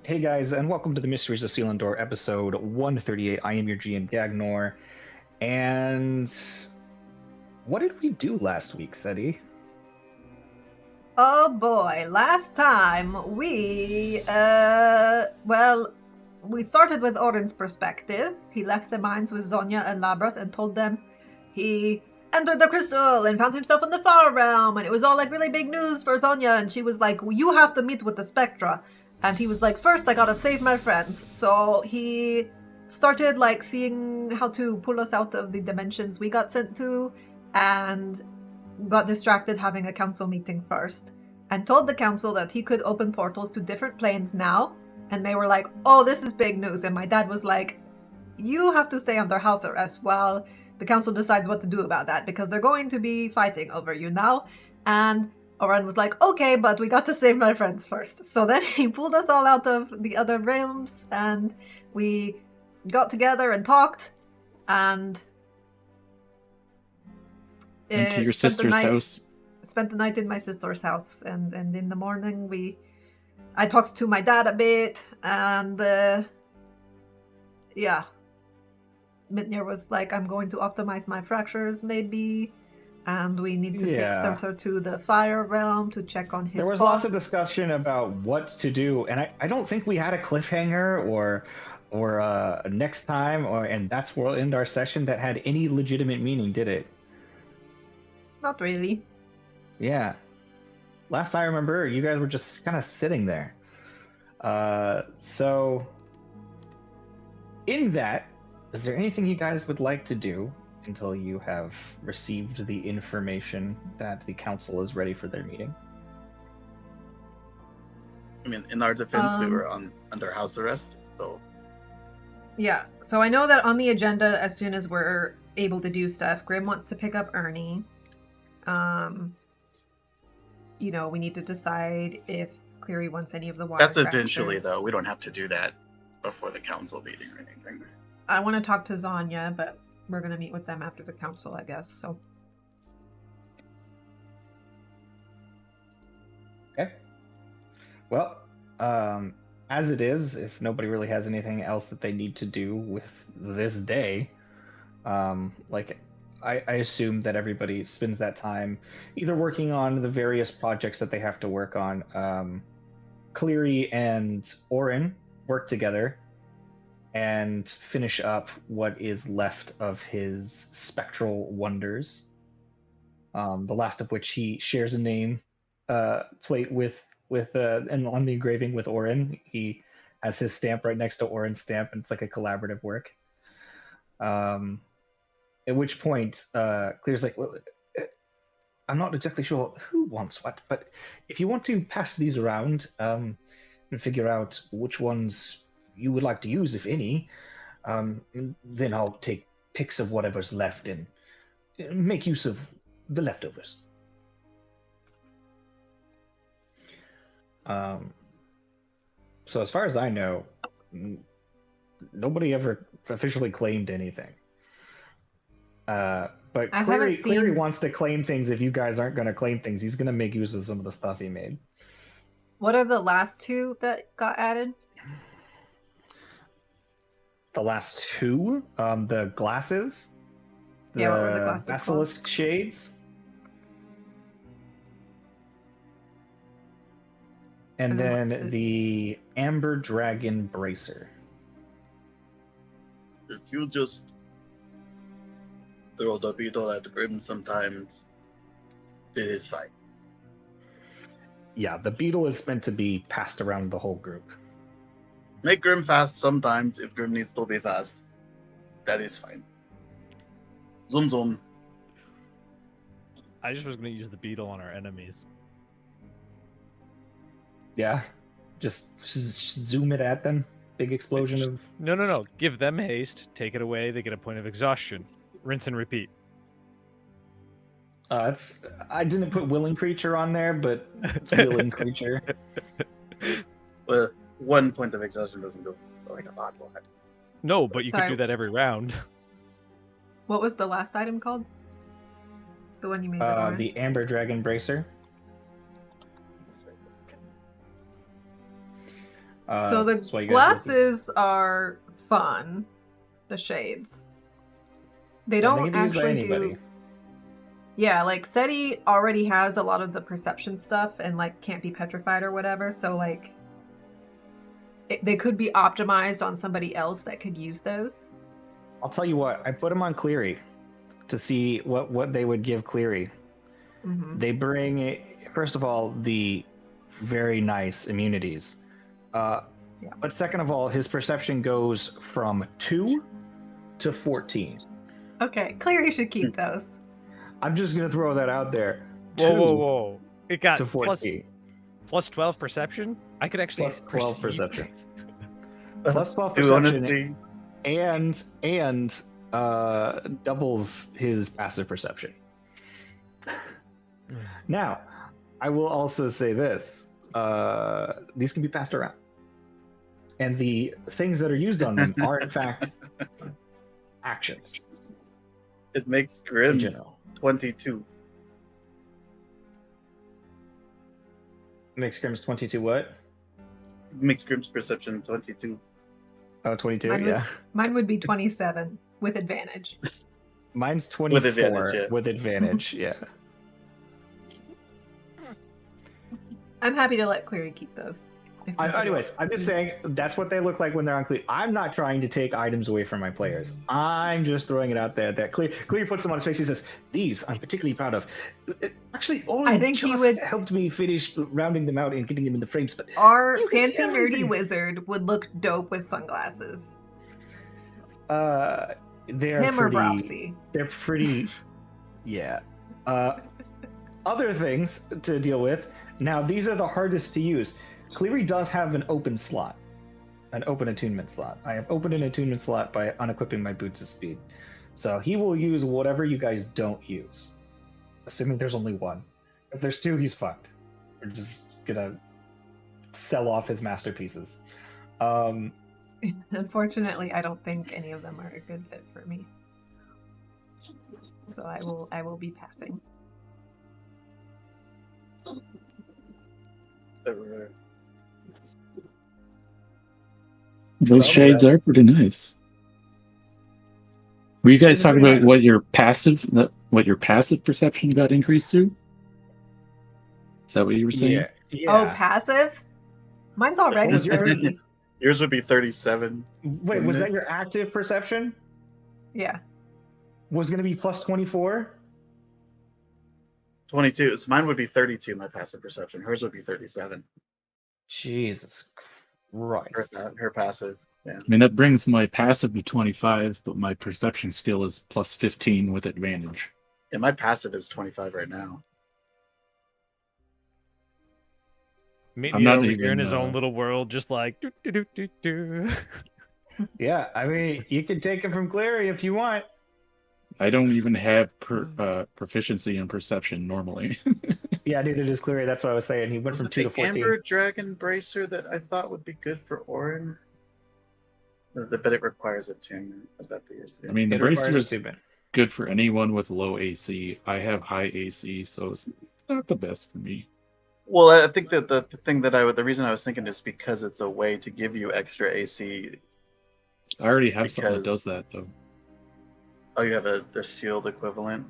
Hey guys, and welcome to the Mysteries of Selindor, episode 138. I am your GM Gagnor, and what did we do last week, Seti? Oh boy, last time we started with Orin's perspective. He left the mines with Zonia and Labras and told them he entered the crystal and found himself in the far realm, and it was all like really big news for Zonia, and she was like, you have to meet with the Spectra. And he was like, first I gotta save my friends. So he started like seeing how to pull us out of the dimensions we got sent to, and got distracted having a council meeting first and told the council that he could open portals to different planes now. And they were like, oh, this is big news. And my dad was like, you have to stay under house arrest while the council decides what to do about that because they're going to be fighting over you now. And Oren was like, okay, but we got to save my friends first. So then he pulled us all out of the other realms and we got together and talked and Into your spent the sister's night house. spent the night in my sister's house, and in the morning I talked to my dad a bit, and yeah, Mitnir was like, I'm going to optimize my fractures maybe, and we need to take Yeah. Center to the fire realm to check on his There was boss. lots of discussion about what to do, and I don't think we had a cliffhanger or next time, and that's where we'll end our session that had any legitimate meaning, did it? Not really. Yeah. Last I remember, you guys were just kind of sitting there. So in that, is there anything you guys would like to do until you have received the information that the council is ready for their meeting? I mean, in our defense, we Um, were under house arrest, so Yeah, so I know that on the agenda, as soon as we're able to do stuff, Grim wants to pick up Ernie. We need to decide if Cleary wants any of the water that's eventually, crashers. though. We don't have to do that before the council meeting or anything. I want to talk to Zanya, but we're going to meet with them after the council, I guess, so. Okay. Well, as it is, if nobody really has anything else that they need to do with this day, I assume that everybody spends that time either working on the various projects that they have to work on. Cleary and Orin work together and finish up what is left of his spectral wonders. The last of which he shares a name plate with and on the engraving with Orin. He has his stamp right next to Orin's stamp, and it's like a collaborative work. At which point, Clear's like, well, I'm not exactly sure who wants what, but if you want to pass these around and figure out which ones you would like to use, if any, then I'll take pics of whatever's left and make use of the leftovers. So as far as I know, nobody ever officially claimed anything. But I haven't Cleary seen. wants to claim things. If you guys aren't going to claim things, he's going to make use of some of the stuff he made. What are the last two that got added? The last two, the glasses, Yeah, what were the glasses basilisk shades, and then then the amber dragon bracer. If you just throw the beetle at Grim sometimes, it is fine. Yeah, the beetle is meant to be passed around the whole group. Make Grim fast sometimes if Grim needs to be fast. That is fine. Zoom zoom. I just was going to use the beetle on our enemies. Yeah, just zoom it at them. Big explosion of. No. Give them haste. Take it away. They get a point of exhaustion. Rinse and repeat. I didn't put willing creature on there, but it's willing creature. Well, 1 point of exhaustion doesn't go like a lot. No, but you could Sorry. do that every round. What was the last item called? The one you made. with Orin? The amber dragon bracer. So the that's why you guys are looking- glasses are fun. The shades. They Yeah, don't can be used by actually anybody. do. Yeah, like SETI already has a lot of the perception stuff and like can't be petrified or whatever. So like, they could be optimized on somebody else that could use those. I'll tell you what. I put them on Cleary to see what they would give Cleary. Mm-hmm. They bring, first of all, the very nice immunities. But second of all, his perception goes from 2 to 14. Okay, Cleary should keep those. I'm just going to throw that out there. Whoa. It got to 14. plus 12 perception? I could actually Plus 12 perceive. perception. Plus 12 Do perception. honesty. And doubles his passive perception. Now, I will also say this. These can be passed around. And the things that are used on them are, in fact, actions. It makes In Grimm's general. 22. Makes Grimm's 22 what? Makes Grimm's perception 22. Oh, 22, Mine yeah. Mine would be 27 with advantage. Mine's 24 With advantage, yeah. yeah. I'm happy to let Cleary keep those. if nobody Anyways, else I'm just is. saying that's what they look like when they're on Clear. I'm not trying to take items away from my players. I'm just throwing it out there that Clear puts them on his face. He says, "These I'm particularly proud of." Actually, only I think he just would- helped me finish rounding them out and getting them in the frames. But Our You can see fancy nerdy everything. wizard would look dope with sunglasses. they're Him or pretty. Browsy. They're pretty. Yeah. Other things to deal with. Now, these are the hardest to use. Cleary does have an open slot, an open attunement slot. I have opened an attunement slot by unequipping my boots of speed. So he will use whatever you guys don't use, assuming there's only one. If there's two, he's fucked. We're just gonna sell off his masterpieces. Unfortunately, I don't think any of them are a good fit for me. So I will be passing. Those Well, shades that's- are pretty nice. Were you guys Shades are talking pretty about nice. what your passive perception got increased to? Is that what you were saying? Yeah. Yeah. Oh, passive? Mine's already was your- 30. Yours would be 37. Wait, was that your active perception? Yeah. Was going to be plus 24? 22. So mine would be 32, my passive perception. Hers would be 37. Jesus Christ. Her passive. Yeah. I mean, that brings my passive to 25, but my perception skill is plus 15 with advantage. Yeah, my passive is 25 right now. Meet I'm me not over even, here in his own little world, just like do do do do do. Yeah, I mean, you can take him from Clary if you want. I don't even have proficiency in perception normally. Yeah, neither does Clary. That's what I was saying. He went Was from it 2 to the 14. Amber Dragon Bracer that I thought would be good for Orin? But it requires attunement. Is that the issue? I mean, the It bracer requires is attunement. good for anyone with low AC. I have high AC, so it's not the best for me. Well, I think that the thing that the reason I was thinking is because it's a way to give you extra AC. I already have something that Because- does that, though. Oh, you have a shield equivalent.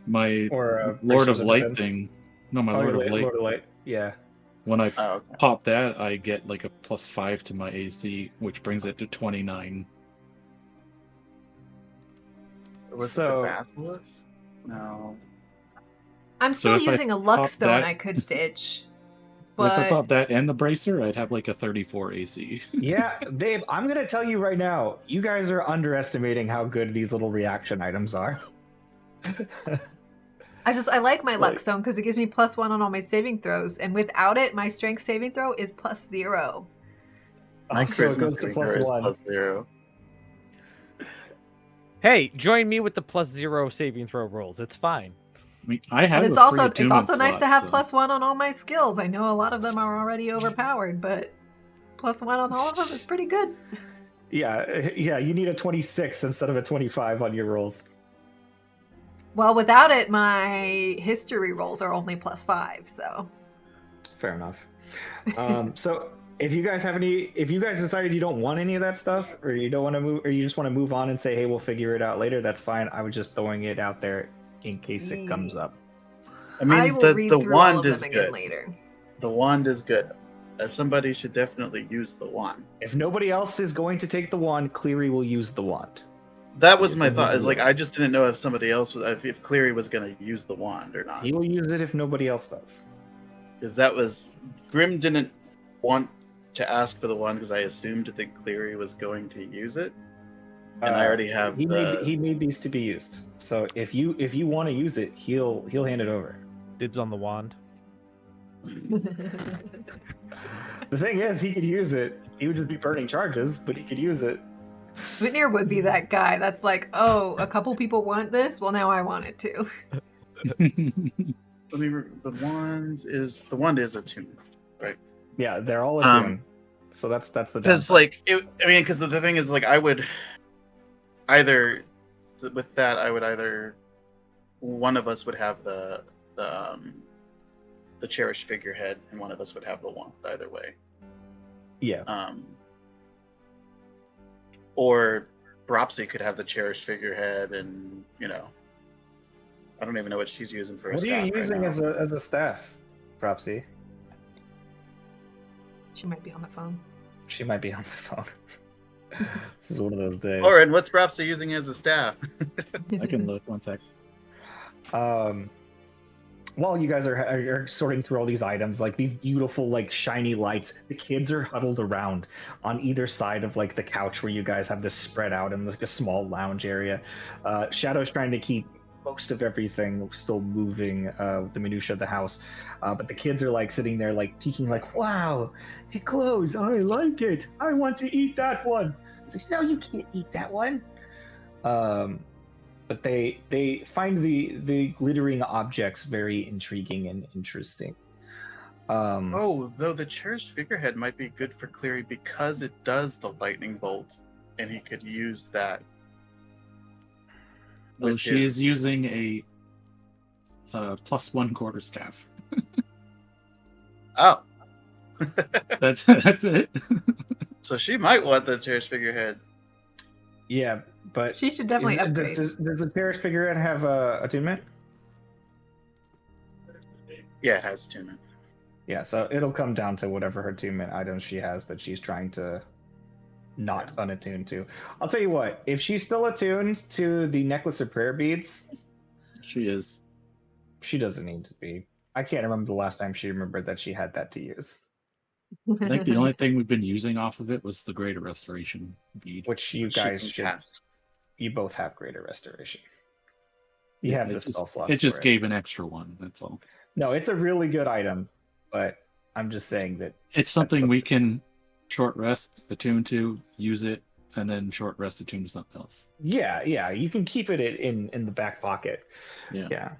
My Or Lord of Bracers of Light Defense. thing. No, my Oh, Lord your of Light. Lord of Light. Yeah. When I Oh, okay. pop that, I get like a plus 5 to my AC, which brings it to 29. Was So- it the Basilisk? No. I'm So still if I using a pop luck stone that- I could ditch. If I But pop that and the bracer, I'd have like a 34 AC. Yeah, babe, I'm going to tell you right now, you guys are underestimating how good these little reaction items are. I like my luck Like- stone because it gives me +1 on all my saving throws, and without it, my strength saving throw is +0. My So it charisma goes to saving plus throw is 1. +0. Hey, join me with the +0 saving throw rolls. It's fine. I mean, I have But it's a free also attunement nice to slot, have so- +1 on all my skills. I know a lot of them are already overpowered, but +1 on all of them is pretty good. Yeah, you need a 26 instead of a 25 on your rolls. Well, without it, my history rolls are only +5, so Fair enough. So if you guys decided you don't want any of that stuff, or you don't want to move, or you just want to move on and say, hey, we'll figure it out later, that's fine. I was just throwing it out there in case it comes up. I mean, I will read the through all wand of is them again good. later. The wand is good. Somebody should definitely use the wand. If nobody else is going to take the wand, Cleary will use the wand. That was Yes, my and thought. he'll Is do like it. I just didn't know if somebody else was, if Cleary was going to use the wand or not. He will use it if nobody else does. Because that was Grim didn't want to ask for the wand because I assumed that Cleary was going to use it, and I already have he made these to be used. So if you want to use it, he'll hand it over. Dibs on the wand. The thing is, he could use it. He would just be burning charges, but he could use it. Veneer would be that guy that's like, oh, a couple people want this? Well, now I want it too. The wand is attuned, right? Yeah, they're all attuned. So that's the Because downside. because the thing is, like, I would either one of us would have the cherished figurehead, and one of us would have the wand. Either way. Yeah. Or Bropsy could have the cherished figurehead, and I don't even know what she's using for. What are you using right as a staff, Propsy? She might be on the phone. She might be on the phone. This is one of those days. Oren, what's Bropsy using as a staff? I can look 1 sec. While you guys are sorting through all these items, like these beautiful, like shiny lights, the kids are huddled around on either side of like the couch where you guys have this spread out in like a small lounge area. Shadow's trying to keep most of everything still moving, the minutia of the house, but the kids are like sitting there like peeking, like, wow, it glows, I like it, I want to eat that one. It's like, no, you can't eat that one. But they find the glittering objects very intriguing and interesting. Though the cherished figurehead might be good for Cleary because it does the lightning bolt, and he could use that. Oh, she is using a +1 quarterstaff. Oh, That's it. so she might want the cherished figurehead. Yeah, but She should definitely upgrade. Does the cherished figurehead have attunement? Yeah, it has attunement. Yeah, so it'll come down to whatever her attunement items she has that she's trying to not unattune to. I'll tell you what, if she's still attuned to the necklace of prayer beads, She is. she doesn't need to be. I can't remember the last time she remembered that she had that to use. I think the only thing we've been using off of it was the Greater Restoration bead. Which you Which she guys can should. cast. You both have greater restoration. You Yeah, have the it spell just, slots. it just for gave an extra one. That's all. No, it's a really good item, but I'm just saying that It's something we can short rest, attune to, use it, and then short rest, attune to something else. yeah, you can keep it in the back pocket. Yeah. Yeah,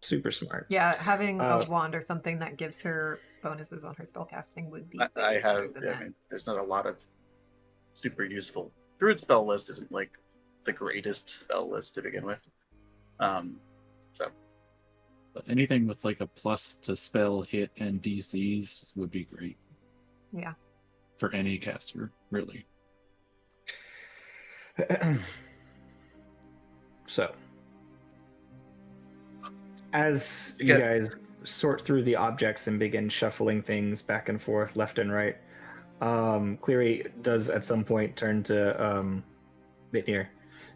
super smart. Yeah, having a wand or something that gives her bonuses on her spellcasting would be. I way better have. than I that. mean, there's not a lot of super useful. Druid spell list isn't like the greatest spell list to begin with. So But anything with like a plus to spell, hit, and DCs would be great. Yeah. For any caster, really. So, as you guys sort through the objects and begin shuffling things back and forth, left and right, Cleary does at some point turn to Bitnir.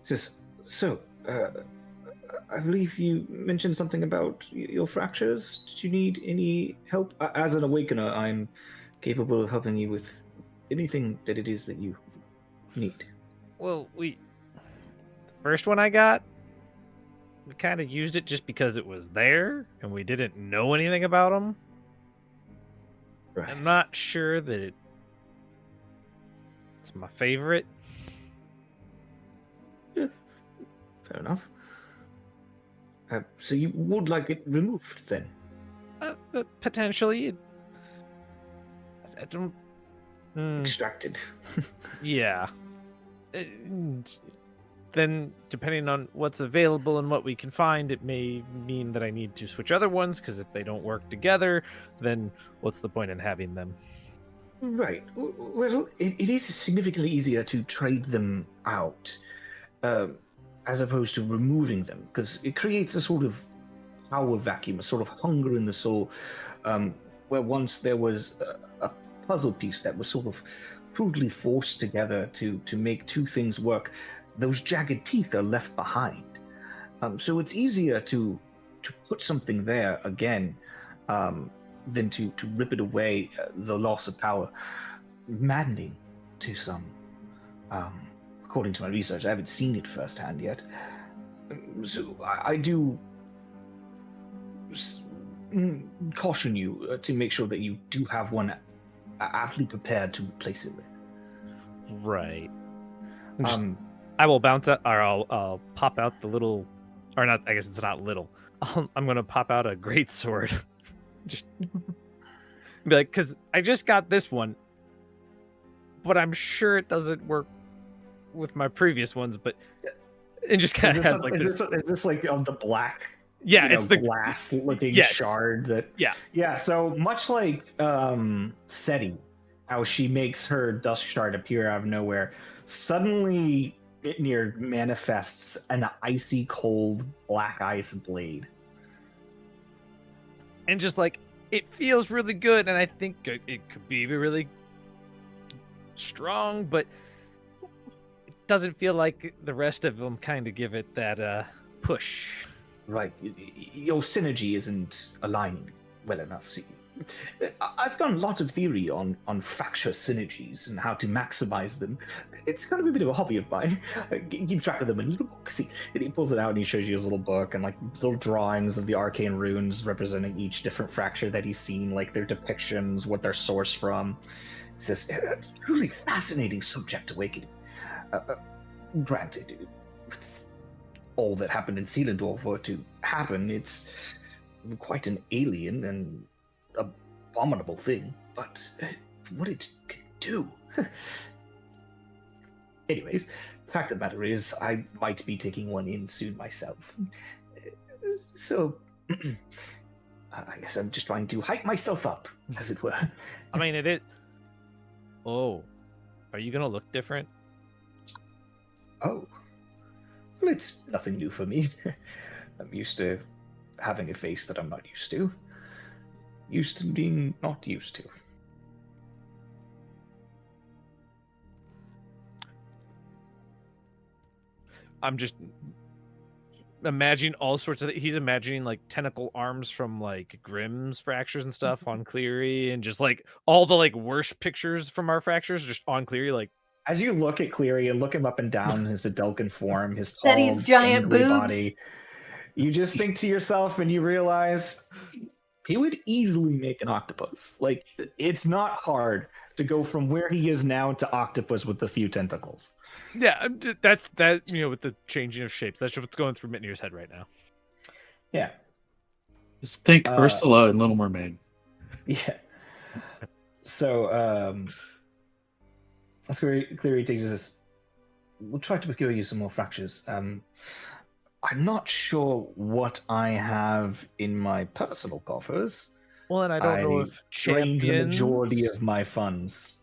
Says, "So, I believe you mentioned something about your fractures. Do you need any help? As an awakener, I'm capable of helping you with anything that it is that you need." Well, the first one I got, we kind of used it just because it was there, and we didn't know anything about them. Right. I'm not sure that it's my favorite. Yeah, fair enough. So you would like it removed, then? Potentially. I don't... Extracted. Yeah. Then, depending on what's available and what we can find, it may mean that I need to switch other ones, because if they don't work together, then what's the point in having them? Right. Well, it is significantly easier to trade them out as opposed to removing them, because it creates a sort of power vacuum, a sort of hunger in the soul, where once there was a puzzle piece that was sort of crudely forced together to make two things work. Those jagged teeth are left behind. So it's easier to put something there again than to rip it away, the loss of power. Maddening to some. According to my research, I haven't seen it firsthand yet. So I do caution you to make sure that you do have one aptly prepared to replace it with. Right. I will bounce out, or I'll pop out the little, or not. I guess it's not little. I'm gonna pop out a great sword. Just be like, because I just got this one, but I'm sure it doesn't work with my previous ones. But it just kind of has like this. Is this like the black? Yeah, it's the glass-looking shard that. Yeah. So much like Seti, how she makes her dust shard appear out of nowhere, suddenly Gagnor manifests an icy cold black ice blade, and just like it feels really good, and I think it could be really strong, but it doesn't feel like the rest of them kind of give it that push. Right, your synergy isn't aligning well enough. See, I've done lots of theory on fracture synergies and how to maximize them. It's kind of a bit of a hobby of mine. Keep track of them in a little book. See, he pulls it out and he shows you his little book and like little drawings of the arcane runes representing each different fracture that he's seen, like their depictions, what they're sourced from. It says, truly fascinating subject awakening. Granted, all that happened in Selindor were to happen, it's quite an alien and abominable thing, but what it can do. Anyways, fact of the matter is, I might be taking one in soon myself. So, I guess I'm just trying to hype myself up, as it were. I mean, it is. Oh, are you gonna look different? Oh. Well, it's nothing new for me. I'm used to having a face that I'm not used to. Used to being not used to. I'm just imagining all sorts of. He's imagining like tentacle arms from like Grimm's fractures and stuff on Cleary, and just like all the like worst pictures from our fractures just on Cleary. Like as you look at Cleary and look him up and down his Vidalcan form, his tall, Betty's giant angry boobs. body, you just think to yourself and you realize he would easily make an octopus. Like, it's not hard to go from where he is now to octopus with a few tentacles. Yeah, that's that. You know, with the changing of shapes, that's what's going through Mitnir's head right now. Yeah. Just think Ursula and Little Mermaid. Yeah. So, Cleary takes this. We'll try to procure you some more fractures. I'm not sure what I have in my personal coffers. Well, and I don't know if drained the majority of my funds.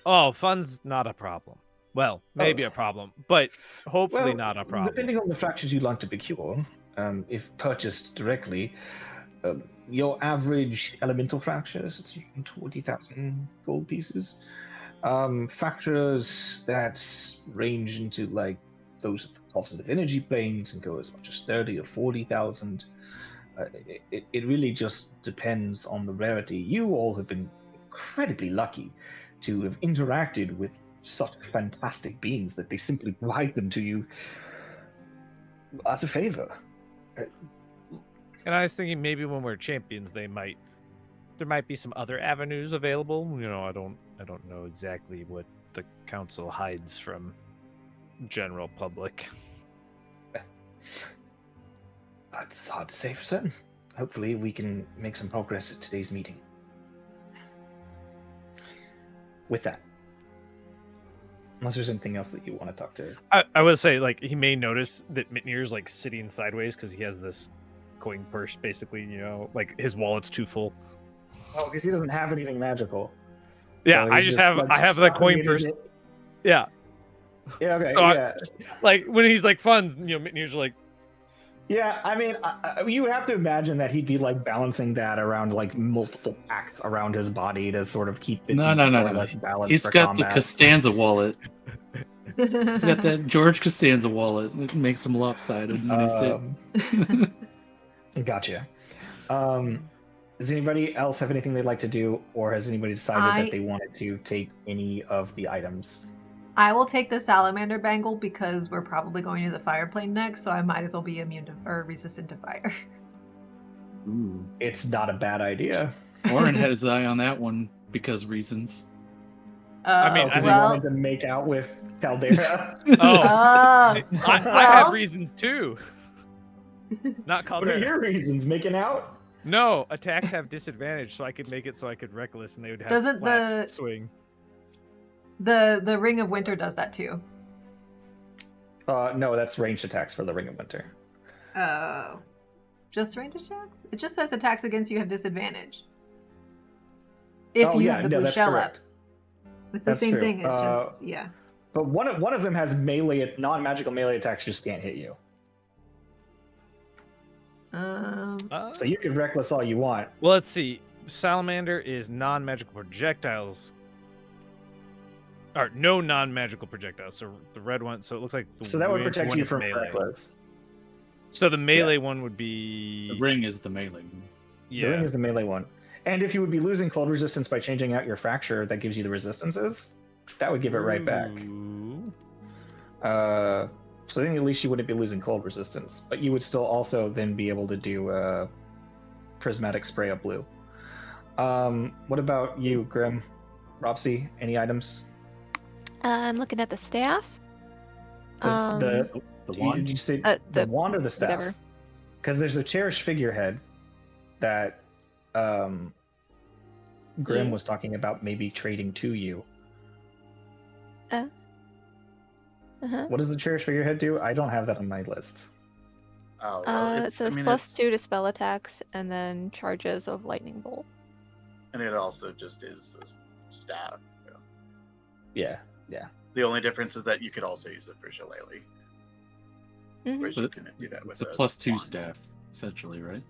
Oh, funds not a problem. Well, maybe a problem, but hopefully not a problem. Depending on the fractures you'd like to procure, if purchased directly, your average elemental fractures, it's 20,000 gold pieces. Fractures that range into like those of the positive energy planes and go as much as 30 or 40,000. It really just depends on the rarity. You all have been incredibly lucky to have interacted with such fantastic beings that they simply provide them to you as a favor. And I was thinking maybe when we're champions, there might be some other avenues available. You know, I don't know exactly what the council hides from general public. That's hard to say for certain. Hopefully we can make some progress at today's meeting. With that, unless there's anything else that you want to talk to. I would say, like, he may notice that Mitnir's like sitting sideways because he has this coin purse, basically, you know, like his wallet's too full. Oh, because he doesn't have anything magical. Yeah, So I he's just just, have I have the coin sucking first. it. Yeah. Yeah, okay, So yeah. like when he's like funds, Mitnir's like, Yeah, I mean, you would have to imagine that he'd be like balancing that around like multiple packs around his body to sort of keep it No. more or less balanced He's for got the combat. Costanza wallet. He's got that George Costanza wallet that makes him lopsided when he's sick. Gotcha. Does anybody else have anything they'd like to do, or has anybody decided that they wanted to take any of the items? I will take the salamander bangle because we're probably going to the fire plane next, so I might as well be immune to or resistant to fire. Ooh. It's not a bad idea. Warren had his eye on that one because reasons. I mean, Because well, he wanted to make out with Caldera. I have well, reasons too. Not called What are your reasons? Making out? No, attacks have disadvantage, so I could make it so I could reckless, and they would have Doesn't flat swing. the Ring of Winter does that too. No, that's ranged attacks for the Ring of Winter. Oh. Just range attacks? It just says attacks against you have disadvantage. If you have the blue that's shell correct. up. It's That's the same true. thing, it's just yeah. But one of them has melee, non-magical melee attacks just can't hit you. So you can reckless all you want. Well, let's see. Salamander is non-magical projectiles. Or no non-magical projectiles. So the red one. So it looks like. So that would winter protect one you is from melee. reckless. So the melee one would be. The ring is the melee one. Yeah. The ring is the melee one. And if you would be losing cold resistance by changing out your fracture, that gives you the resistances. That would give it right back. Ooh. So then at least you wouldn't be losing cold resistance, but you would still also then be able to do prismatic spray of blue. What about you, Grim? Ropsy, any items? I'm looking at the staff. The wand? Did you say the the wand or the staff? whatever. Because there's a cherished figurehead that Grim Yeah. was talking about maybe trading to you. Uh-huh. What does the cherished figurehead do? I don't have that on my list. Oh, well, It says +2 to spell attacks and then charges of lightning bolt. and it also just is a staff. You know. Yeah. The only difference is that you could also use it for shillelagh, Mhm. whereas you But couldn't do that with It's a +2 wand. staff, essentially, right?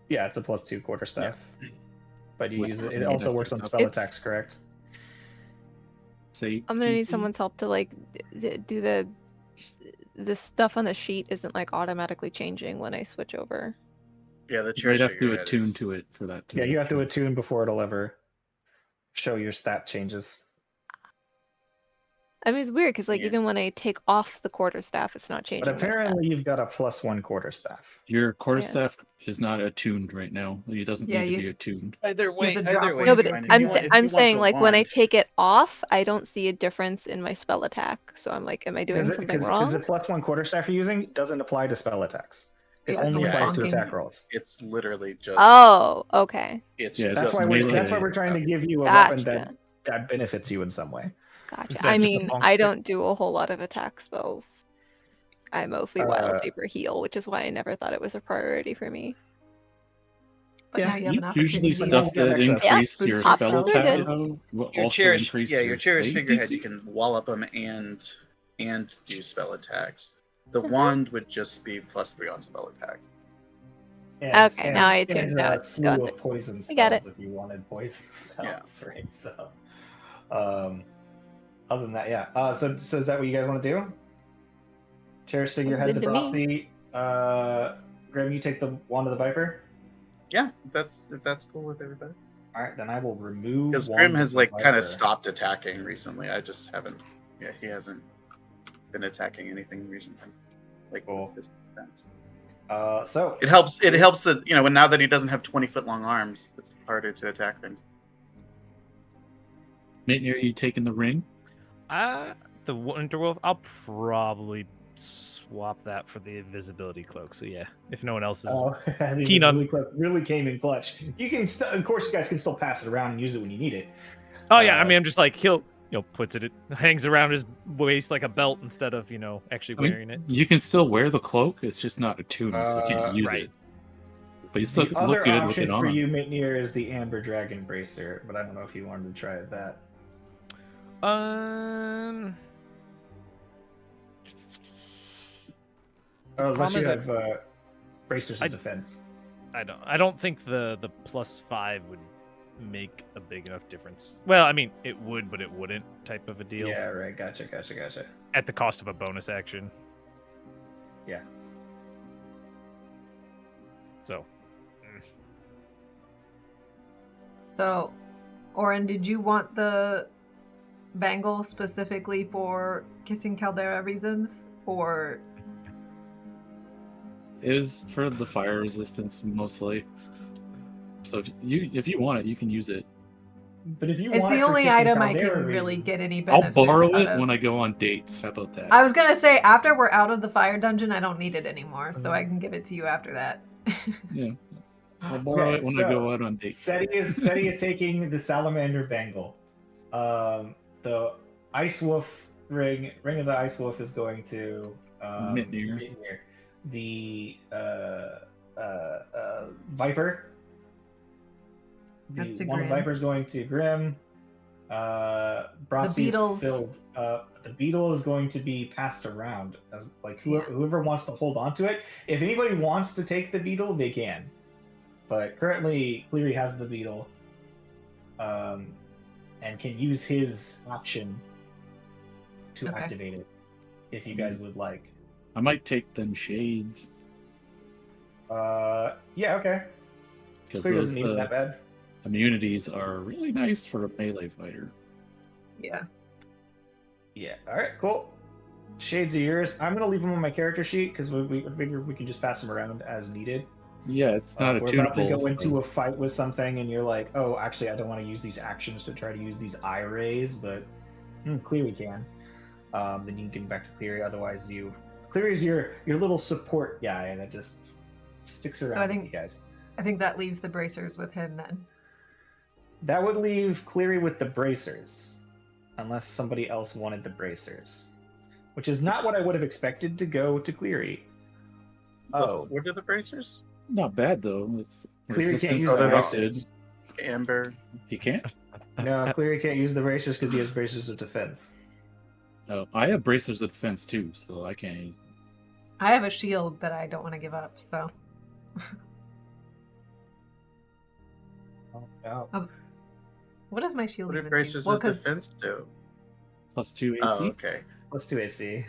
Yeah, it's a +2 quarterstaff. But you With use it. some It also benefits works on up. spell It's- attacks, correct? Say I'm gonna need DC? someone's help to like do the stuff on the sheet isn't like automatically changing when I switch over. Yeah, the You chair might have to attune to it for that. Yeah, you have to attune before it'll ever show your stat changes. I mean, it's weird because like Yeah. even when I take off the quarterstaff, it's not changing. But my stat. apparently you've got a +1 quarterstaff. Your quarterstaff is not attuned right now. It doesn't Yeah, need to you- be attuned. Either way, to drop either way. one. No, if but you fine. If I'm you want- sa- if I'm you want saying the like when I wand- take it off, I don't see a difference in my spell attack. So I'm like, am I doing something Because wrong? the +1 quarterstaff you're using doesn't apply to spell attacks. It Yeah, it's only only applies to bonking. attack rolls. It's literally just. Oh, okay, It's Yeah, That's just why melee. we're trying to give you a Gotcha. weapon that benefits you in some way. gotcha. Instead I of just a mean, bonk I stick? don't do a whole lot of attack spells. I mostly wild Uh, shape or heal, which is why I never thought it was a priority for me. But Yeah, now you have an Usually opportunity. stuff Yeah, that excess. increase Yeah, your boost spell spells. attack Good. though will your also cherished, increase yeah, your your cherished save figurehead. DC. You can wallop them and do spell attacks. The Uh-huh. wand would just be +3 on spell attack. Okay, now I tuned and out. a slew Got of it. poison I got spells if you wanted poison spells, Yeah. right? So, other than that, yeah. So is that what you guys want to do? Cherished figurehead Good to to me. Propsy. Grim, you take the wand of the Viper. Yeah, if that's cool with everybody. All right, then I will remove. Because Wand Grim of has the like kind Viper. of stopped attacking recently. I just haven't. Yeah, he hasn't been attacking anything recently. Like Cool. with his defense. So It helps. It helps that when now that he doesn't have 20-foot long arms, it's harder to attack things. Mitnir, are you taking the ring? The Winterwolf, I'll probably swap that for the invisibility cloak. So yeah, if no one else is the keen on- really came in clutch. You can, of course, you guys can still pass it around and use it when you need it. Oh yeah, I mean, I'm just like he'll puts it hangs around his waist like a belt instead of actually I mean, wearing it. You can still wear the cloak. It's just not attuned, so you can't use right. it. But you still The look other good with option it for on. you, Mitnir, is the Amber Dragon Bracer, but I don't know if you wanted to try that. Unless you Problem is have bracers of I- defense. I don't think the +5 would make a big enough difference. Well, I mean, it would, but it wouldn't type of a deal. Yeah, right. Gotcha. At the cost of a bonus action. Yeah. So, So, Oren, did you want the bangle specifically for kissing Caldera reasons, or It is for the fire resistance mostly. So if you want it, you can use it. But if you it's want the it for only kissing item I Caldera can really reasons- get any I'll benefit borrow out it of. when I go on dates. How about that? I was gonna say after we're out of the fire dungeon, I don't need it anymore, so I can give it to you after that. Yeah. I'll borrow Okay, it when so I go out on dates. Seti is taking the salamander bangle. The ice wolf ring of the ice wolf is going to Mitnir. Mitnir. The viper. That's to one Grim. viper is going to Grim. Brotsy beetles. is filled. The beetle is going to be passed around as like whoever wants to hold on to it. If anybody wants to take the beetle, they can. But currently, Cleary has the beetle, and can use his action to Okay. activate it, if you guys would like. I might take them shades. Yeah, okay. Because Cleary those doesn't need it that bad. immunities are really nice for a melee fighter. Yeah. Yeah. All right. Cool. Shades are yours. I'm gonna leave them on my character sheet because we figure we can just pass them around as needed. Yeah, it's not If a we're about to tunable. go into so- a fight with something and you're like, oh, actually, I don't want to use these actions to try to use these eye rays, but Cleary can. Then you can give back to Cleary. Otherwise, Cleary's your little support guy that just sticks around with you guys. I think that leaves the bracers with him then. That would leave Cleary with the bracers, unless somebody else wanted the bracers, which is not what I would have expected to go to Cleary. Oh, What are the bracers? Not bad though. It's Cleary can't resistance use to the they're not- acid. bracers. Amber. He can't. No, Cleary can't use the bracers because he has bracers of defense. Oh, I have bracers of defense too, so I can't use them. I have a shield that I don't want to give up, so. Oh, no. What does my shield What do even bracers do? Well, of 'cause defense do? +2 AC. Oh, okay. Let's do AC.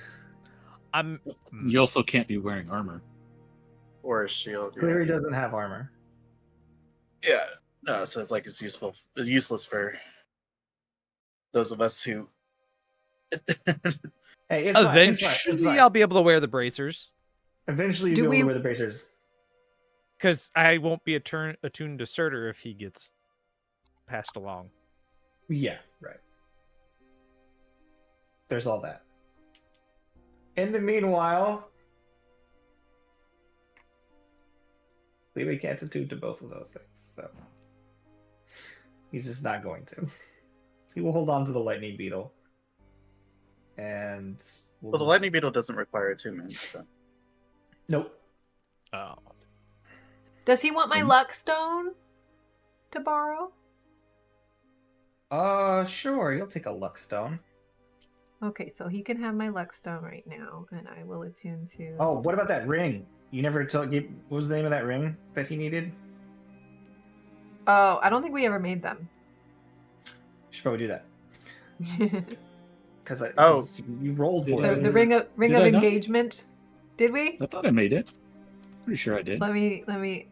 I'm. You also can't be wearing armor. Or a shield. Cleary doesn't have armor. Yeah. No, so it's like it's useless for those of us who. Hey, it's fine, it's Eventually, fine. I'll be able to wear the bracers Eventually, you'll Do be able we- to wear the bracers. because I won't be attuned to Surtur if he gets passed along. Yeah, right. There's all that. In the meanwhile, Cleary can't attune to both of those things, so he's just not going to. He will hold on to the lightning beetle, and Well, the lightning beetle doesn't require attunement. So. Nope. Oh, does he want my luck stone to borrow? Sure. You'll take a luck stone. Okay, so he can have my luck stone right now, and I will attune to. Oh, what about that ring? You never told. What was the name of that ring that he needed? Oh, I don't think we ever made them. Should probably do that because Oh. you rolled for the it. the ring of Did I not? engagement. Did we? I thought I made it. Pretty sure I did. Let me. It's Let me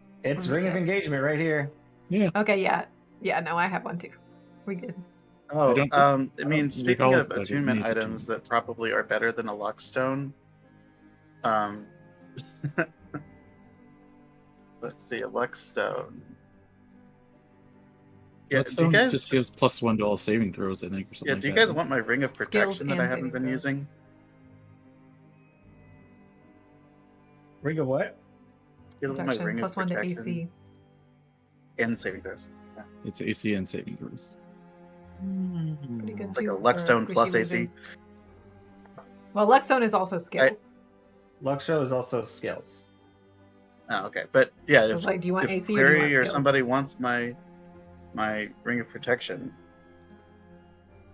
ring of check. engagement right here. Yeah. Okay, yeah. No, I have one too. We good. Oh, don't I think- mean, don't speaking recall of if I did attunement these items that probably are better than a luck stone. Let's see, a luck stone. Yeah, Luck do you stone guys just gives +1 to all saving throws, I think, or something yeah, like do you that. guys want my ring of Skills protection that I and haven't saving been throws. using? Ring of what? You guys want my Protection ring plus of 1 to protection AC. and saving throws. It's AC and saving throws. Pretty good It's like too a luck for stone squishy plus AC. lizard. Well, luck stone is also skills. Luck show is also skills. Oh, okay, but yeah, I was like, do you want if AC or do you want Clary or skills? somebody wants my ring of protection,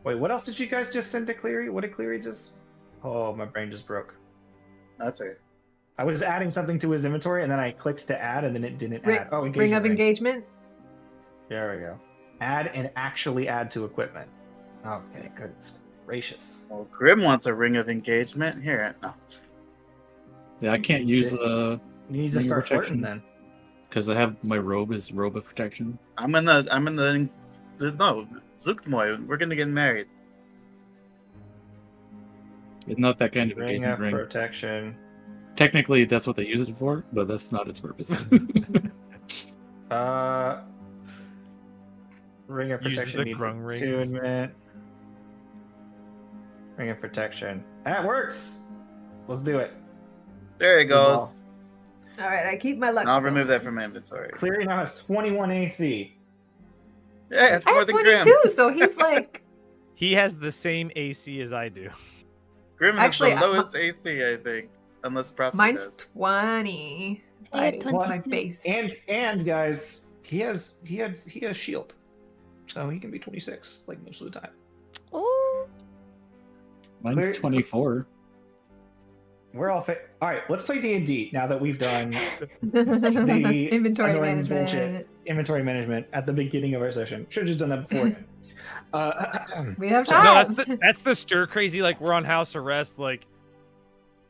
Wait, what else did you guys just send to Cleary? What did Cleary just? Oh, my brain just broke. That's okay. I was adding something to his inventory, and then I clicked to add, and then it didn't add. Oh, Ring of engagement. There we go. Add and actually add to equipment. Okay, goodness gracious. Well, Grim wants a ring of engagement. Here, no. Yeah, I can't use You need to ring of start flirting protection. then. because I have my robe is robe of protection. I'm in the no, Zuktmoy, we're gonna get married. It's not that kind of Ring engagement of ring. protection. Technically, that's what they use it for, but that's not its purpose. Ring of Use protection the needs grung rings. attunement. Ring of protection. That works. Let's do it. There it Good goes. ball. All right, I keep my luck. I'll still. remove that from my inventory. Cleary now has 21 AC. Yeah, it's I more have than 22, Grim. so he's like. He has the same AC as I do. Grim has Actually, the lowest AC, I think, unless Propsy Mine's does. 20. I had It's 22. my base. And guys, he has shield. So he can be 26 like most of the time. Oh, Mine's Clear- 24. We're all fit. All right, let's play D&D now that we've done Inventory annoying management. bullshit. Inventory management at the beginning of our session. Should have just done that before. We have No, time. that's the stir crazy. Like we're on house arrest. Like,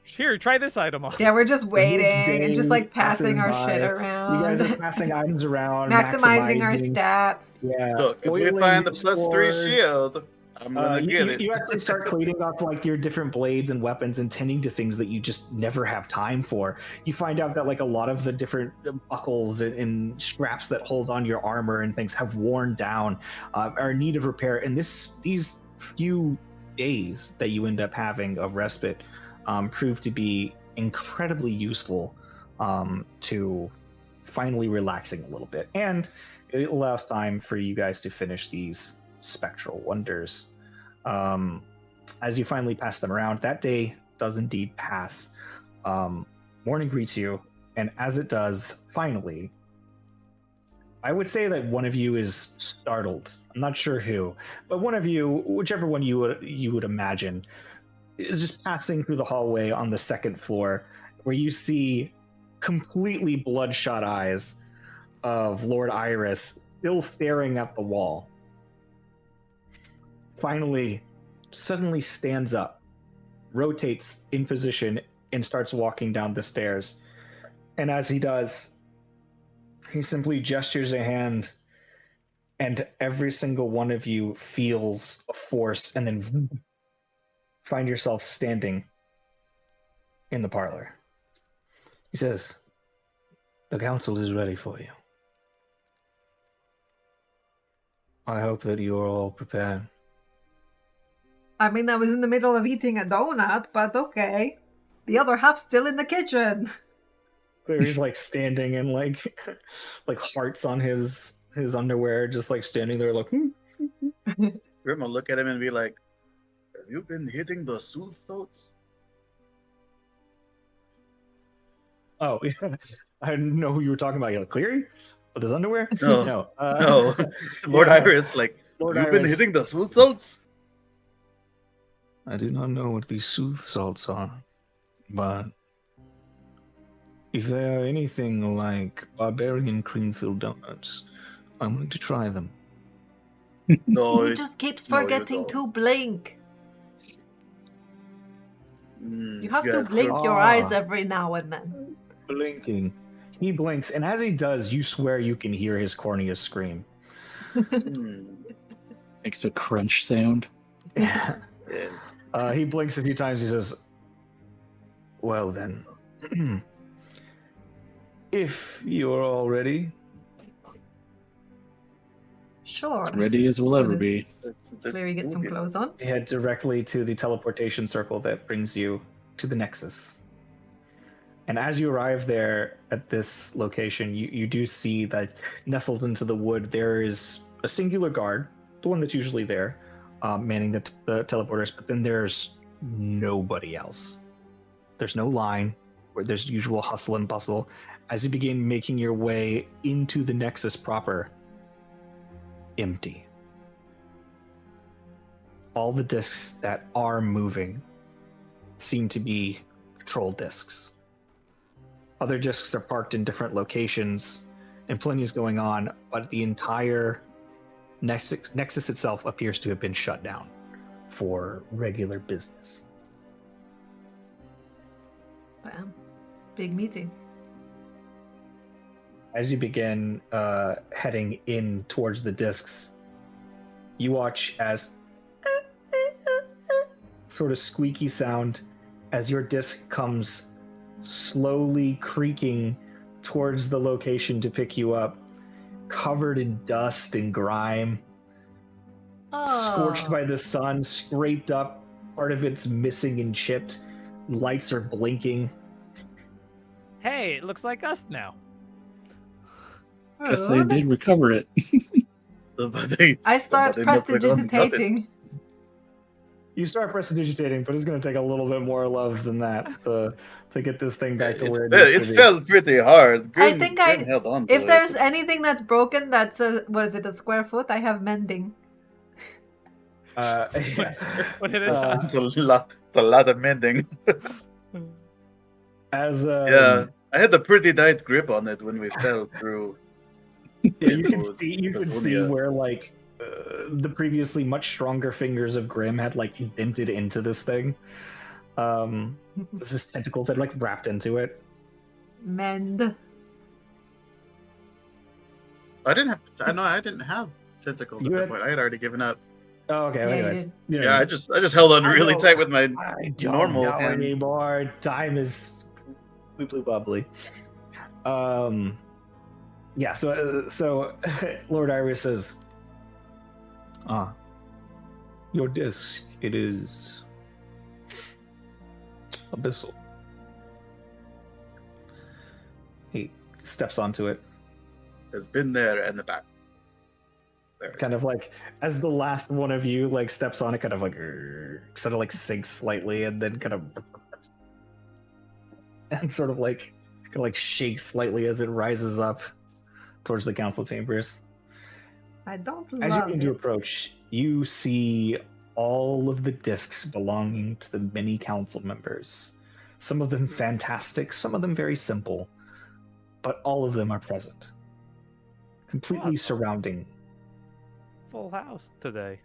here, try this item on. Yeah, we're just next waiting and just day like passing our passes shit by. around. You guys are passing items around, maximizing our stats. Yeah. Look, if we oiling find the your +3 sword. shield, I'm gonna get it. You actually start cleaning up like your different blades and weapons and tending to things that you just never have time for. You find out that like a lot of the different buckles and straps that hold on your armor and things have worn down, are in need of repair. And these few days that you end up having of respite prove to be incredibly useful to finally relaxing a little bit. And it allows time for you guys to finish these spectral wonders. As you finally pass them around, that day does indeed pass. Morning greets you, and as it does, finally, I would say that one of you is startled. I'm not sure who, but one of you, whichever one you would imagine, is just passing through the hallway on the second floor, where you see completely bloodshot eyes of Lord Iris still staring at the wall. Finally, suddenly stands up, rotates in position, and starts walking down the stairs. And as he does, he simply gestures a hand, and every single one of you feels a force, and then find yourself standing in the parlor. He says, "The council is ready for you. I hope that you are all prepared." I mean, I was in the middle of eating a donut, but okay. The other half's still in the kitchen. He's like standing and like hearts on his underwear, just like standing there like Grim will look at him and be like, "Have you been hitting the sooth thoughts?" Oh, yeah. I didn't know who you were talking about. You're like, Cleary? With his underwear? No. No. No, Lord yeah. Iris, like, Lord have you been Iris. hitting the sooth thoughts? I do not know what these sooth salts are, but if they are anything like barbarian cream-filled donuts, I'm going to try them. No, He just keeps no, you forgetting to don't. blink. You have to yes, blink sir. your eyes every now and then. Blinking. He blinks, and as he does, you swear you can hear his corneas scream. Makes a crunch sound. Yeah. He blinks a few times. He says, "Well then, if you're all ready." Sure. Ready as we'll So ever does be. Cleary get some clothes on? Head directly to the teleportation circle that brings you to the Nexus. And as you arrive there at this location, you do see that nestled into the wood, there is a singular guard, the one that's usually there, manning the teleporters, but then there's nobody else. There's no line, where there's usual hustle and bustle. As you begin making your way into the Nexus proper, empty. all the discs that are moving seem to be patrol discs. Other discs are parked in different locations, and plenty is going on, but the entire Nexus itself appears to have been shut down for regular business. Wow. Big meeting. As you begin heading in towards the discs, you watch as sort of squeaky sound as your disc comes slowly creaking towards the location to pick you up, covered in dust and grime, scorched by the sun, scraped up, part of it's missing and chipped, lights are blinking. Hey, it looks like us now. Guess they did recover it. I start Somebody must have gone and got it. prestidigitating. You start prestidigitating, but it's going to take a little bit more love than that to get this thing back to where it needs to be. It fell pretty hard. I think Grim held on to if it. there's anything that's broken, that's a square foot. I have mending. Yeah. What it is? It's a lot of mending. As Yeah, I had a pretty tight grip on it when we fell through. yeah, you can see Sonia. where like the previously much stronger fingers of Grim had like dented into this thing. His tentacles had like wrapped into it. Mend. I didn't have tentacles You at had- that point. I had already given up. Oh, okay. Yeah, you Anyways, did. you know, Yeah, I just held on I really don't- tight with my I don't normal know hands. anymore. Time is blue bubbly. Yeah. So Lord Iris says, your disc, it is abyssal. He steps onto it, Has been there in the back. There. kind of like as the last one of you like steps on it, kind of like sort of like sinks slightly, and then kind of and sort of like shakes slightly as it rises up towards the council chambers. I don't As you love begin to it. approach, you see all of the discs belonging to the many council members. Some of them fantastic, some of them very simple, but all of them are present, completely Wow. surrounding. Full house today.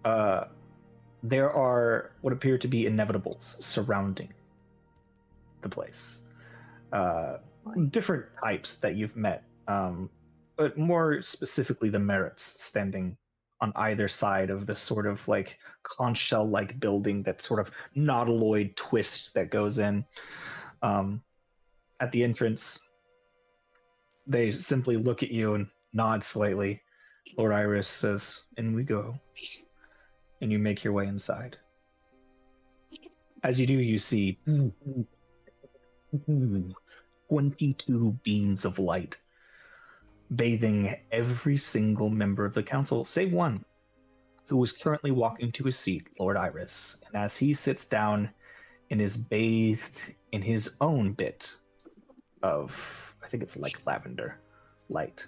There are what appear to be inevitables surrounding the place. Different types that you've met, but more specifically the merits standing on either side of this sort of like conch shell-like building, that sort of nautiloid twist that goes in. At the entrance, they simply look at you and nod slightly. Lord Iris says, "In we go." And you make your way inside. As you do, you see 22 beams of light bathing every single member of the council, save one, who is currently walking to his seat, Lord Iris. And as he sits down and is bathed in his own bit of, I think it's like lavender light,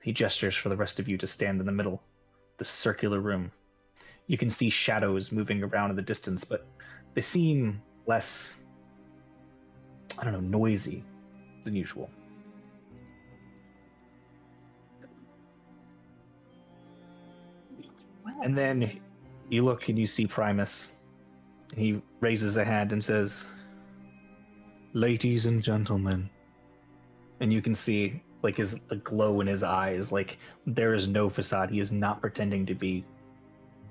he gestures for the rest of you to stand in the middle, the circular room. You can see shadows moving around in the distance, but they seem less, I don't know, noisy than usual. And then you look and you see Primus. He raises a hand and says, "Ladies and gentlemen." And you can see like the glow in his eyes, like there is no facade. He is not pretending to be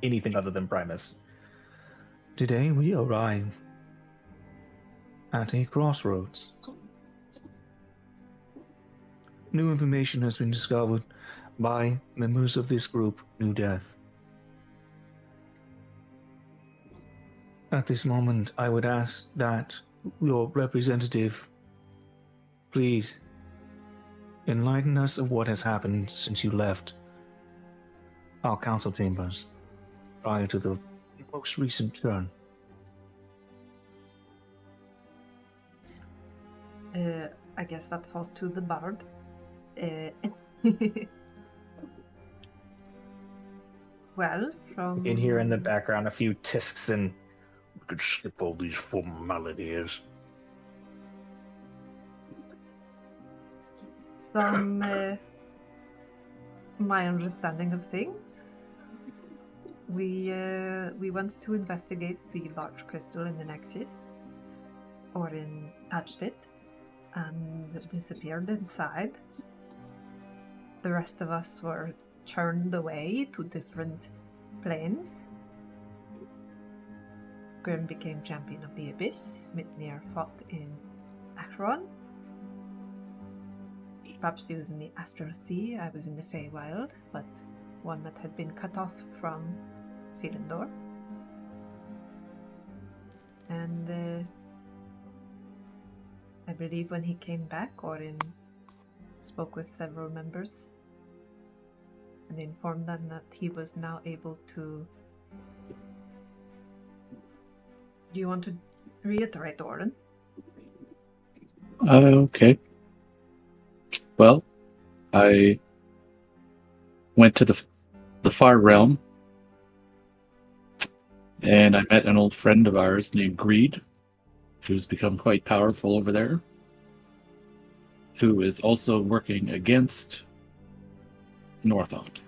anything other than Primus. Today we arrive at a crossroads. New information has been discovered by members of this group, New Death. At this moment, I would ask that your representative please enlighten us of what has happened since you left our council chambers prior to the most recent turn. I guess that falls to the bard. Well, from... You can hear in the background a few tisks and We could skip all these formalities. From my understanding of things, we went to investigate the large crystal in the Nexus. Orin touched it and disappeared inside. The rest of us were turned away to different planes. Grim became champion of the Abyss. Mitnir fought in Acheron. Perhaps he was in the Astral Sea. I was in the Feywild, but one that had been cut off from Selindor. And I believe when he came back, Orin spoke with several members and informed them that he was now able to... Do you want to reiterate, Orin? Okay. Well, I went to the far realm, and I met an old friend of ours named Greed, who's become quite powerful over there, who is also working against Northont.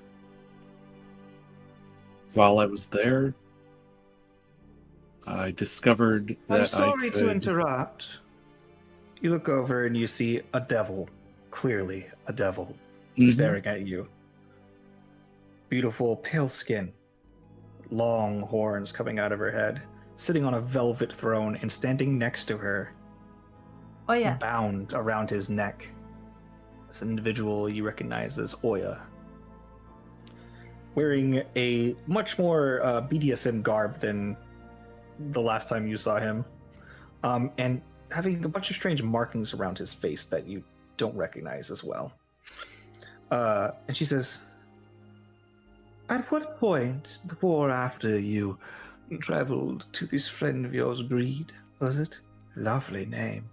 While I was there, I discovered that I'm sorry I to could... interrupt. You look over and you see a devil, clearly a devil, staring at you. Beautiful pale skin, long horns coming out of her head, sitting on a velvet throne, and standing next to her, Oh yeah. bound around his neck, this individual you recognize as Oya, wearing a much more BDSM garb than the last time you saw him, and having a bunch of strange markings around his face that you don't recognize as well. And she says, "At what point, before or after you traveled to this friend of yours, Greed, was it? Lovely name.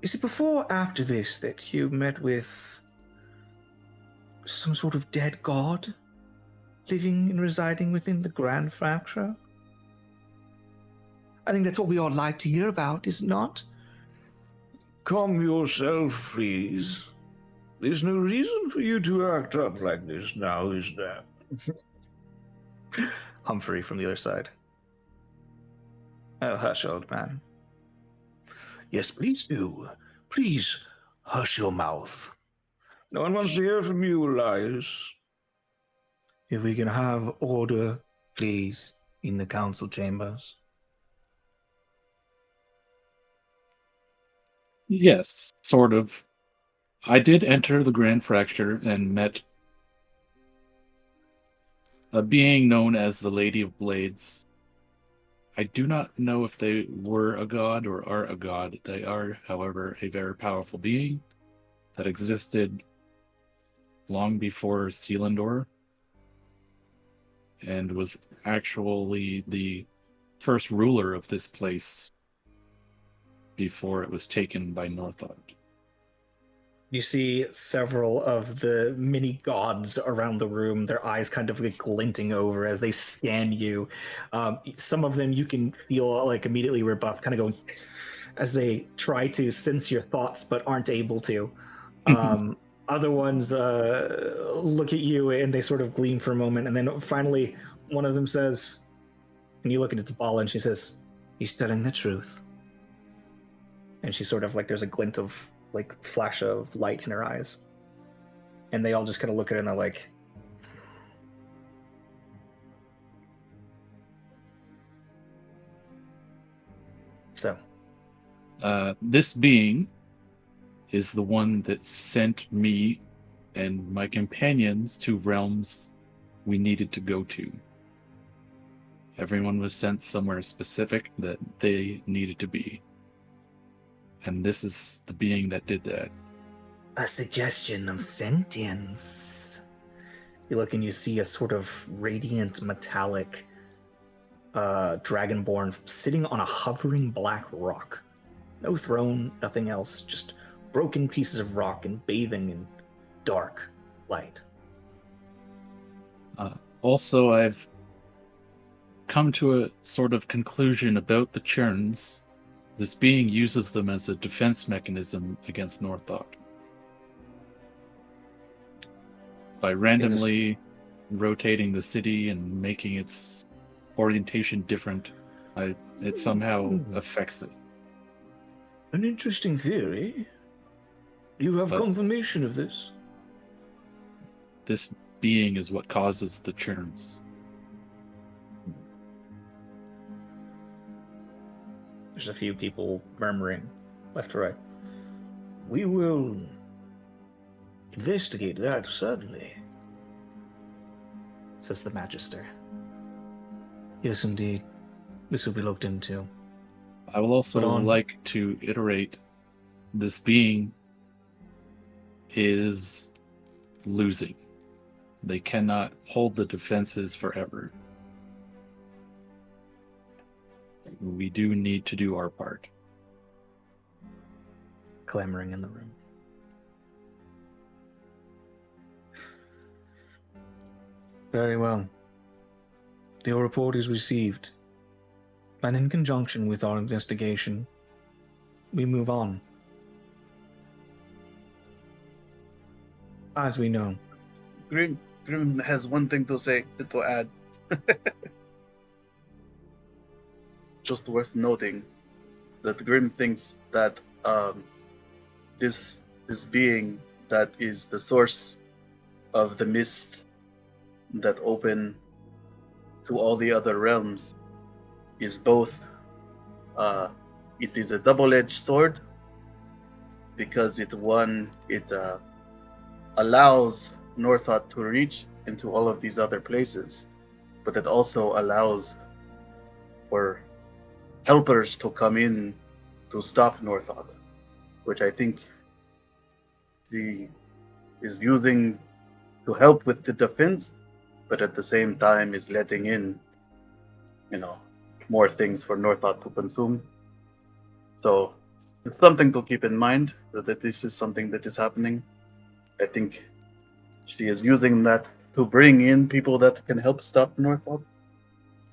Is it before or after this that you met with some sort of dead god living and residing within the Grand Fracture? I think that's what we all like to hear about, is it not?" Calm yourself, please. There's no reason for you to act up like this now, is there? Humphrey from the other side. "Oh, hush, old man." Yes, please do. Please hush your mouth. No one wants to hear from you, Elias. If we can have order, please, in the council chambers. Yes, sort of. I did enter the Grand Fracture and met a being known as the Lady of Blades. I do not know if they were a god or are a god. They are, however, a very powerful being that existed long before Selindor and was actually the first ruler of this place before it was taken by Northont. You see several of the mini gods around the room, their eyes kind of like glinting over as they scan you. Some of them you can feel like immediately rebuffed, kind of going as they try to sense your thoughts but aren't able to. Other ones look at you and they sort of gleam for a moment, and then finally one of them says, and you look at its ball and she says, "He's telling the truth." And she sort of like, there's a glint of like flash of light in her eyes, and they all just kind of look at it and they're like, so This being is the one that sent me and my companions to realms we needed to go to. Everyone was sent somewhere specific that they needed to be. And this is the being that did that. a suggestion of sentience. You look and you see a sort of radiant metallic dragonborn sitting on a hovering black rock. No throne, nothing else, just broken pieces of rock and bathing in dark light. Also, I've come to a sort of conclusion about the churns. This being uses them as a defense mechanism against Northok. By randomly rotating the city and making its orientation different, it somehow affects it. An interesting theory. You have But- confirmation of this? This being is what causes the churns. There's a few people murmuring left to right. We will investigate that, certainly. Says the Magister. Yes, indeed. This will be looked into. I will also But on- like to iterate this being is losing. They cannot hold the defenses forever. We do need to do our part. Clamoring in the room. Very well. Your report is received. And in conjunction with our investigation, we move on. As we know, Grim has one thing to say, to add. Just worth noting that Grim thinks that this being that is the source of the mist that open to all the other realms is both it is a double-edged sword because it allows Northot to reach into all of these other places, but it also allows for helpers to come in to stop Northot, which I think he is using to help with the defense, but at the same time is letting in, more things for Northot to consume. So it's something to keep in mind that this is something that is happening. I think she is using that to bring in people that can help stop Northot,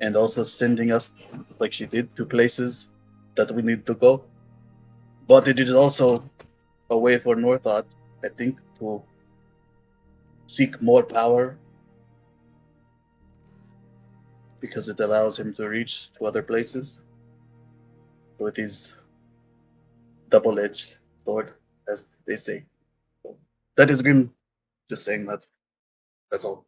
and also sending us, like she did, to places that we need to go. But it is also a way for Northot, I think, to seek more power because it allows him to reach to other places. So it is double-edged sword, as they say. So that is Grim just saying that. That's all.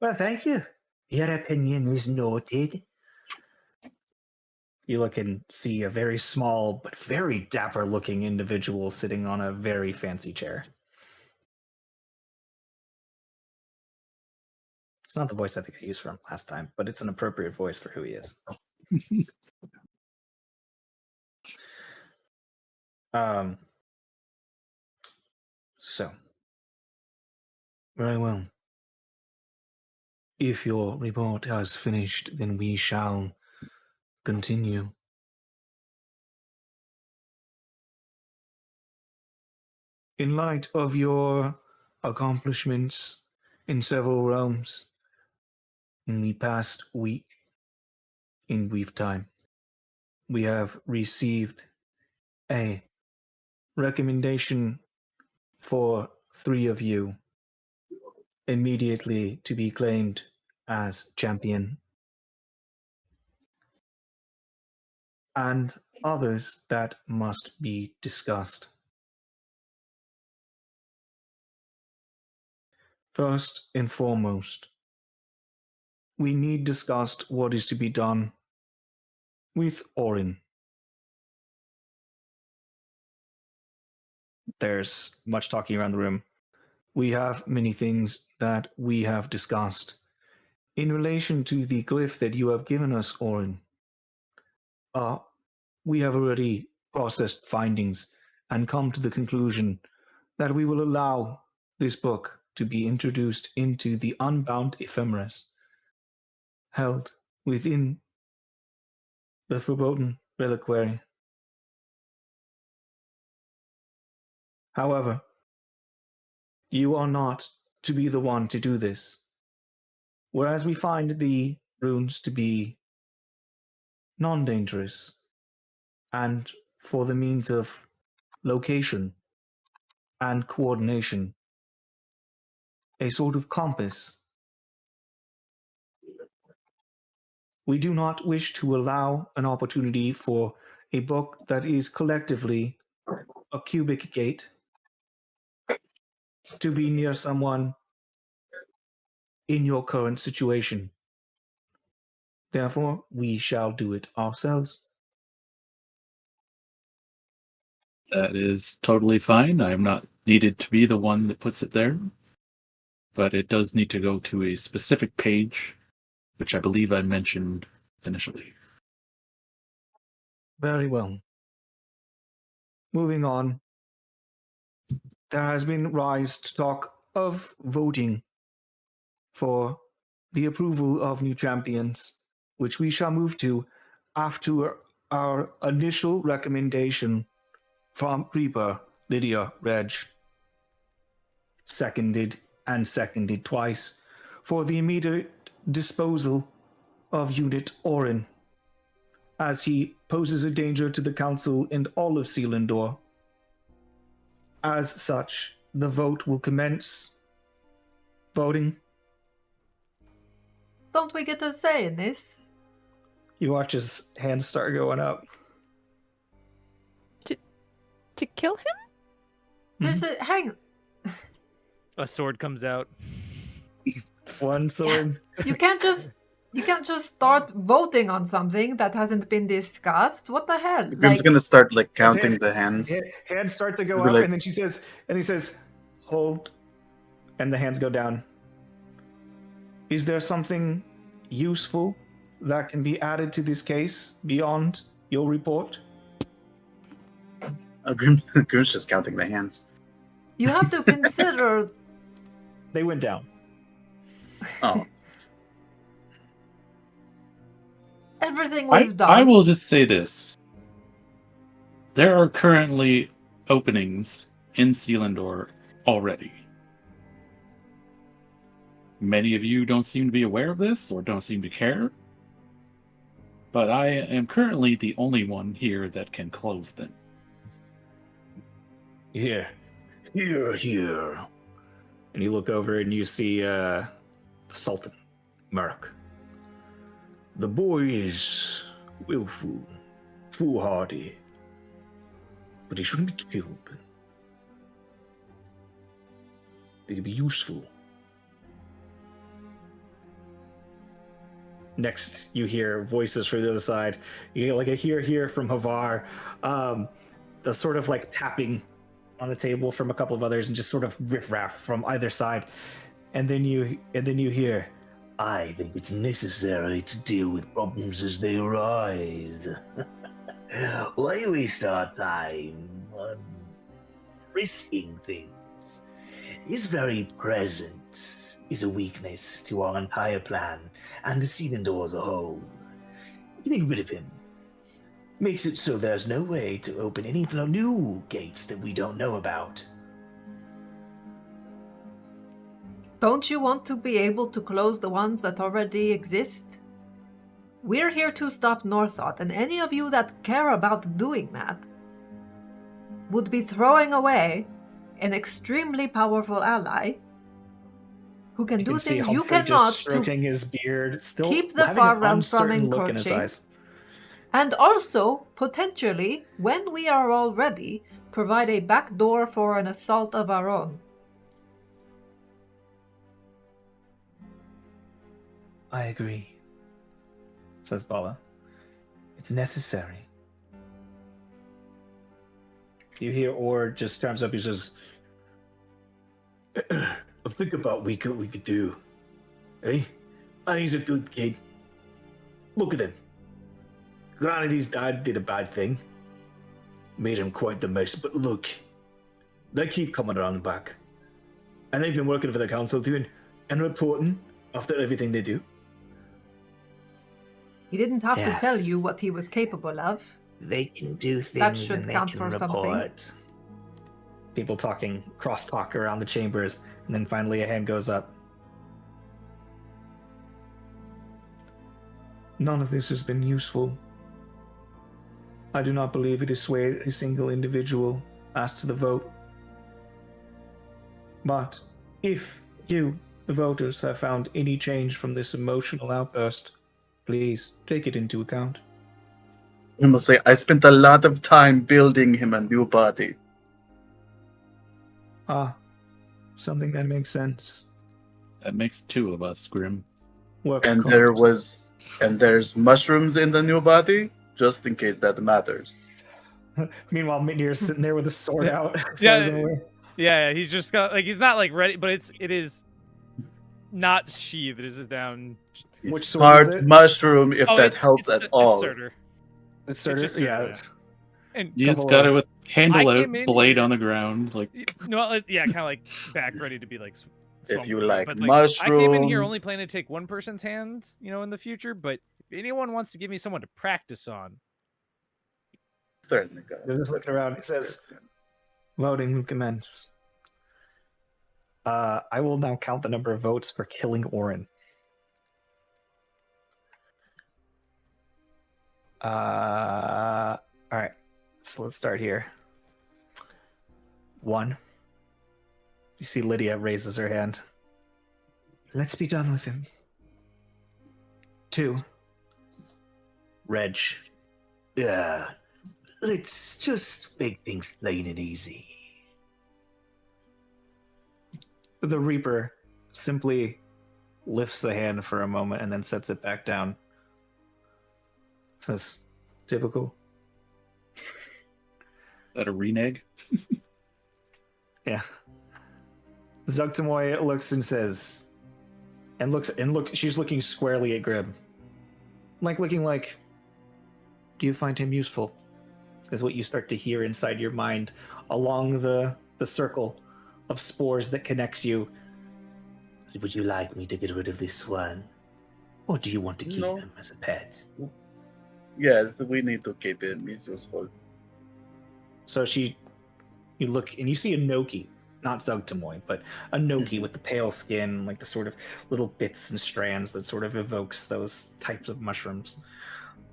well, thank you. Your opinion is noted. You look and see a very small but very dapper looking individual sitting on a very fancy chair. It's not the voice I think I used from last time, but it's an appropriate voice for who he is. So, Very well. If your report has finished, then we shall continue. In light of your accomplishments in several realms in the past week, in brief time, we have received a recommendation for 3 of you immediately to be claimed as champion, and others that must be discussed. First and foremost, we need discussed what is to be done with Orin. there's much talking around the room. We have many things that we have discussed. In relation to the glyph that you have given us, Orin, we have already processed findings and come to the conclusion that we will allow this book to be introduced into the unbound ephemeris held within the Forbidden Reliquary. However, you are not to be the one to do this. Whereas we find the runes to be non-dangerous, and for the means of location and coordination, a sort of compass. We do not wish to allow an opportunity for a book that is collectively a cubic gate to be near someone in your current situation. Therefore, we shall do it ourselves. That is totally fine. I am not needed to be the one that puts it there. But it does need to go to a specific page, which I believe I mentioned initially. Very well. Moving on. There has been rise to talk of voting for the approval of new champions, which we shall move to after our initial recommendation from Reaper Lydia Reg. Seconded and seconded twice for the immediate disposal of Unit Orin, as he poses a danger to the Council and all of Selindor. As such, the vote will commence. Voting. Don't we get a say in this? You watch his hands start going up. To kill him? There's a hang. A sword comes out. One sword. You can't just start voting on something that hasn't been discussed. What the hell? Grim's gonna start like counting the hands. Hands start to go Be up, like- and then he says, hold, and the hands go down. Is there something useful that can be added to this case beyond your report? Grim's just counting the hands. You have to consider. They went down. Oh, Everything we've done. I will just say this. There are currently openings in Selindor already. Many of you don't seem to be aware of this or don't seem to care. But I am currently the only one here that can close them. Here. And you look over and you see the Sultan, Merc. The boy is willful, foolhardy, but he shouldn't be killed. They could be useful. Next, you hear voices from the other side. You get like a hear from Havar. The sort of like tapping on the table from a couple of others, and just sort of riffraff from either side. And then you hear, I think it's necessary to deal with problems as they arise. Why waste our time on risking things? His very presence is a weakness to our entire plan and to Selindor as a whole. Getting rid of him makes it so there's no way to open any new gates that we don't know about. Don't you want to be able to close the ones that already exist? We're here to stop Northot, and any of you that care about doing that would be throwing away an extremely powerful ally who can you do can see things you Humphrey cannot just to stroking his beard, still keep the having Far an Realm from uncertain look in his encroaching. eyes. And also, potentially, when we are all ready, provide a backdoor for an assault of our own. I agree, Says Bala. it's necessary. You hear Or just straps up. He says, Think about what we could do. Eh? And he's a good kid. Look at him. Granted, his dad did a bad thing. Made him quite the mess, but look. They keep coming around back. And they've been working for the council doing and reporting after everything they do. He didn't have to tell you Yes. what he was capable of. They can do That things should and they count can for something. report. people talking, cross-talk around the chambers, And then finally a hand goes up. None of this has been useful. I do not believe it has swayed a single individual as to the vote. But if you, the voters, have found any change from this emotional outburst, please take it into account. I must say, I spent a lot of time building him a new body. Ah, something that makes sense. That makes two of us, Grim. Work And cost. there's mushrooms in the new body, just in case that matters. Meanwhile, Mitnir's sitting there with a sword out. As Yeah. far as I'm aware. Yeah, he's just got like he's not like ready, but it is not sheathed. It is down. Which sword is Smart it? mushroom, if that it's, helps it's, at all. It's Surtur. It's sort just of, yeah. Surtur, And You just Couple got of- it with handle I out, came in blade here- on the ground. Like, no, yeah, kind of like back ready to be like. If you swung like but it's I came in here mushrooms- only planning to take one person's hand, in the future. But if anyone wants to give me someone to practice on, Certainly, guys. They're just looking around. It says, Voting will commence. I will now count the number of votes for killing Orin. All right. So let's start here. 1. You see Lydia raises her hand. Let's be done with him. 2. Reg. Let's just make things plain and easy. The Reaper simply lifts the hand for a moment and then sets it back down. Says, typical. is that a renege? Yeah. Zugtamoy looks and says, she's looking squarely at Grim. Looking like, do you find him useful? Is what you start to hear inside your mind along the circle of spores that connects you. Would you like me to get rid of this one? Or do you want to keep No. him as a pet? Yes, we need to keep him. He's useful. So you look and you see a Noki, not Zugtamoy, but a Noki with the pale skin, like the sort of little bits and strands that sort of evokes those types of mushrooms.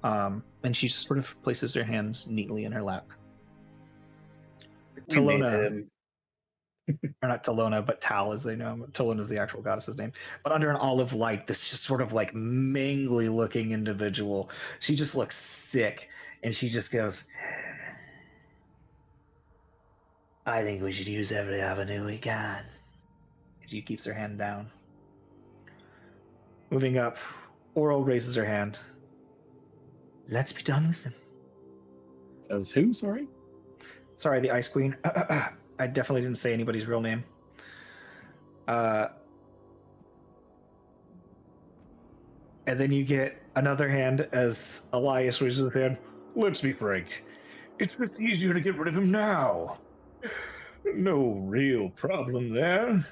And she just sort of places her hands neatly in her lap. We need Talona. him. Or not Talona, but Tal as they know him. Talona is the actual goddess's name. But under an olive light, this just sort of like mangly looking individual. She just looks sick. And she just goes, I think we should use every avenue we can. she keeps her hand down. Moving up, Oral raises her hand. Let's be done with him. That was who? Sorry. Sorry, the Ice Queen. I definitely didn't say anybody's real name. And then you get another hand as Elias raises his hand. Let's be frank. It's just easier to get rid of him now. No real problem there.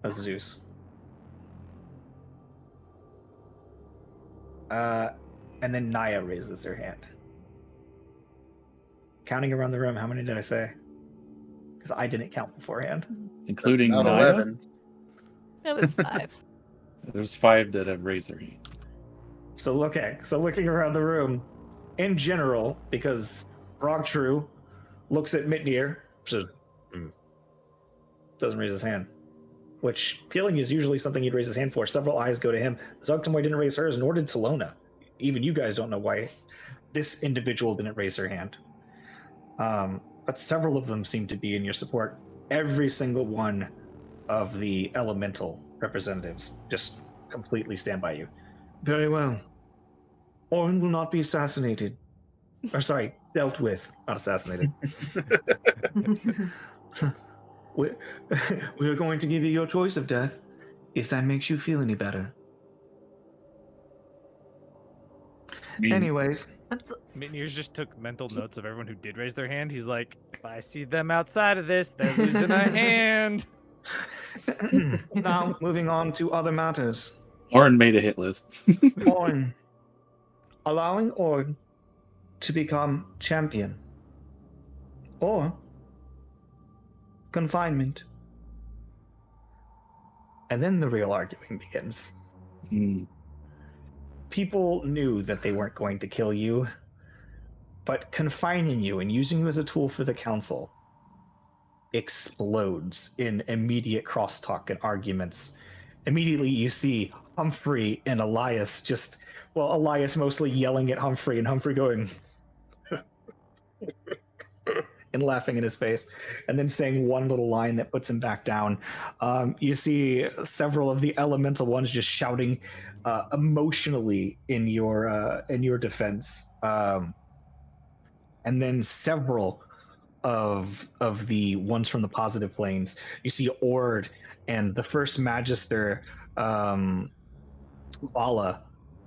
That's Zeus. And then Naya raises her hand. Counting around the room, how many did I say? Because I didn't count beforehand. Including Not Naya? 11. It was 5. There's 5 that have raised their hand. So looking around the room, in general, because Brogtrue looks at Mitnir, says, doesn't raise his hand. Which, killing is usually something he'd raise his hand for. Several eyes go to him. Zugtamoy didn't raise hers, nor did Talona. Even you guys don't know why this individual didn't raise her hand. But several of them seem to be in your support. Every single one of the elemental representatives just completely stand by you. Very well. Orin will not be assassinated. Or sorry, dealt with, not assassinated. We are going to give you your choice of death, if that makes you feel any better. I mean, Anyways, Mitnir's just took mental notes of everyone who did raise their hand. He's like, if I see them outside of this, they're losing a hand. now moving on to other matters. Orin made a hit list. Orin. Allowing Orin to become champion. Or confinement. And then the real arguing begins. People knew that they weren't going to kill you, but confining you and using you as a tool for the council explodes in immediate crosstalk and arguments. Immediately you see Humphrey and Elias Elias mostly yelling at Humphrey and Humphrey going and laughing in his face, and then saying one little line that puts him back down. You see several of the elemental ones just shouting emotionally in your defense, and then several of the ones from the positive planes. You see Ord and the first Magister, Bala,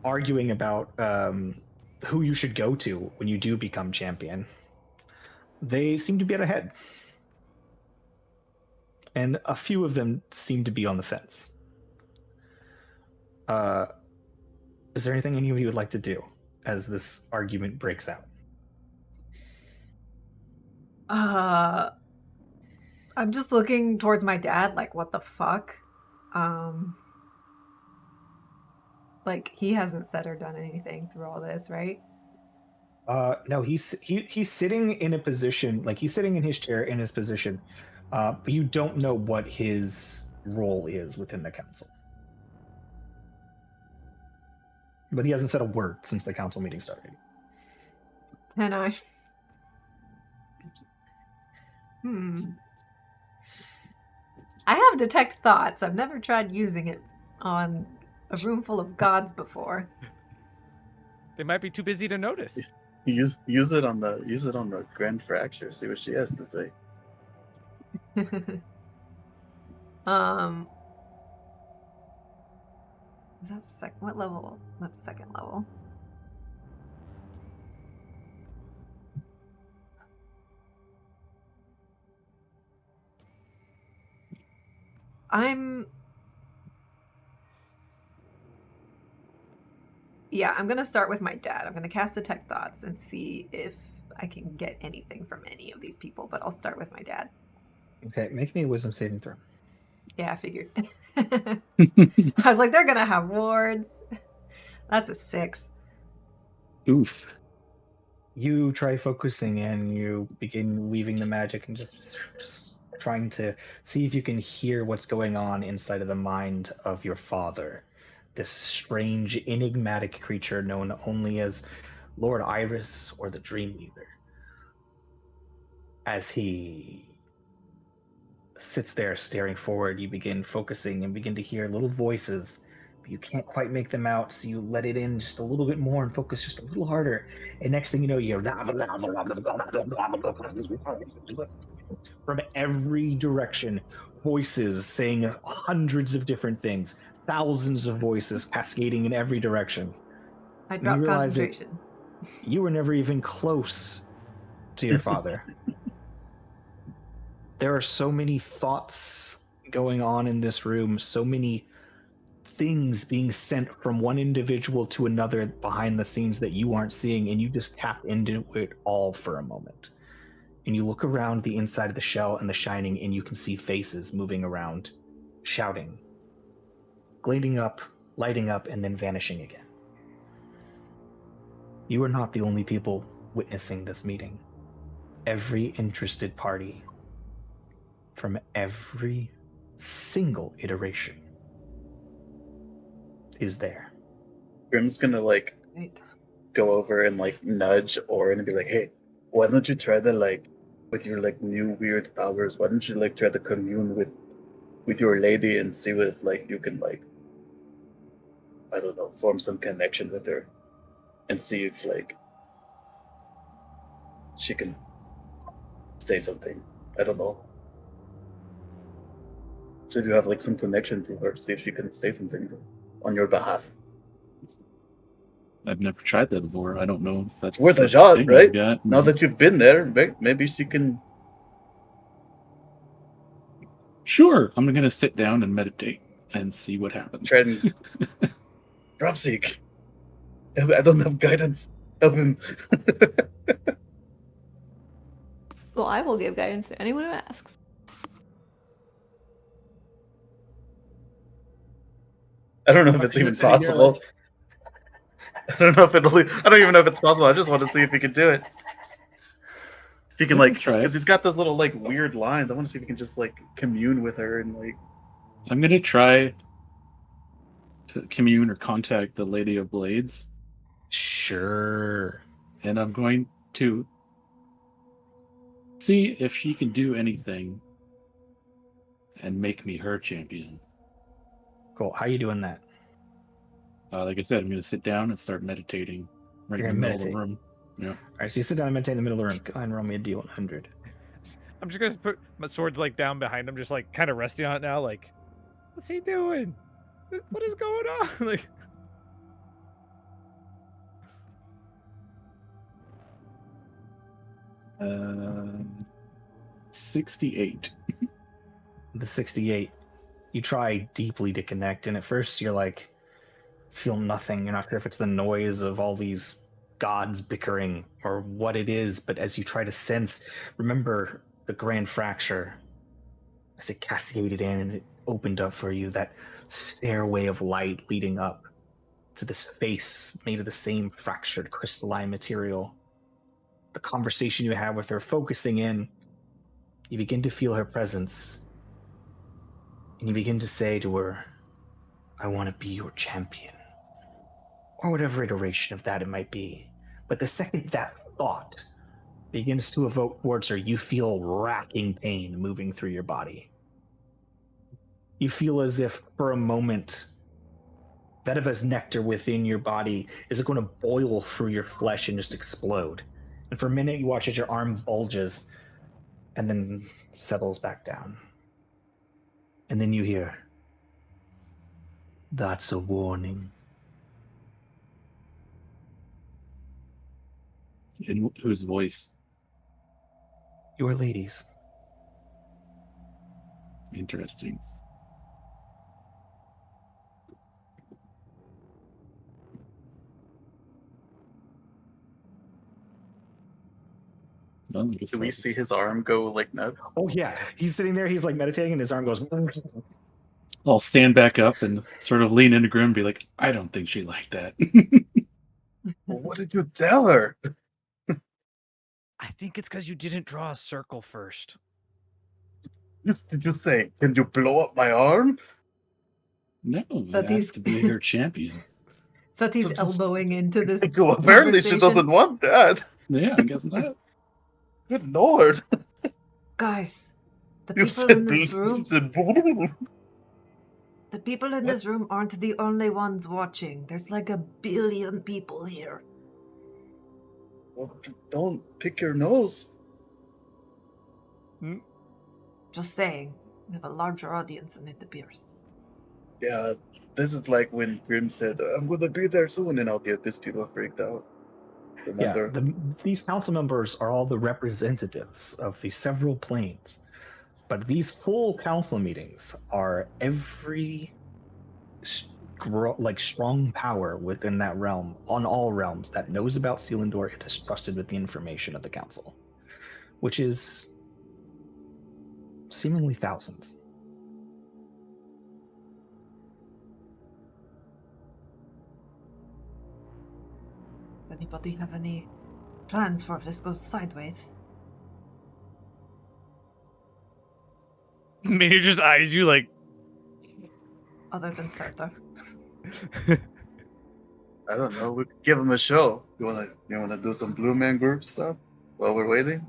arguing about who you should go to when you do become champion. They seem to be at a head. And a few of them seem to be on the fence. Is there anything any of you would like to do as this argument breaks out? I'm just looking towards my dad, like, what the fuck? Like, he hasn't said or done anything through all this, right? No, he's sitting in a position, like he's sitting in his chair in his position, but you don't know what his role is within the council. But he hasn't said a word since the council meeting started. Can I? I have detect thoughts. I've never tried using it on a room full of gods before. They might be too busy to notice. Use it on the Grand Fracture. See what she has to say. Is that what level? That's second level. I'm gonna start with my dad. I'm gonna cast Detect Thoughts and see if I can get anything from any of these people, but I'll start with my dad. Okay, make me a wisdom saving throw. Yeah, I figured. I was like, they're gonna have wards. That's a 6. Oof. You try focusing in, you begin weaving the magic and just trying to see if you can hear what's going on inside of the mind of your father. This strange, enigmatic creature known only as Lord Iris or the Dreamweaver. As he sits there staring forward, you begin focusing and begin to hear little voices, but you can't quite make them out, so you let it in just a little bit more and focus just a little harder. And next thing you know, you're from every direction, voices saying hundreds of different things, thousands of voices cascading in every direction. I And dropped you realize that concentration. you were never even close to your father. There are so many thoughts going on in this room, so many things being sent from one individual to another behind the scenes that you aren't seeing, and you just tap into it all for a moment. And you look around the inside of the shell and the shining, and you can see faces moving around, shouting, gliding up, lighting up, and then vanishing again. You are not the only people witnessing this meeting. Every interested party from every single iteration is there. Grim's gonna like Right. go over and like nudge Orin and be like, "Hey, why don't you try to like, with your like new weird powers, why don't you like try to commune with your lady and see if like you can like, I don't know, form some connection with her, and see if like she can say something. I don't know. So if you have like some connection to her, see if she can say something on your behalf. I've never tried that before. I don't know if that's It's worth a the shot, thing right? I've got. Now that you've been there, maybe she can. Sure, I'm gonna sit down and meditate and see what happens. Try and dropseek. I don't have guidance. Help him. Well, I will give guidance to anyone who asks. I don't know if it's You're even sitting there possible. like- I don't know if I don't even know if it's possible. I just want to see if he can do it. If he can I can like, try it. because he's got those little like weird lines. I want to see if he can just like commune with her and like. I'm gonna try to commune or contact the Lady of Blades, Sure. and I'm going to see if she can do anything and make me her champion. Cool. How you doing that? Like I said, I'm going to sit down and start meditating right You're in the gonna middle of the meditate. room. Yeah. All right, so you sit down and meditate in the middle of the room. Go ahead and roll me a d100. I'm just gonna put my swords like down behind him, just like kind of resting on it now. Like, what's he doing? What is going on? Like, 68. The 68. You try deeply to connect, and at first you're like, feel nothing. You're not sure if it's the noise of all these gods bickering or what it is, but as you try to sense, remember the grand fracture as it cascaded in and it opened up for you, that stairway of light leading up to this face made of the same fractured crystalline material. The conversation you have with her, focusing in, you begin to feel her presence, and you begin to say to her, I want to be your champion. Or whatever iteration of that it might be. But the second that thought begins to evoke towards her, you feel racking pain moving through your body. You feel as if, for a moment, Vetiva's nectar within your body is going to boil through your flesh and just explode. And for a minute, you watch as your arm bulges and then settles back down. And then you hear, that's a warning. In whose voice? Your ladies. Interesting. Well, I guess Do we that's- see his arm go like nuts? Oh yeah, he's sitting there, he's like meditating and his arm goes... I'll stand back up and sort of lean into Grim and be like, I don't think she liked that. Well, what did you tell her? I think it's because you didn't draw a circle first. Did you say, can you blow up my arm? No, That I is- asked to be her champion. Sati's elbowing into this Well, apparently she conversation. doesn't want that. Yeah, I guess not. Good lord. Guys, the You people said in this you room, said- the people in this room aren't the only ones watching. There's like 1 billion people here. Well, don't pick your nose. Just saying, we have a larger audience than it appears. Yeah, this is like when Grim said, I'm going to be there soon, and all the these people freaked out. Yeah, Remember? these council members are all the representatives of the several planes. But these full council meetings are every strong power within that realm, on all realms, that knows about Selindor and is trusted with the information of the council, which is seemingly thousands. Does anybody have any plans for if this goes sideways? Maybe just eyes you like. Other than Sartor. I don't know. We could give him a show. You wanna do some Blue Man Group stuff while we're waiting?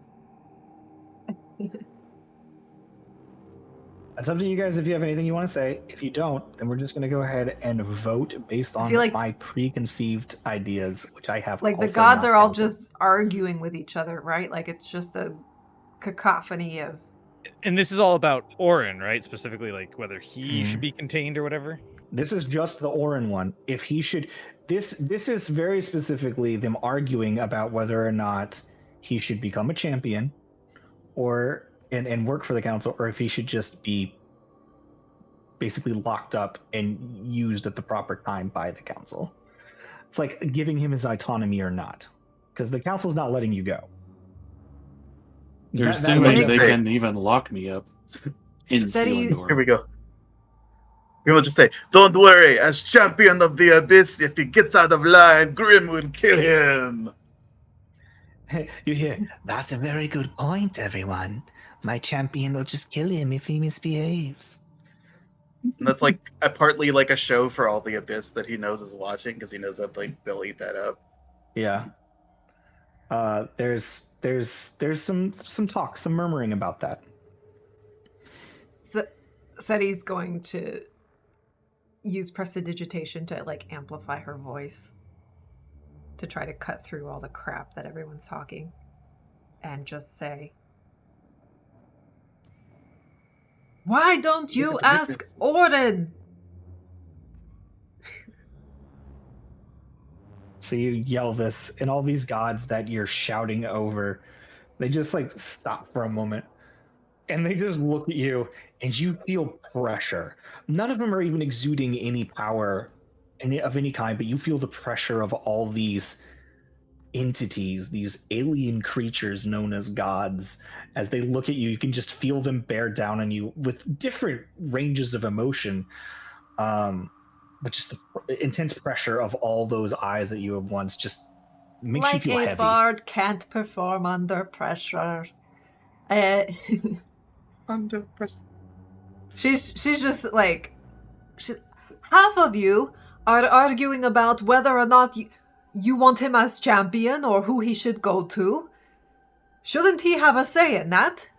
That's up to you guys if you have anything you want to say. If you don't, then we're just going to go ahead and vote based on feel like- my preconceived ideas, which I have. Like the also gods not are all counted. just arguing with each other, right? Like it's just a cacophony of. And this is all about Orin, right? Specifically, like whether he Mhm. should be contained or whatever. This is just the Orin one. If he should, this is very specifically them arguing about whether or not he should become a champion, or and work for the council, or if he should just be basically locked up and used at the proper time by the council. It's like giving him his autonomy or not, because the council's not letting you go. They're That assuming way- they can even lock me up in Said he- Selindor. Here we go. He will just say, "Don't worry, as champion of the abyss, if he gets out of line, Grim will kill him." You hear, that's a very good point, everyone. My champion will just kill him if he misbehaves. And that's like partly like a show for all the abyss that he knows is watching, because he knows that like they'll eat that up. Yeah. There's some talk, some murmuring about that. Said he's going to use prestidigitation to like amplify her voice to try to cut through all the crap that everyone's talking and just say, "Why don't you ask Orden?" So you yell this, and all these gods that you're shouting over, they just like stop for a moment, and they just look at you, and you feel pressure. None of them are even exuding any power of any kind, but you feel the pressure of all these entities, these alien creatures known as gods. As they look at you, you can just feel them bear down on you with different ranges of emotion. But just the intense pressure of all those eyes that you have once just makes Like you feel a heavy. bard can't perform under pressure. Under pressure. She's just like, half of you are arguing about whether or not you want him as champion or who he should go to. Shouldn't he have a say in that?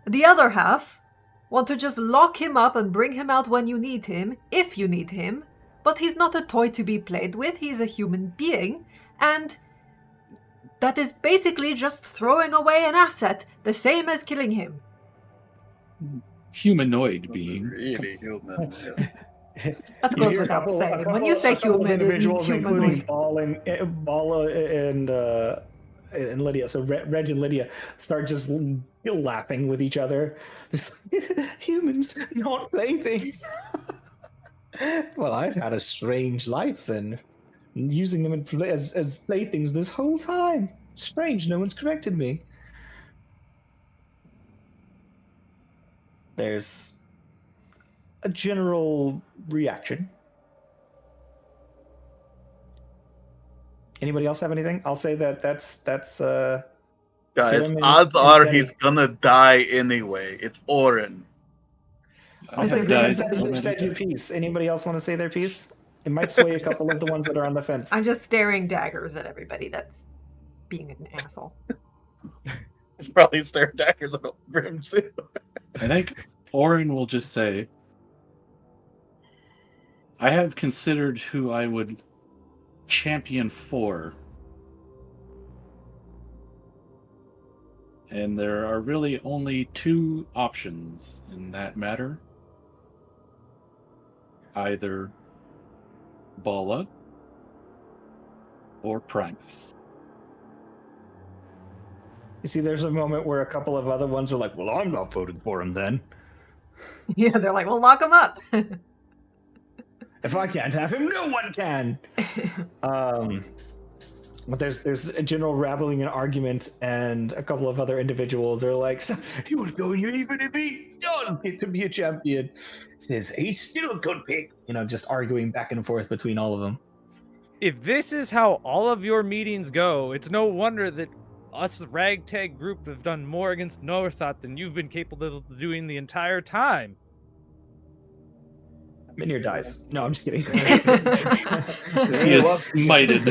The other half want to just lock him up and bring him out when you need him, if you need him. But he's not a toy to be played with, he's a human being, and that is basically just throwing away an asset, the same as killing him. Humanoid being. Really human. Yeah. That You goes hear without saying. couple When you say a couple of human, it means individuals, including humanoid. Bala and Lydia. So Reg and Lydia start just laughing with each other. Just, humans, not playthings. Well, I've had a strange life then, using them as playthings this whole time. Strange, no one's corrected me. There's a general reaction. Anybody else have anything? I'll say that's Guys, Grim odds and are Steady. he's gonna die anyway. It's Orin. I I'll say have Grim and died Steady, you've said your piece. Anybody else want to say their piece? It might sway a couple of the ones that are on the fence. I'm just staring daggers at everybody that's being an asshole. He's probably staring daggers at Grim too. I think Orin will just say, I have considered who I would champion for. And there are really only two options in that matter. Either Bala or Primus. You see, there's a moment where a couple of other ones are like, well, I'm not voting for him then. Yeah, they're like, well, lock him up. If I can't have him, no one can. But there's a general rattling and argument, and a couple of other individuals are like, so, he would go even if he don't get to be a champion. Says he's still a good pick. You know, just arguing back and forth between all of them. If this is how all of your meetings go, it's no wonder that us, the ragtag group, have done more against Northot than you've been capable of doing the entire time. Minir dies. No, I'm just kidding. He is smited.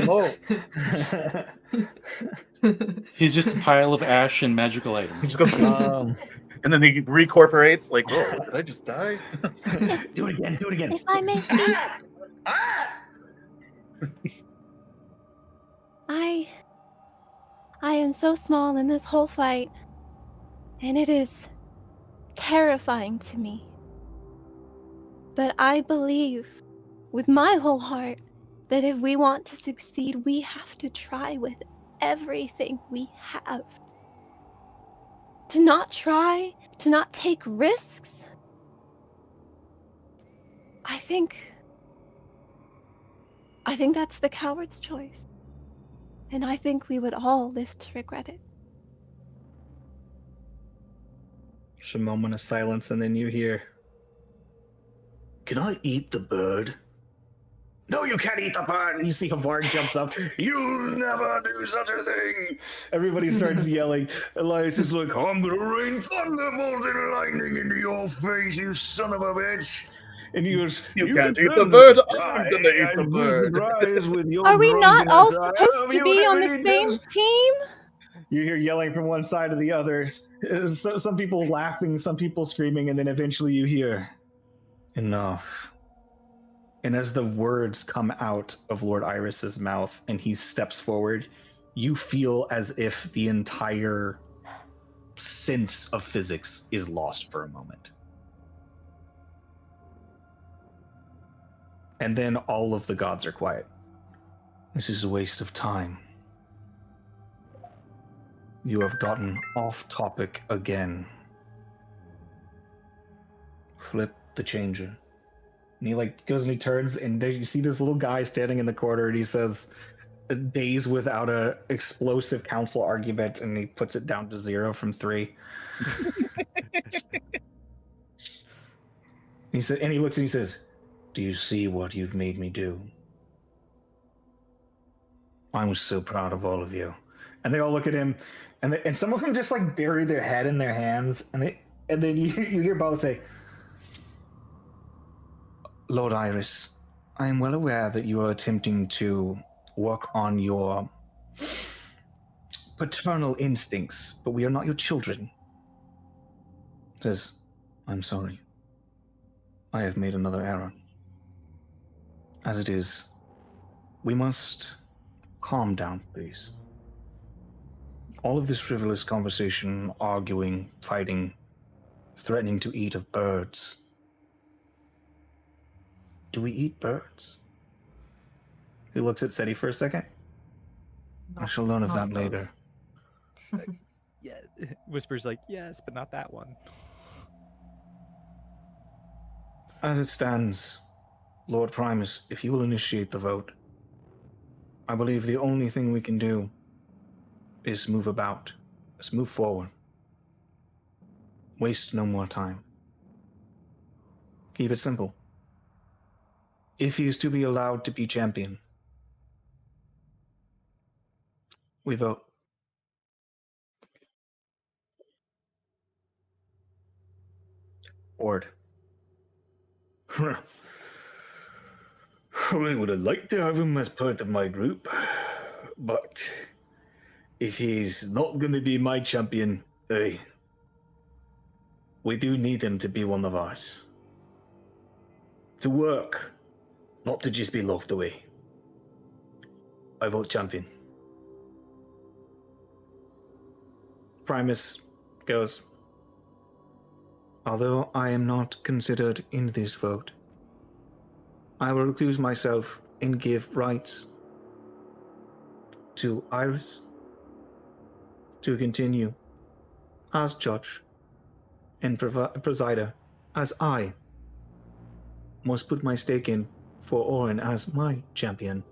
He's just a pile of ash and magical items. And then he recorporates, like, whoa, did I just die? Do it again, do it again. If I may speak, I am so small in this whole fight, and it is terrifying to me. But I believe, with my whole heart, that if we want to succeed, we have to try with everything we have. To not try, to not take risks, I think that's the coward's choice. And I think we would all live to regret it. Just a moment of silence, and then you hear can I eat the bird? No, you can't eat the bird. And you see a Varg jumps up. You'll never do such a thing. Everybody starts yelling. Elias is like, I'm going to rain thunderbolt and lightning into your face, you son of a bitch. And he goes, You can't eat can the bird. try I'm gonna eat the and bird. rise with your Are we not drunkenness. all I supposed love to you be and on the everything. same team? You hear yelling from one side to the other. Some people laughing, some people screaming, and then eventually you hear, enough. And as the words come out of Lord Iris's mouth and he steps forward, you feel as if the entire sense of physics is lost for a moment. And then all of the gods are quiet. This is a waste of time. You have gotten off topic again. Flip the changer. And he goes and he turns, and there you see this little guy standing in the corner, and he says, "Days without a explosive council argument," and he puts it down to 0 from 3. He said, and he looks and he says, "Do you see what you've made me do? I was so proud of all of you." And they all look at him, and some of them just bury their head in their hands, and then you hear Bala say, "Lord Iris, I am well aware that you are attempting to work on your paternal instincts, but we are not your children." Says, "I'm sorry. I have made another error. As it is, we must calm down, please. All of this frivolous conversation, arguing, fighting, threatening to eat of birds. Do we eat birds?" He looks at Seti for a second. "I shall learn of that later." Yeah, Whisper's like, yes, but not that one. As it stands, Lord Primus, if you will initiate the vote, I believe the only thing we can do is move about. Let's move forward. Waste no more time. Keep it simple. If he is to be allowed to be champion, we vote. Ord. I would have liked to have him as part of my group, but if he's not going to be my champion, we do need him to be one of ours. To work, not to just be locked away. I vote champion. Primus goes, "Although I am not considered in this vote, I will recuse myself and give rights to Iris to continue as judge and presider, as I must put my stake in for Orin as my champion,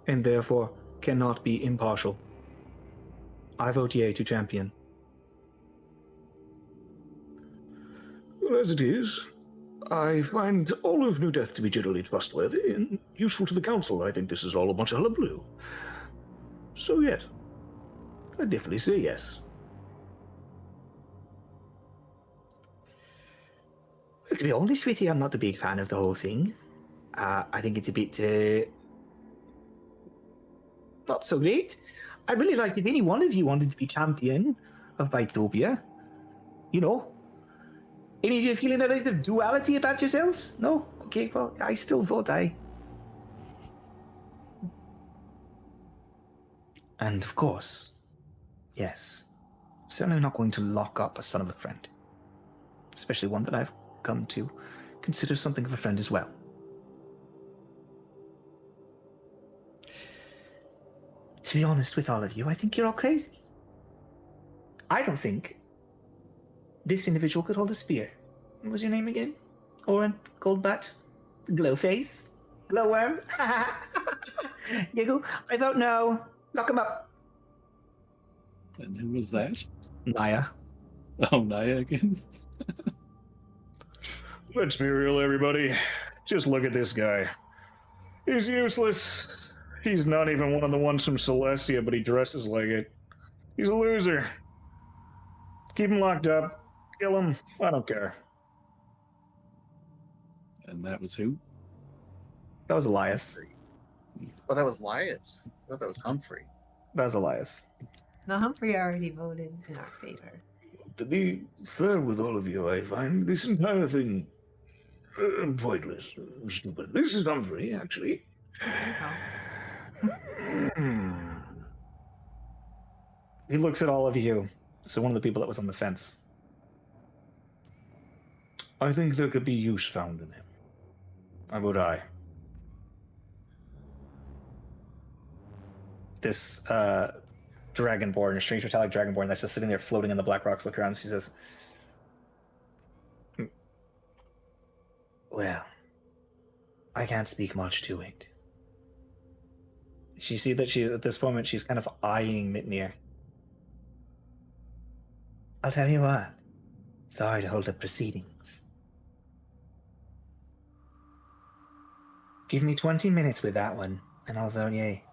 and therefore cannot be impartial. I vote yea to champion." Well, as it is, I find all of New Death to be generally trustworthy and useful to the council. I think this is all a bunch of hullabaloo. So yes, I definitely say yes. Well, to be honest with you, I'm not a big fan of the whole thing. I think it's a bit, not so great. I'd really like if any one of you wanted to be champion of Bytopia. You know, any of you feeling a bit of duality about yourselves? No? Okay, well, I still vote aye. And of course, yes, certainly not going to lock up a son of a friend. Especially one that I've come to consider something of a friend as well. To be honest with all of you, I think you're all crazy. I don't think this individual could hold a spear. What was your name again? Oren? Goldbat? Glowface? Glowworm? Giggle? I vote no. Lock him up. And who was that? Naya. Oh, Naya again? Let's be real, everybody. Just look at this guy. He's useless. He's not even one of the ones from Celestia, but he dresses like it. He's a loser. Keep him locked up. Kill him. I don't care. And that was who? That was Elias. Oh, that was Lias. I thought that was Humphrey. That was Elias. Now, Humphrey already voted in our favor. To be fair with all of you, I find this entire thing pointless, stupid. This is Humphrey, actually. He looks at all of you. So one of the people that was on the fence. I think there could be use found in him. How would I? This dragonborn, a strange metallic dragonborn that's just sitting there floating in the black rocks, look around and she says, well, I can't speak much to it. You see that she, at this moment, she's kind of eyeing Mitnir. I'll tell you what. Sorry to hold up proceedings. Give me 20 minutes with that one, and I'll vote yay.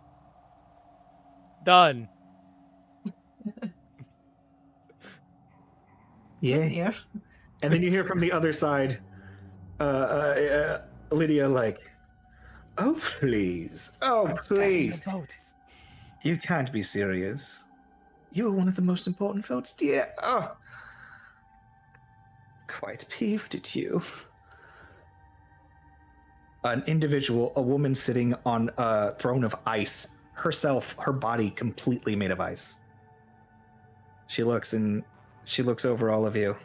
Done. Yay. Yeah. And then you hear from the other side, Lydia like, oh, please. Oh, please. Votes. You can't be serious. You were one of the most important votes, dear. Oh. Quite peeved at you. An individual, a woman sitting on a throne of ice, herself, her body completely made of ice. She looks over all of you.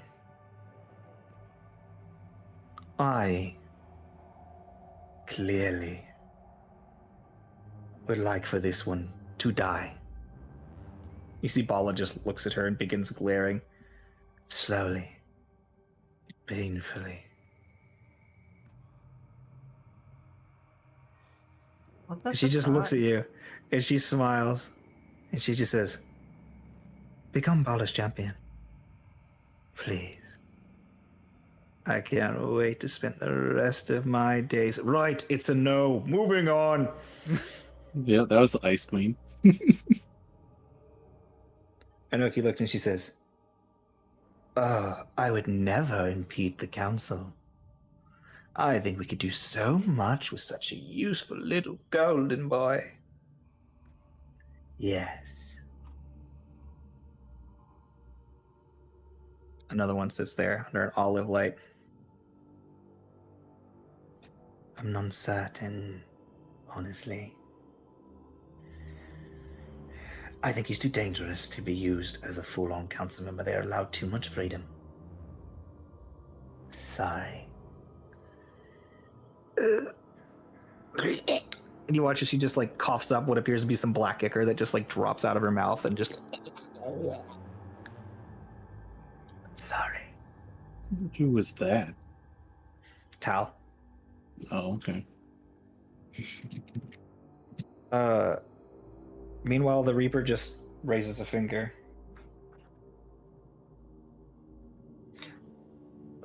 I clearly would like for this one to die. You see Bala just looks at her and begins glaring. Slowly. Painfully. She just looks at you and she smiles and she just says, become Bala's champion. Please. I can't wait to spend the rest of my days. Right, it's a no. Moving on. Yeah, that was the Ice Queen. Anoki looks and she says, I would never impede the council. I think we could do so much with such a useful little golden boy. Yes. Another one sits there under an olive light. I'm uncertain, honestly. I think he's too dangerous to be used as a full-on council member. They're allowed too much freedom. Sorry. And you watch as she just like coughs up what appears to be some black ichor that just like drops out of her mouth and just. Sorry. Who was that? Tal. Oh, okay. Meanwhile, the Reaper just raises a finger.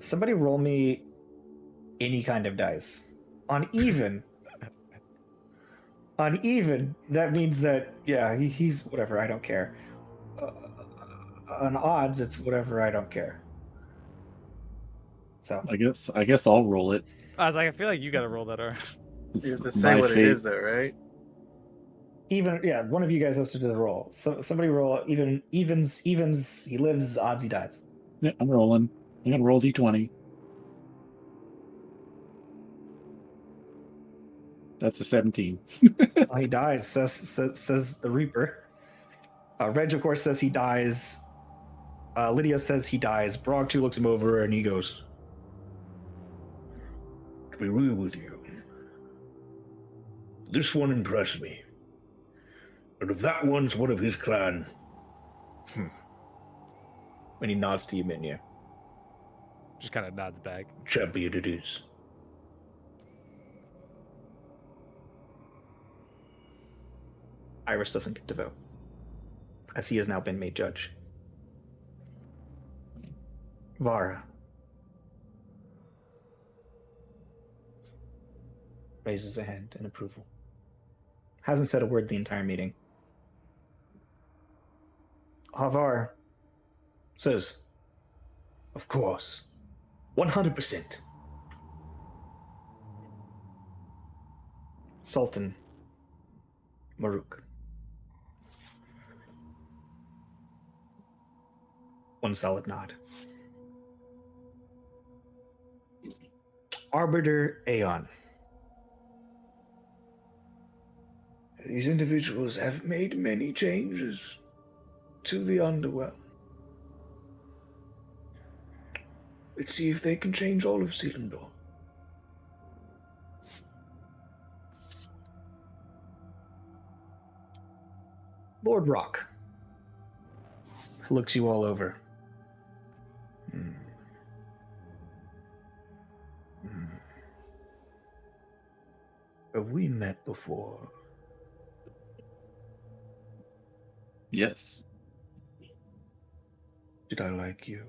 Somebody roll me any kind of dice. On even. On even, that means that, yeah, he's whatever, I don't care. On odds, it's whatever, I don't care. So. I guess I'll roll it. I was like, I feel like you gotta roll that, or You have to say my what fate. it is, though, right? Even, yeah, one of you guys has to do the roll. So somebody roll evens, he lives, odds he dies. Yeah, I'm rolling. I'm gonna roll d20. That's a 17. Oh, he dies, says the Reaper. Reg, of course, says he dies. Lydia says he dies. Brog 2 looks him over and he goes, To be real with you, this one impressed me. And if that one's one of his clan, and he nods to you, Minya. just kind of nods back. champion it is. Iris doesn't get to vote, as he has now been made judge. Vara. raises a hand in approval. Hasn't said a word the entire meeting. Havar says, "Of course, 100%. Sultan Maruk. One solid nod. Arbiter Aeon. These individuals have made many changes to the underworld. Let's see if they can change all of Selindor." Lord Rock looks you all over. Have we met before? Yes. Did I like you?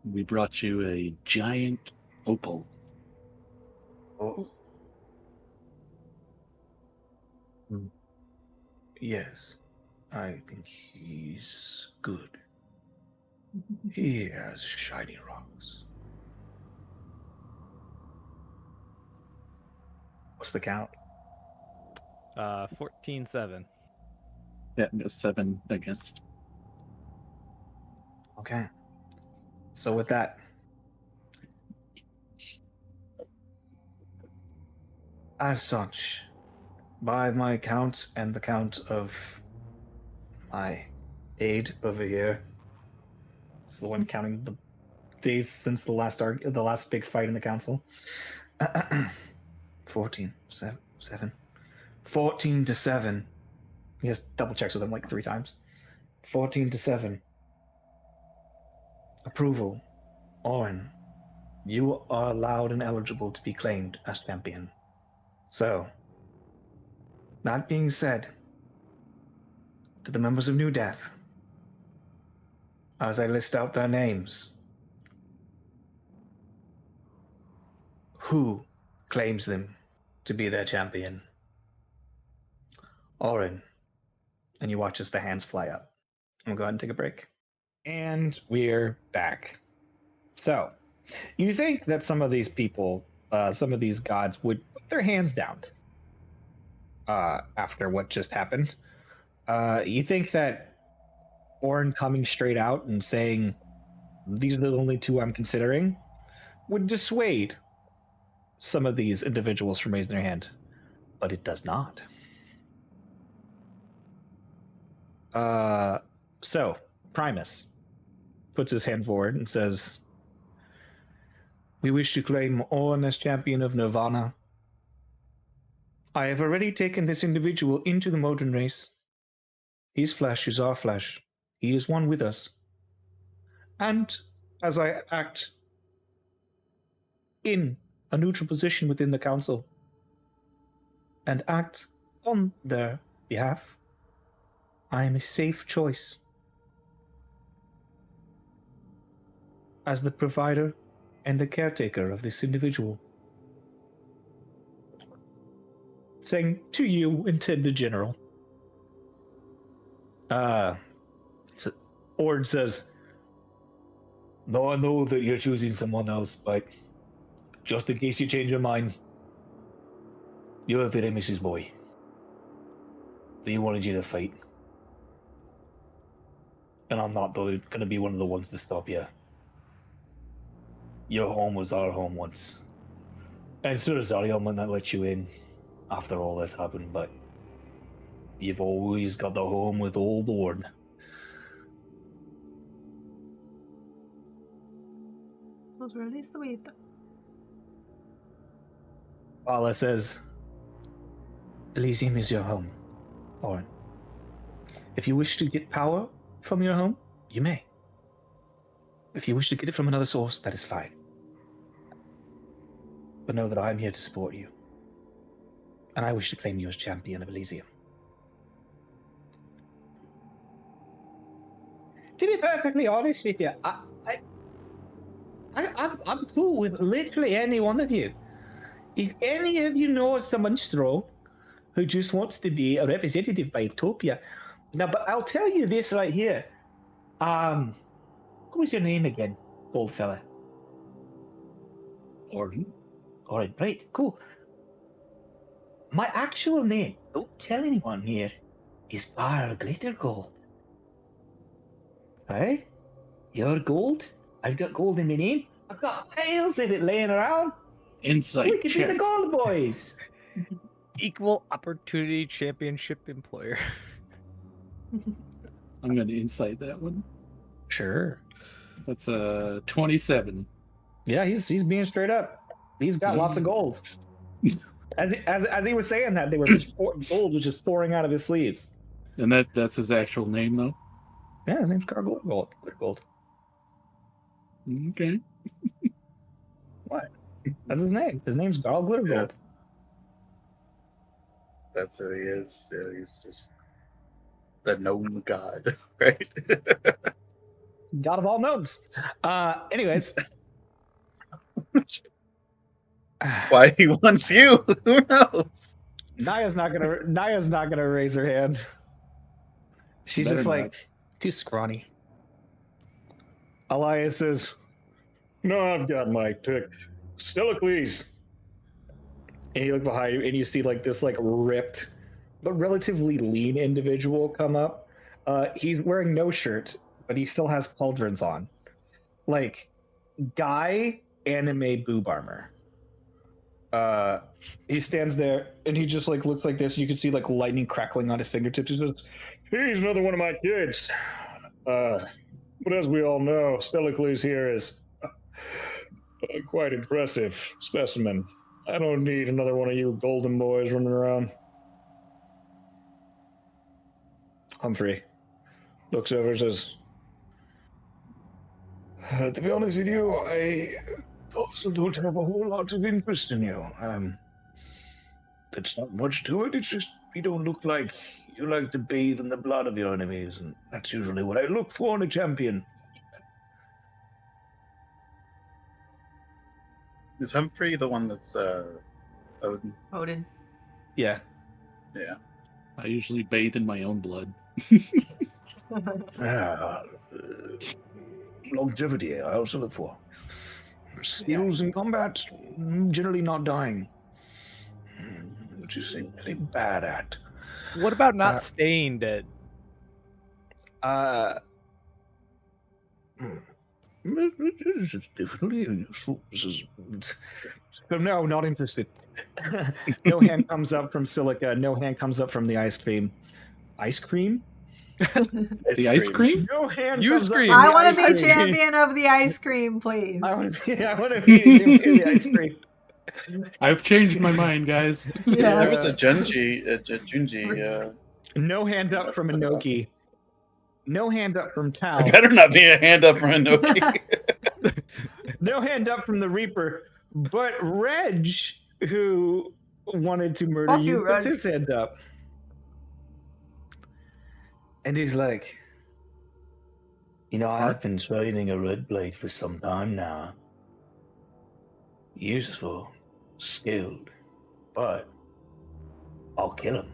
We brought you a giant opal. Oh. Yes, I think he's good. He has shiny rocks. What's the count? 14-7. Yeah, 7 against. Okay. So with that, as such, by my count and the count of my aide over here, is the one counting the days since the last big fight in the council. 14, 7. 14-7. He just double checks with him like 3 times. 14-7. Approval. Orin, you are allowed and eligible to be claimed as champion. So, that being said, to the members of New Death, as I list out their names, who claims them to be their champion? Orin. And you watch as the hands fly up. I'm going to go ahead and take a break. And we're back. So, you think that some of these people, some of these gods would put their hands down after what just happened. You think that Orin coming straight out and saying, "These are the only 2 I'm considering," would dissuade some of these individuals from raising their hand. But it does not. So, Primus puts his hand forward and says, "We wish to claim Orin as champion of Nirvana. I have already taken this individual into the modern race. His flesh is our flesh. He is one with us. And as I act in a neutral position within the council and act on their behalf, I am a safe choice as the provider and the caretaker of this individual." Saying to you and to the general. Ord says, "No, I know that you're choosing someone else, but just in case you change your mind, you're Virimis's boy. So he wanted you to fight. And I'm not going to be one of the ones to stop you. Your home was our home once. And so does Ariel when that let you in after all that's happened, but you've always got the home with old Ord." It was really sweet. Vala says, "Elysium is your home, Orin. If you wish to get power from your home, you may. If you wish to get it from another source, that is fine. But know that I am here to support you. And I wish to claim you as champion of Elysium." To be perfectly honest with you, I'm cool with literally any one of you. If any of you know someone strong who just wants to be a representative by Utopia, now, but I'll tell you this right here. What was your name again, old fella? Orin? All right, right, cool. My actual name, don't tell anyone here, is Bar Glitter Gold. Hey? Your gold? I've got gold in my name. I've got piles of it laying around. Insight We could be check. the gold boys. Equal opportunity championship employer. I'm going to insight that one. Sure. That's a 27. Yeah, he's being straight up. He's got lots of gold. As he was saying that, they were gold was just pouring out of his sleeves. And that's his actual name, though? Yeah, his name's Carl Gold. Gold. Okay. What? That's his name. His name's Garl Glittergold. That's who he is. Yeah, he's just the gnome god, right? God of all gnomes. Anyways. Why he wants you? Who knows? Naya's not gonna raise her hand. She's Better just not. like too scrawny. Elias says, "No, I've got my pick. Stelacles." And you look behind you and you see like this like ripped but relatively lean individual come up. He's wearing no shirt, but he still has pauldrons on. Like guy anime boob armor. He stands there and he just like looks like this. You can see like lightning crackling on his fingertips. He says, "He's another one of my kids. But as we all know, Stelacles here is quite impressive specimen. I don't need another one of you golden boys running around." Humphrey looks over and says, "To be honest with you, I also don't have a whole lot of interest in you. There's not much to it. It's just you don't look like you like to bathe in the blood of your enemies, and that's usually what I look for in a champion." Is Humphrey the one that's Odin? Odin. Yeah. Yeah. I usually bathe in my own blood. Longevity, I also look for. Skills in combat, generally not dying. Which is really bad at. What about not staying dead? It's definitely useful. No, not interested. No hand comes up from Silica. No hand comes up from the ice cream. Ice cream? The ice cream? No hand You comes scream. up from I the want ice to be cream. champion of the ice cream, please. I want to be the champion of the ice cream. I've changed my mind, guys. Yeah. There was a Junji. No hand up from Inoki. No hand up from Tao. There better not be a hand up from Inoki. No hand up from the Reaper. But Reg, who wanted to murder Fuck you, you, puts Reg. his hand up. And he's like, I've been training a red blade for some time now. Useful, skilled, but I'll kill him.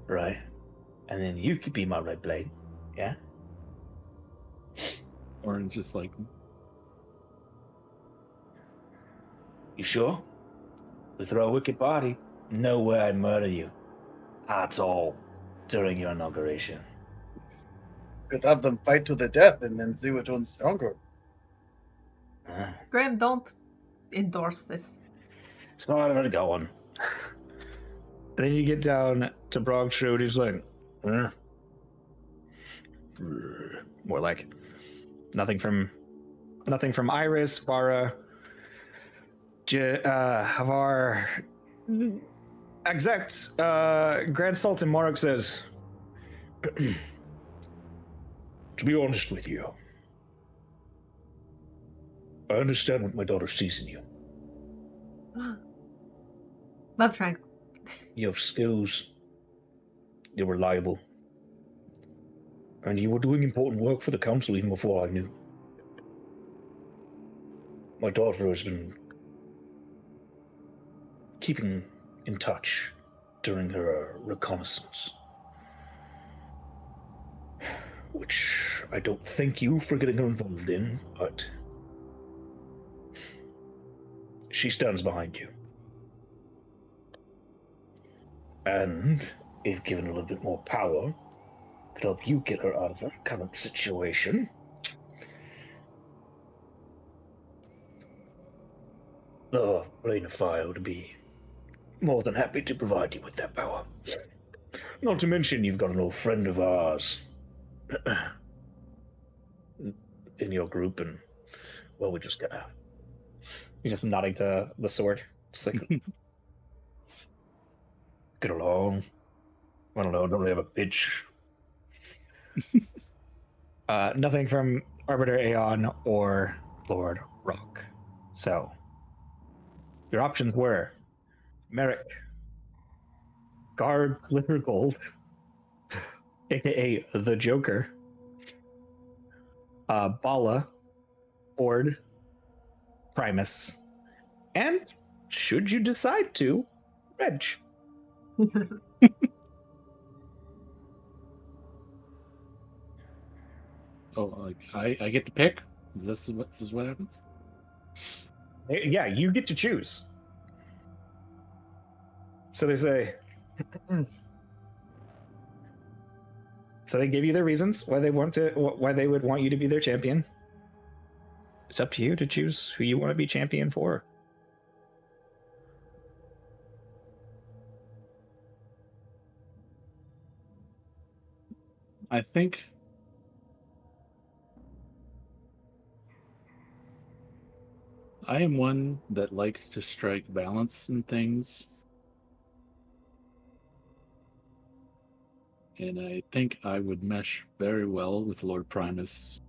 Right? And then you could be my red blade, yeah? Or just like, You sure? We throw a wicked party. No way I'd murder you. At all. During your inauguration. Could have them fight to the death and then see which one's stronger. Graham, don't endorse this. So I let it go on. and then you get down to Brogtrud, he's like, more like nothing from Iris, Vara, Havar, Exact, Grand Sultan Mark says, To be honest with you, I understand what my daughter sees in you. Love triangle. You have skills. You're reliable. And you were doing important work for the council even before I knew. My daughter has been keeping in touch during her reconnaissance. Which I don't thank you for getting her involved in, but she stands behind you. And if given a little bit more power, could help you get her out of the current situation. The Rain of Fire would be more than happy to provide you with that power. Not to mention you've got an old friend of ours in your group, and, well, we just gotta... He's just nodding to the sword. Just like, get along. I don't know, don't really have a pitch. nothing from Arbiter Aeon or Lord Rock. So, your options were Merrick, Garb Glitter Gold, aka the Joker, Bala, Ord, Primus, and, should you decide to, Reg. Oh, like I get to pick? This is what happens? Yeah, you get to choose. So they say. So they give you their reasons why they would want you to be their champion. It's up to you to choose who you want to be champion for. I think I am one that likes to strike balance in things. And I think I would mesh very well with Lord Primus,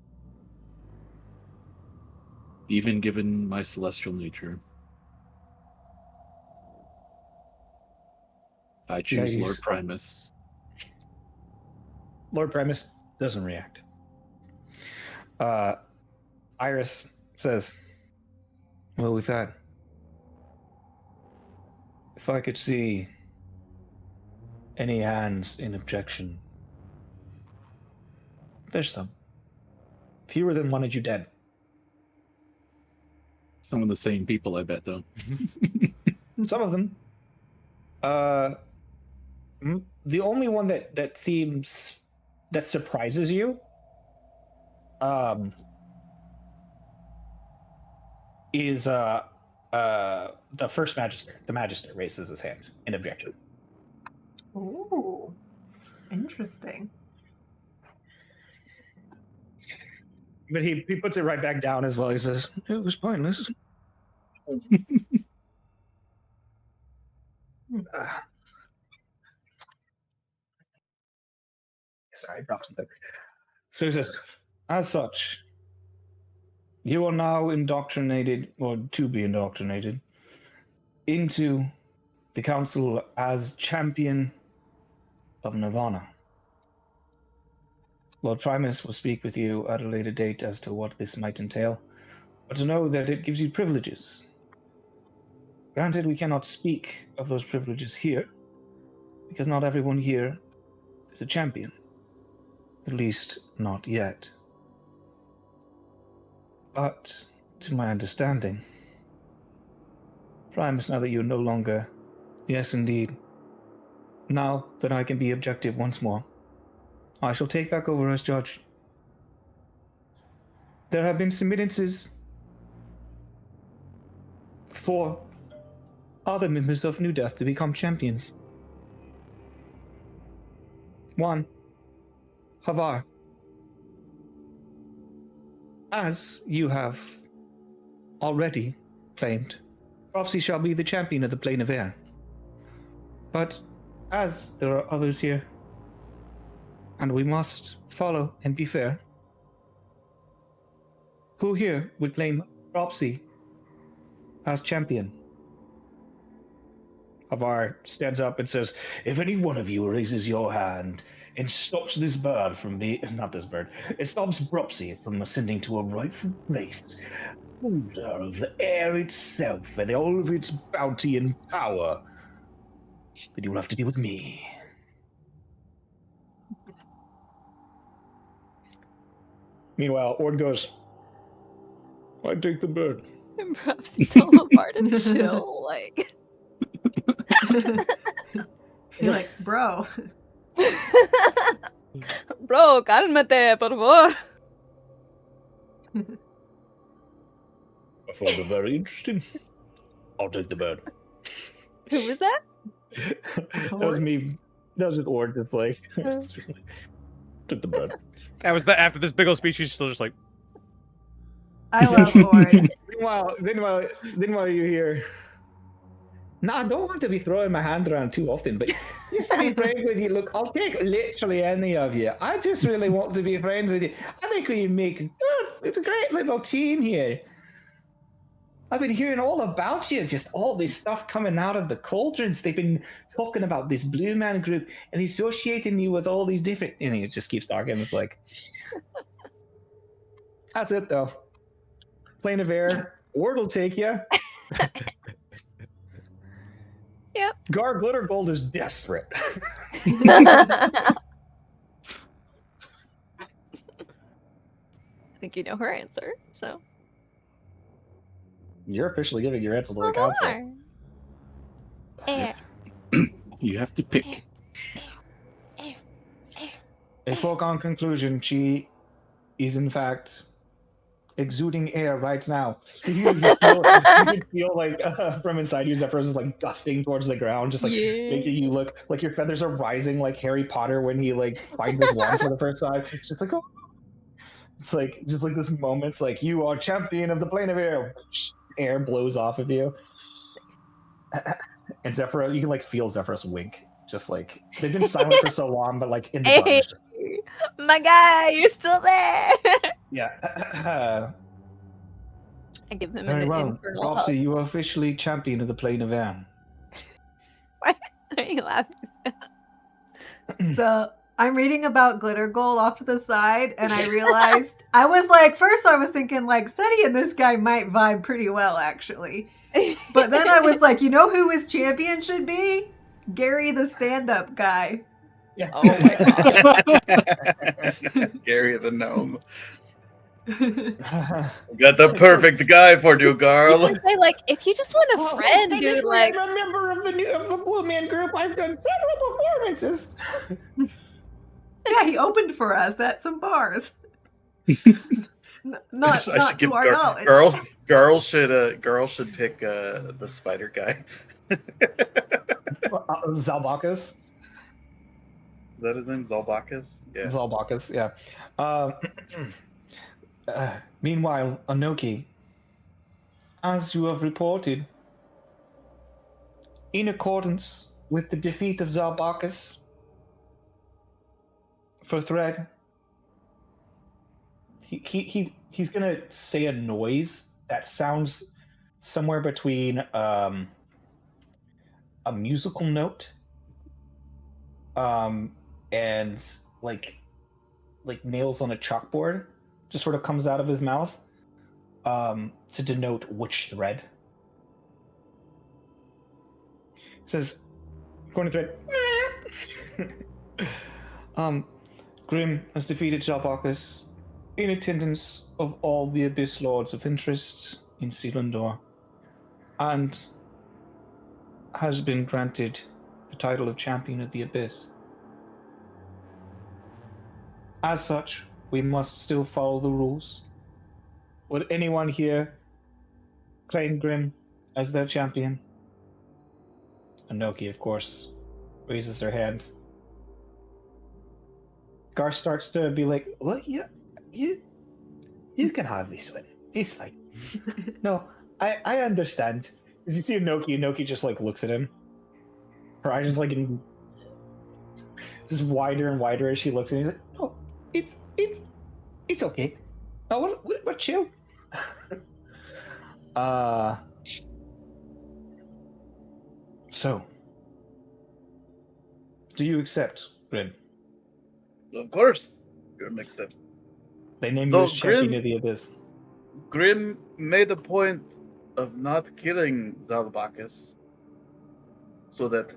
even given my celestial nature. I choose Lord Primus. Lord Primus doesn't react. Iris says, well, with that, if I could see any hands in objection, there's some. Fewer than wanted you dead. Some of the same people, I bet, though. Some of them. The only one that seems that surprises you, is the first magister. The magister raises his hand in objection. Ooh, interesting. But he puts it right back down as well. He says, it was pointless. Sorry, I dropped something. So he says, as such, you are now indoctrinated, or to be indoctrinated, into the council as champion of Nirvana. Lord Primus will speak with you at a later date as to what this might entail, but to know that it gives you privileges. Granted, we cannot speak of those privileges here, because not everyone here is a champion. At least, not yet. But, to my understanding, Primus, now that you're no longer... Yes, indeed. Now that I can be objective once more, I shall take back over as judge. There have been submittances for other members of New Death to become champions. One, Havar. As you have already claimed, Propsy shall be the champion of the Plane of Air. But as there are others here, and we must follow and be fair, who here would claim Propsy as champion? Havar stands up and says, if any one of you raises your hand and stops this bird from being... Not this bird. It stops Propsy from ascending to a rightful place, ruler of the air itself and all of its bounty and power, then you will have to deal with me. Meanwhile, Ord goes, I take the bird. And perhaps you tell Lamar to chill, like. You're like, bro. Bro, cálmate, por favor. I find it very interesting. I'll take the bird. Who was that? That was me. That was just Ord. It's like, Took the bird. That was after this big old speech, he's still just like, I love Ord. Meanwhile, you hear, no, I don't want to be throwing my hand around too often, but just to be frank with you, look, I'll take literally any of you. I just really want to be friends with you. I think we make a great little team here. I've been hearing all about you, just all this stuff coming out of the cauldrons. They've been talking about this Blue Man group and associating you with all these different... And he just keeps talking. It's like... That's it, though. Plane of air. Ord will take you. Yep. Gar Glitter Gold is desperate. I think you know her answer, so. You're officially giving your answer to the council. Lamar. Air. You have to pick. A foregone conclusion, she is in fact exuding air right now. You can feel like from inside you, Zephyros is like gusting towards the ground, just like making you look like your feathers are rising like Harry Potter when he like finds his wand for the first time. It's just like, oh. It's like just like this moment. It's like, you are champion of the plane of air. Air blows off of you, and Zephyros, you can like feel Zephyros wink. Just like they've been silent for so long, but like in the darkness. My guy, you're still there. Yeah. I give him Very an well. infernal Robsy, hug. you are officially champion of the plane of air. Why are you laughing? So I'm reading about Glitter Gold off to the side, and I realized I was like, first I was thinking like Seti and this guy might vibe pretty well actually, but then I was like, you know who his champion should be? Gary the stand-up guy. Yeah. Oh my Gary the gnome. Got the perfect guy for you, You Garl. can say like, if you just want a friend, dude, like. I'm a member of the Blue Man group. I've done several performances. Yeah, he opened for us at some bars. Not to our knowledge. Girl should pick the spider guy. Zalbakis. Is that his name? Zalbakis? Yeah. Zalbakis, yeah. Meanwhile, Anoki, as you have reported, in accordance with the defeat of Zalbakis for Thread, he's gonna say a noise that sounds somewhere between a musical note and like nails on a chalkboard. Just sort of comes out of his mouth to denote which thread. It says, according to thread, Grim has defeated Zalbakis in attendance of all the Abyss Lords of interest in Selindor, and has been granted the title of Champion of the Abyss. As such, we must still follow the rules. Would anyone here claim Grim as their champion? Anoki, of course, raises her hand. Gar starts to be like, "Well, you can have this one. It's fine." No, I understand. As you see Anoki just like looks at him. Her eyes just like just wider and wider as she looks at him. He's like, "No, it's okay. No, we're chill." So, do you accept, Grim? Of course. Grim accepts. They name So, you as champion Grim- of the Abyss. Grim made a point of not killing Zalbakis so that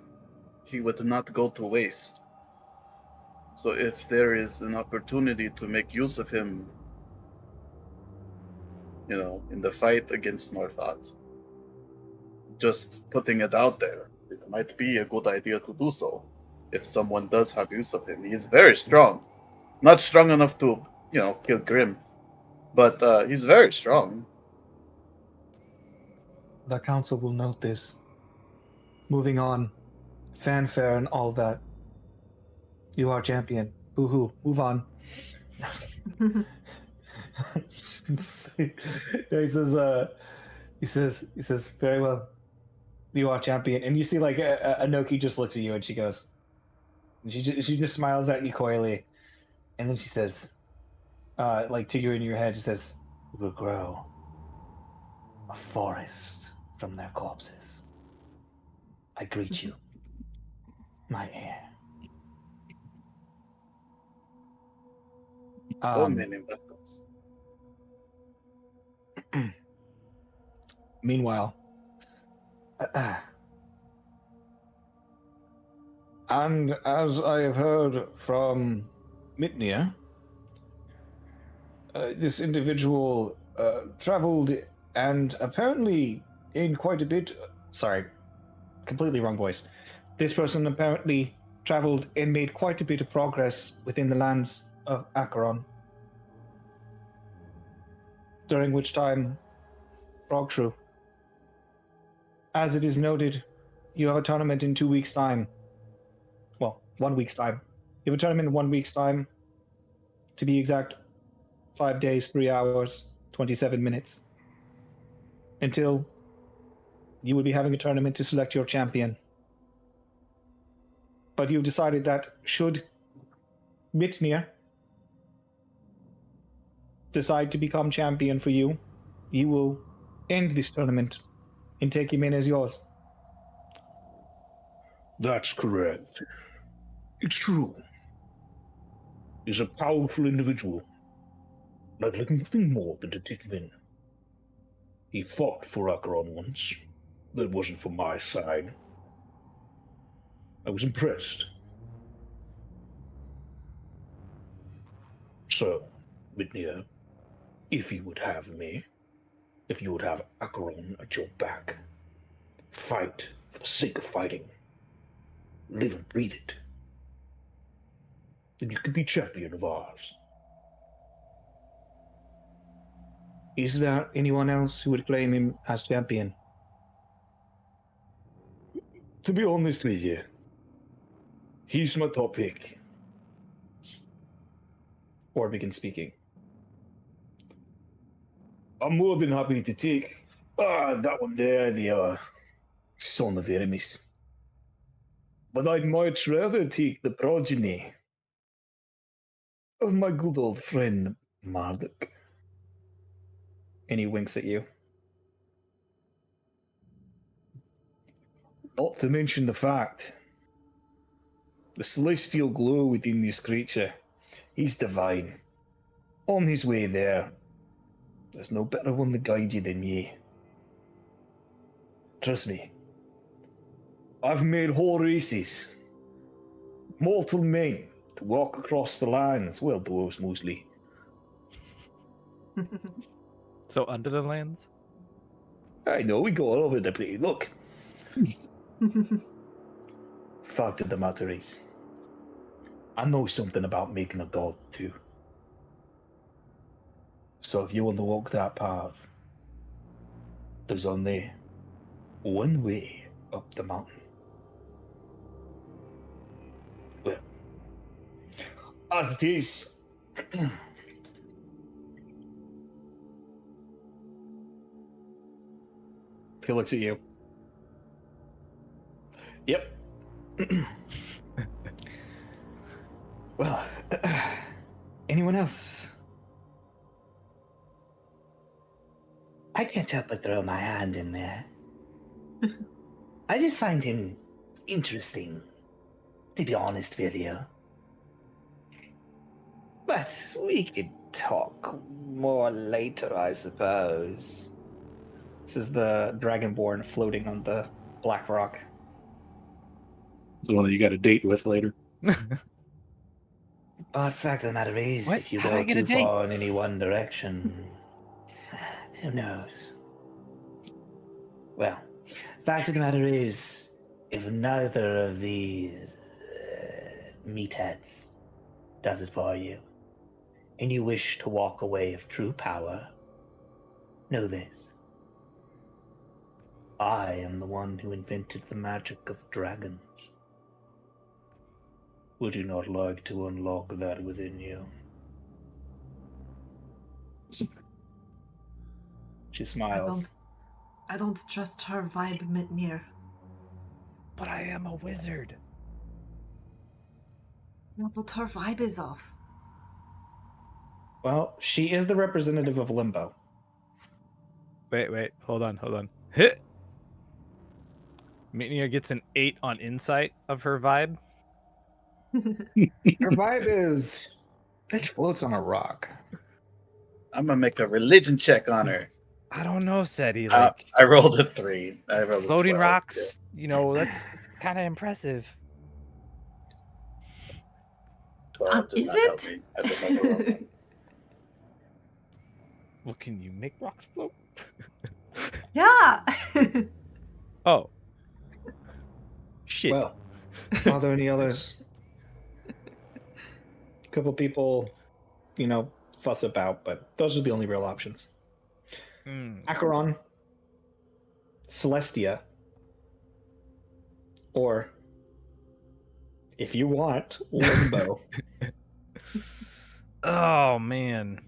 he would not go to waste. So if there is an opportunity to make use of him, in the fight against Northot, just putting it out there, it might be a good idea to do so. If someone does have use of him, he is very strong. Not strong enough to, kill Grim, but he's very strong. The council will note this. Moving on. Fanfare and all that. You are champion. Boo-hoo. Move on. No, he says, very well. You are champion. And you see, like, Anoki just looks at you and she goes, and she just smiles at you coyly. And then she says, like to you in your head, she says, "We will grow a forest from their corpses. I greet you, my heir." So many battles. Meanwhile, and as I have heard from Mitnir, this individual traveled and apparently gained quite a bit. Sorry, completely wrong voice. This person apparently traveled and made quite a bit of progress within the lands of Acheron. During which time, Frogshrew, as it is noted, you have a tournament in 2 weeks' time. Well, 1 week's time. You have a tournament in 1 week's time. To be exact, 5 days, 3 hours, 27 minutes. Until you will be having a tournament to select your champion. But you've decided that should Mitnir decide to become champion for you, you will end this tournament and take him in as yours. That's correct. It's true. He's a powerful individual. I'd like nothing more than to take him in. He fought for Acheron once. That wasn't for my side. I was impressed. So, Mitnir, if you would have me, if you would have Acheron at your back, fight for the sake of fighting, live and breathe it, then you could be champion of ours. Is there anyone else who would claim him as champion? To be honest with you, he's my top pick. Or begin speaking. I'm more than happy to take that one there, the son of Aramis. But I'd much rather take the progeny of my good old friend Marduk. And he winks at you. Not to mention the fact, the celestial glow within this creature, he's divine. On his way there, there's no better one to guide you than me. Trust me, I've made whole races, mortal men, to walk across the lands, well, dwarves mostly. So under the lands? I know, we go all over the place. Look, fact of the matter is, I know something about making a god too. So if you want to walk that path, there's only one way up the mountain. Well, as it is, He looks at you. yep. Well, anyone else? I can't help but throw my hand in there. I just find him interesting, to be honest with you. But we could talk more later, I suppose. This is the Dragonborn floating on the black rock. It's the one that you got a date with later. But fact of the matter is, What? if you How'd I go get a too date? far in any one direction, who knows? Well, fact of the matter is, if neither of these meatheads does it for you, and you wish to walk away of true power, know this. I am the one who invented the magic of dragons. Would you not like to unlock that within you? She smiles. I don't trust her vibe, Mitnir. But I am a wizard. No, but her vibe is off. Well, she is the representative of Limbo. Wait, hold on. Hit. Mitnia gets an 8 on insight of her vibe. Her vibe is bitch floats on a rock. I'm gonna make a religion check on her. I don't know, Seti. Like I rolled a 3. I rolled floating a 12. rocks, that's kind of impressive. 12 does is not help it? me. I don't know the wrong one. Well, can you make rocks float? Yeah. Oh. Shit. Well, are there any others? A couple people, fuss about, but those are the only real options. Acheron, Celestia, or, if you want, Limbo. Oh, man.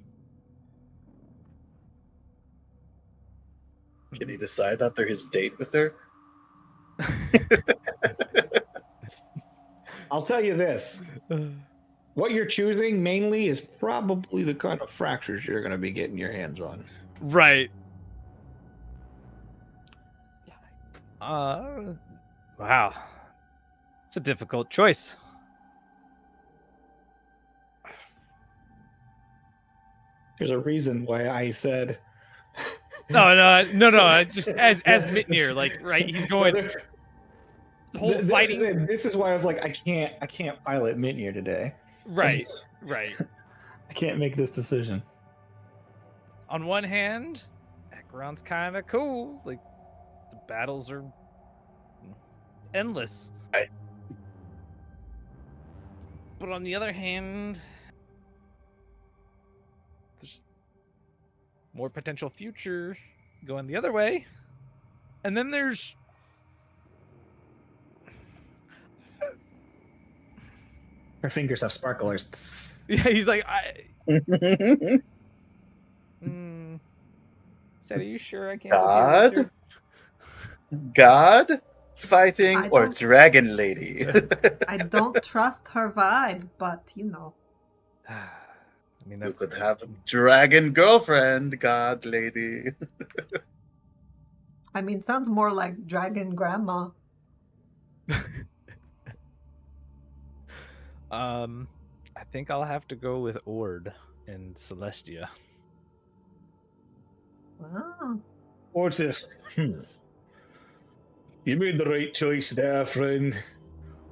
Can he decide after his date with her? I'll tell you this. What you're choosing mainly is probably the kind of fractures you're going to be getting your hands on. Right. Wow. It's a difficult choice. There's a reason why I said... No. Just as Mitnir, right? He's going... The whole fighting... This is why I was like, I can't pilot Mitnir today. Right. I can't make this decision. On one hand, Acheron's kind of cool. Like, the battles are endless. Right. But on the other hand, there's more potential future going the other way. And then there's... Her fingers have sparklers. Yeah, he's like, Said, are you sure I can't God? be here? God? Fighting I or don't- dragon lady? I don't trust her vibe, but I mean, You could have a dragon girlfriend, God lady. sounds more like dragon grandma. I think I'll have to go with Ord and Celestia. Wow. What's this? You made the right choice there, friend.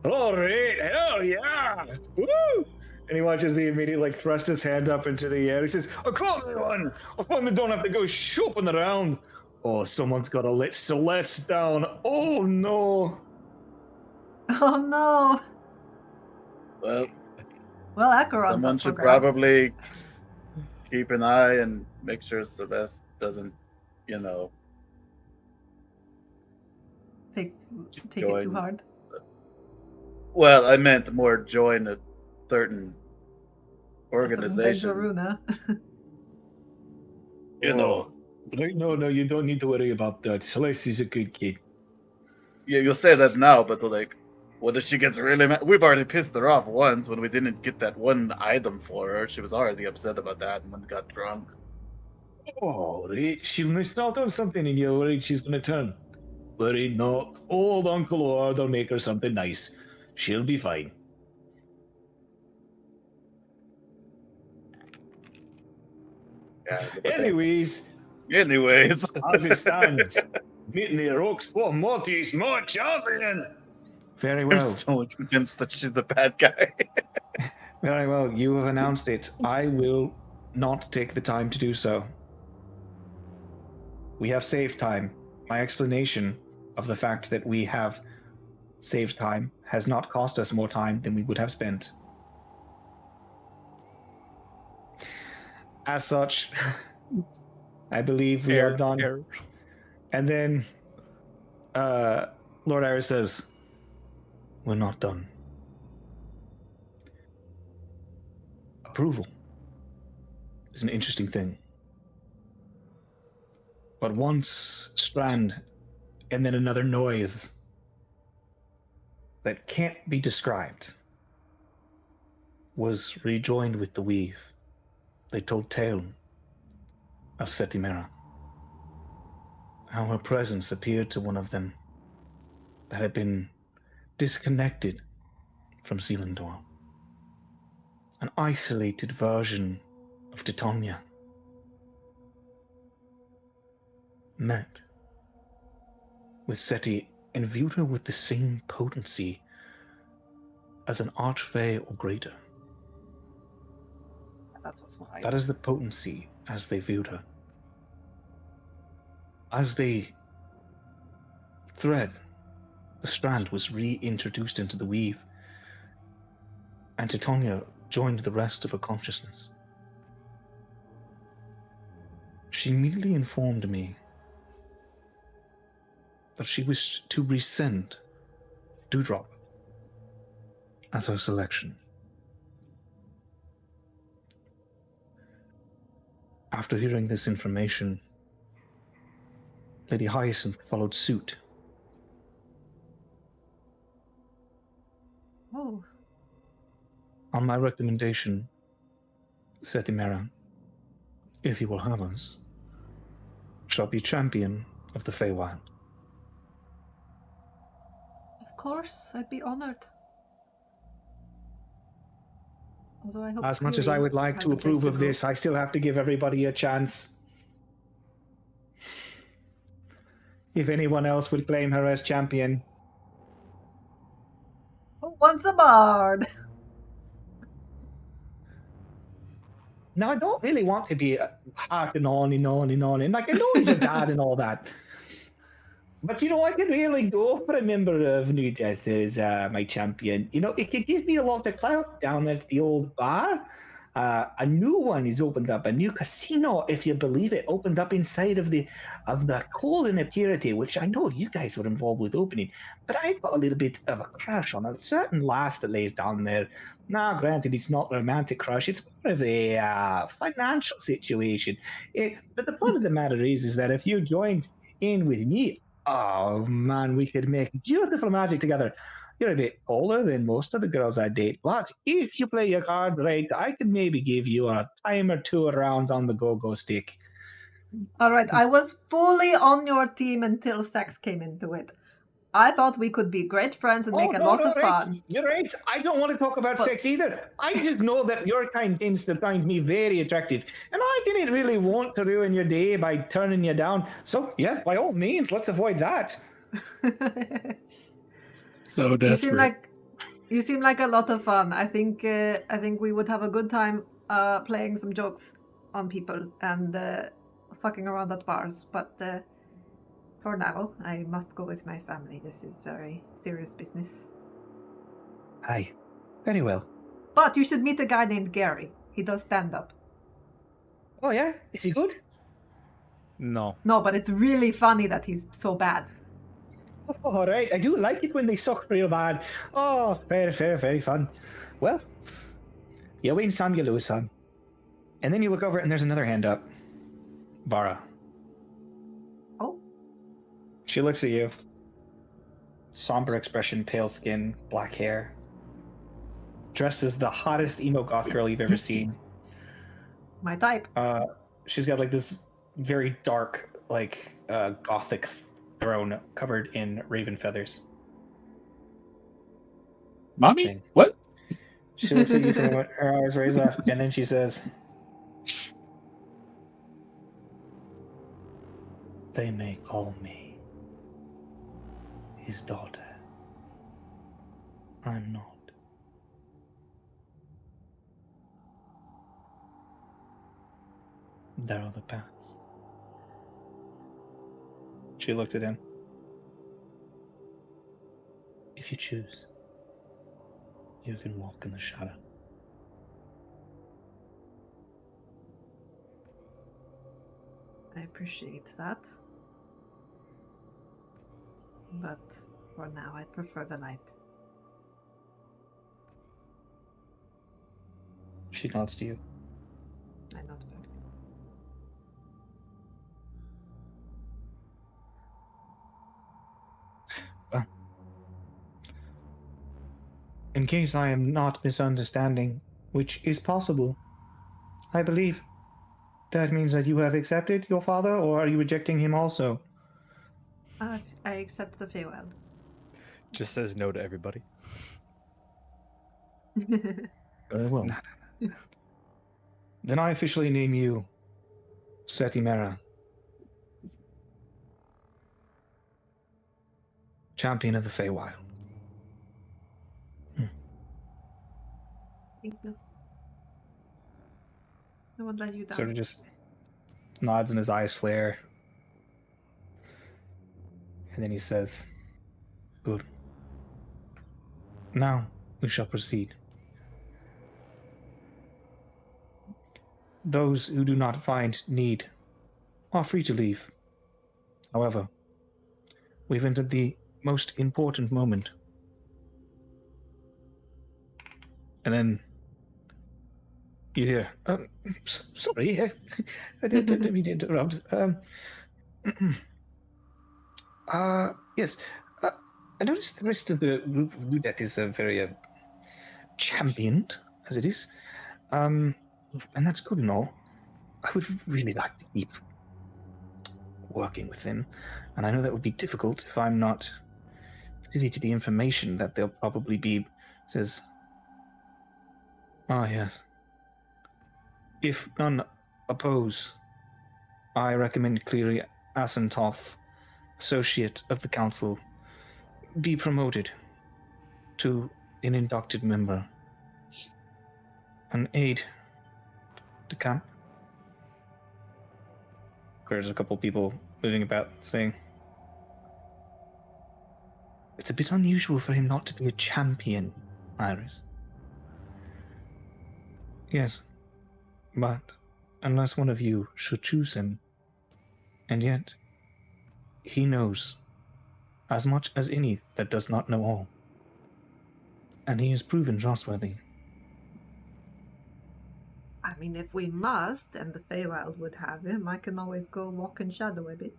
All right, hell yeah! Woo! And he watches the immediate thrust his hand up into the air. He says, "Oh, come on! I finally don't have to go shopping around. Oh, someone's got to let Celeste down. Oh no!" Oh no. Well, Acheron's someone up for should grabs. probably keep an eye and make sure Celeste doesn't, Take Join. it too hard. Well, I meant more join a certain organization. Runa. Right, no, you don't need to worry about that. Celeste is a good kid. Yeah, you'll say that now, but what if she gets really mad? We've already pissed her off once when we didn't get that one item for her. She was already upset about that and then got drunk. Oh, right. She'll miss out on something and you're worried she's going to turn. Worried not. Old Uncle Ord will make her something nice. She'll be fine. Yeah. Anyways, Anyways. as it stands, meeting the heroic spot Morty's my champion. Very I'm well. still convinced that she's the bad guy. Very well. You have announced it. I will not take the time to do so. We have saved time. My explanation of the fact that we have saved time has not cost us more time than we would have spent. As such, I believe we are done. And then Lord Iris says, we're not done. Approval is an interesting thing. But once Strand and then another noise that can't be described was rejoined with the weave, they told tale of Setimera. How her presence appeared to one of them that had been disconnected from Selindor. An isolated version of Titania. Met with Seti and viewed her with the same potency as an archfey or greater. That was why. That is the potency as they viewed her. As they thread, the strand was reintroduced into the weave, and Titania joined the rest of her consciousness. She immediately informed me that she wished to rescind Dewdrop as her selection. After hearing this information, Lady Hyacinth followed suit. Oh. On my recommendation, Setimera, if you will have us, shall be champion of the Feywild. Of course, I'd be honored. Although I hope As much as I would like to approve of this, I still have to give everybody a chance. If anyone else would claim her as champion. Who wants a bard? Now, I don't really want to be harking on and on and on. And like, I know he's a dad and all that. But, you know, I could really go for a member of New Death as my champion. You know, it could give me a lot of clout down at the old bar. A new one is opened up, a new casino, if you believe it, opened up inside of the Colon Purity, which I know you guys were involved with opening. But I've got a little bit of a crush on a certain lass that lays down there. Now, granted, it's not a romantic crush; it's more of a financial situation. But the point of the matter is that if you joined in with me, oh man, we could make beautiful magic together. You're a bit older than most of the girls I date, but if you play your card right, I could maybe give you a time or two around on the go-go stick. All right, I was fully on your team until sex came into it. I thought we could be great friends and make a lot of fun. You're right. I don't want to talk about sex either. I just know that your kind tends to find me very attractive, and I didn't really want to ruin your day by turning you down. So, yes, by all means, let's avoid that. So desperate. You seem like a lot of fun. I think we would have a good time playing some jokes on people and fucking around at bars. But for now, I must go with my family. This is very serious business. Aye, very well. But you should meet a guy named Gary. He does stand up. Oh yeah, is he good? No. No, but it's really funny that he's so bad. All right, I do like it when they suck real bad. Oh, fair, very fun. Well, you win some, you lose some. And then you look over and there's another hand up. Vara. Oh. She looks at you. Somber expression, pale skin, black hair. Dressed as the hottest emo goth girl you've ever seen. My type. She's got like this very dark, like gothic throne covered in raven feathers. Mommy? Thing. What? She looks at you for a moment, her eyes raise up, and then she says, they may call me his daughter. I'm not. There are the paths. She looked at him. If you choose, you can walk in the shadow. I appreciate that. But for now, I prefer the light. She nods to you. I nod back. In case I am not misunderstanding, which is possible, I believe that means that you have accepted your father, or are you rejecting him also? I accept the Feywild. Just says no to everybody. Very well. Then I officially name you Setimera, champion of the Feywild. Thank you. I won't let you down. Sort of just nods and his eyes flare. And then he says, Good. Now we shall proceed. Those who do not find need are free to leave. However, we've entered the most important moment. And then you hear, sorry, I didn't mean to interrupt. Yes, I noticed the rest of the group of Ludek is very championed, as it is. And that's good and all. I would really like to keep working with them, and I know that would be difficult if I'm not privy to the information that they'll probably be. Says, yes. If none oppose, I recommend Cleary Asentov, Associate of the Council, be promoted to an inducted member, an aide de camp. there's a couple people moving about saying, It's a bit unusual for him not to be a champion, Iris. Yes, but unless one of you should choose him, and yet he knows as much as any that does not know all, and he has proven trustworthy. I mean, if we must, and the Feywild would have him, I can always go walk in shadow a bit.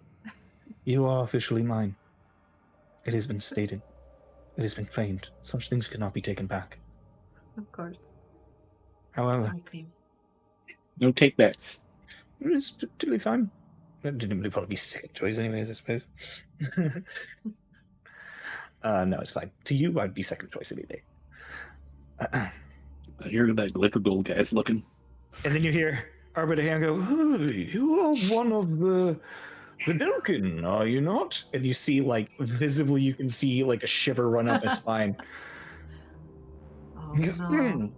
You are officially mine. It has been stated. It has been claimed. Such things cannot be taken back. Of course. However, Sorry, Clem. No take backs. it's totally fine. That didn't really probably be second choice anyways, I suppose. no, it's fine. To you, I'd be second choice any day. I hear that glitter gold guy's looking. And then you hear Arbiter go, Hey, you are one of the Delkin, are you not? and you see, like, visibly, you can see, like, a shiver run up his spine. Oh, He goes, no.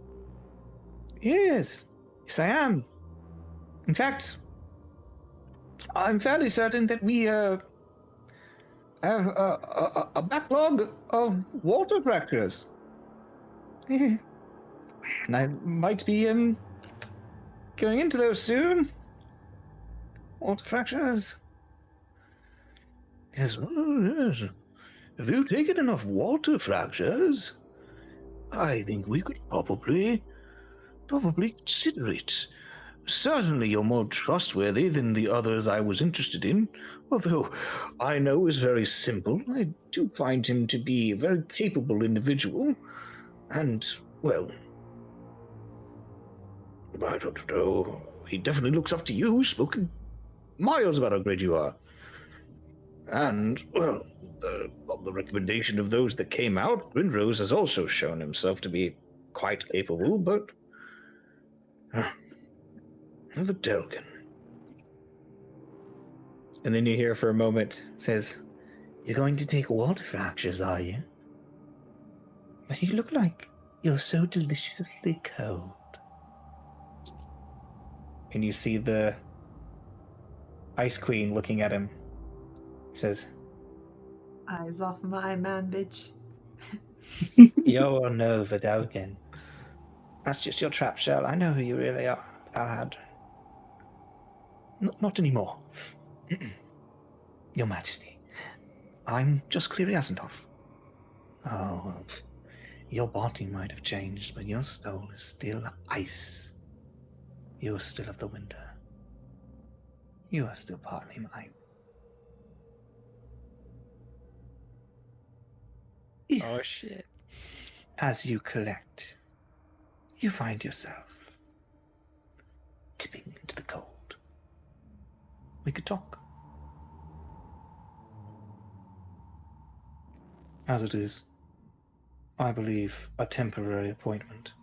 Yes, I am. In fact, I'm fairly certain that we have a backlog of water fractures. And I might be going into those soon. Water fractures. Yes, yes. Have you taken enough water fractures? I think we could probably consider it. Certainly you're more trustworthy than the others I was interested in, although I know is very simple. I do find him to be a very capable individual, and, well, I don't know. He definitely looks up to you, spoken miles about how great you are. And, well, on the recommendation of those that came out, Rinrose has also shown himself to be quite capable, but... the Delkin. And then you hear for a moment, says, "You're going to take water fractures, are you? But you look like you're so deliciously cold." And you see the Ice Queen looking at him. Says, Eyes off my man, bitch. "You're no Vidogan. That's just your trap shell. I know who you really are, Alhad. Not anymore. Your Majesty. I'm just Cleary Asentov. Oh, your body might have changed, but your soul is still ice. You are still of the winter. You are still partly mine. If, Oh shit. as you collect, you find yourself tipping into the cold, we could talk. As it is, I believe a temporary appointment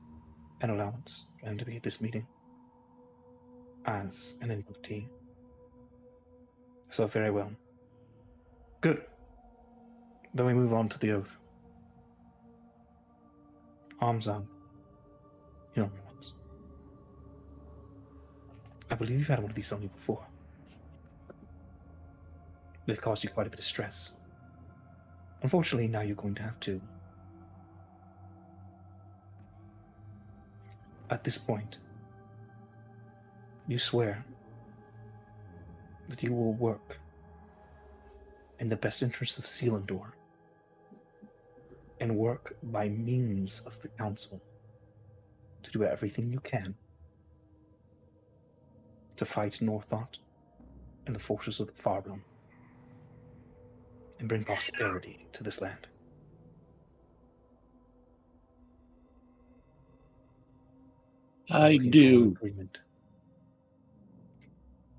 and allowance is going to be at this meeting as an inductee. So very well. Good. Then we move on to the oath. Arms out. Young ones. I believe you've had one of these on you before. They've caused you quite a bit of stress. Unfortunately, now you're going to have two. At this point, you swear that you will work in the best interests of Selindor and work by means of the council to do everything you can to fight Northot and the forces of the Far Realm and bring prosperity to this land. I Looking for an do. agreement.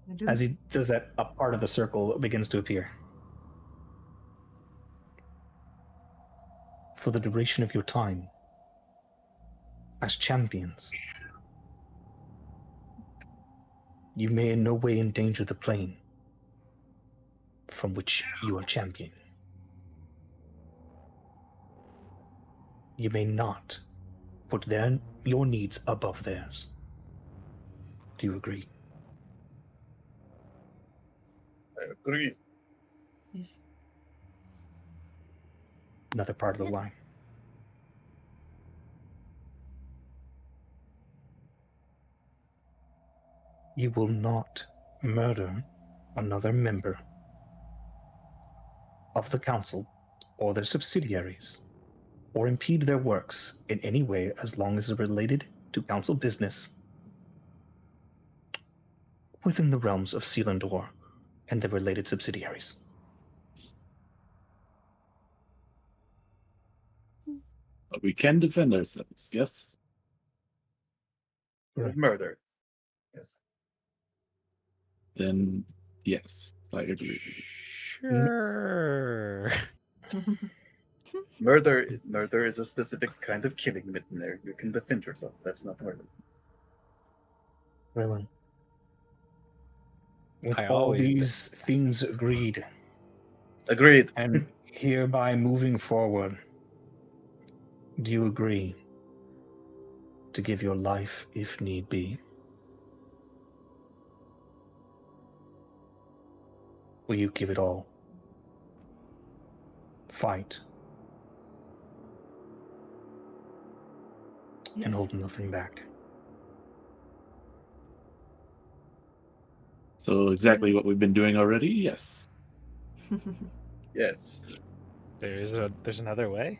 I do. As he does that, a part of the circle begins to appear. For the duration of your time as champions, you may in no way endanger the plane from which you are champion. You may not put your needs above theirs. Do you agree? I agree. Yes. Another part of the line. You will not murder another member of the council or their subsidiaries, or impede their works in any way as long as it's related to council business within the realms of Selindor and the related subsidiaries. But we can defend ourselves, yes? Right. Murder. Yes. Then, yes, I agree. Sure. Murder is a specific kind of killing, Midnight. You can defend yourself. That's not murder. Very well. With I all always these things agreed, Agreed. and hereby moving forward, do you agree to give your life if need be? Will you give it all? Fight and Yes. hold nothing back. So exactly what we've been doing already, yes. Yes. There's another way.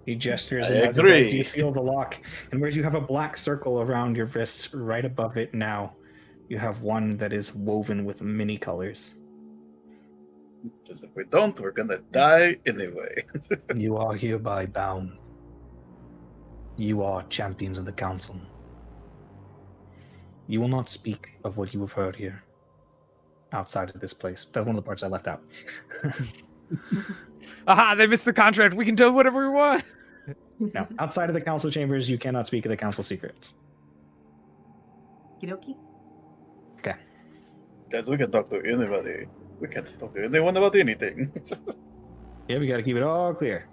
He gestures, I and as he does, you agree. feel the lock. And whereas you have a black circle around your wrist, right above it now, you have one that is woven with many colors. Because if we don't, we're gonna die anyway. You are hereby bound. You are champions of the council. You will not speak of what you have heard here outside of this place. That's one of the parts I left out. Aha! They missed the contract. We can do whatever we want. Now, outside of the council chambers, you cannot speak of the council secrets. Kidoki. Okay. Guys, we can talk to anybody. We can't talk to anyone about anything. Yeah, we got to keep it all clear.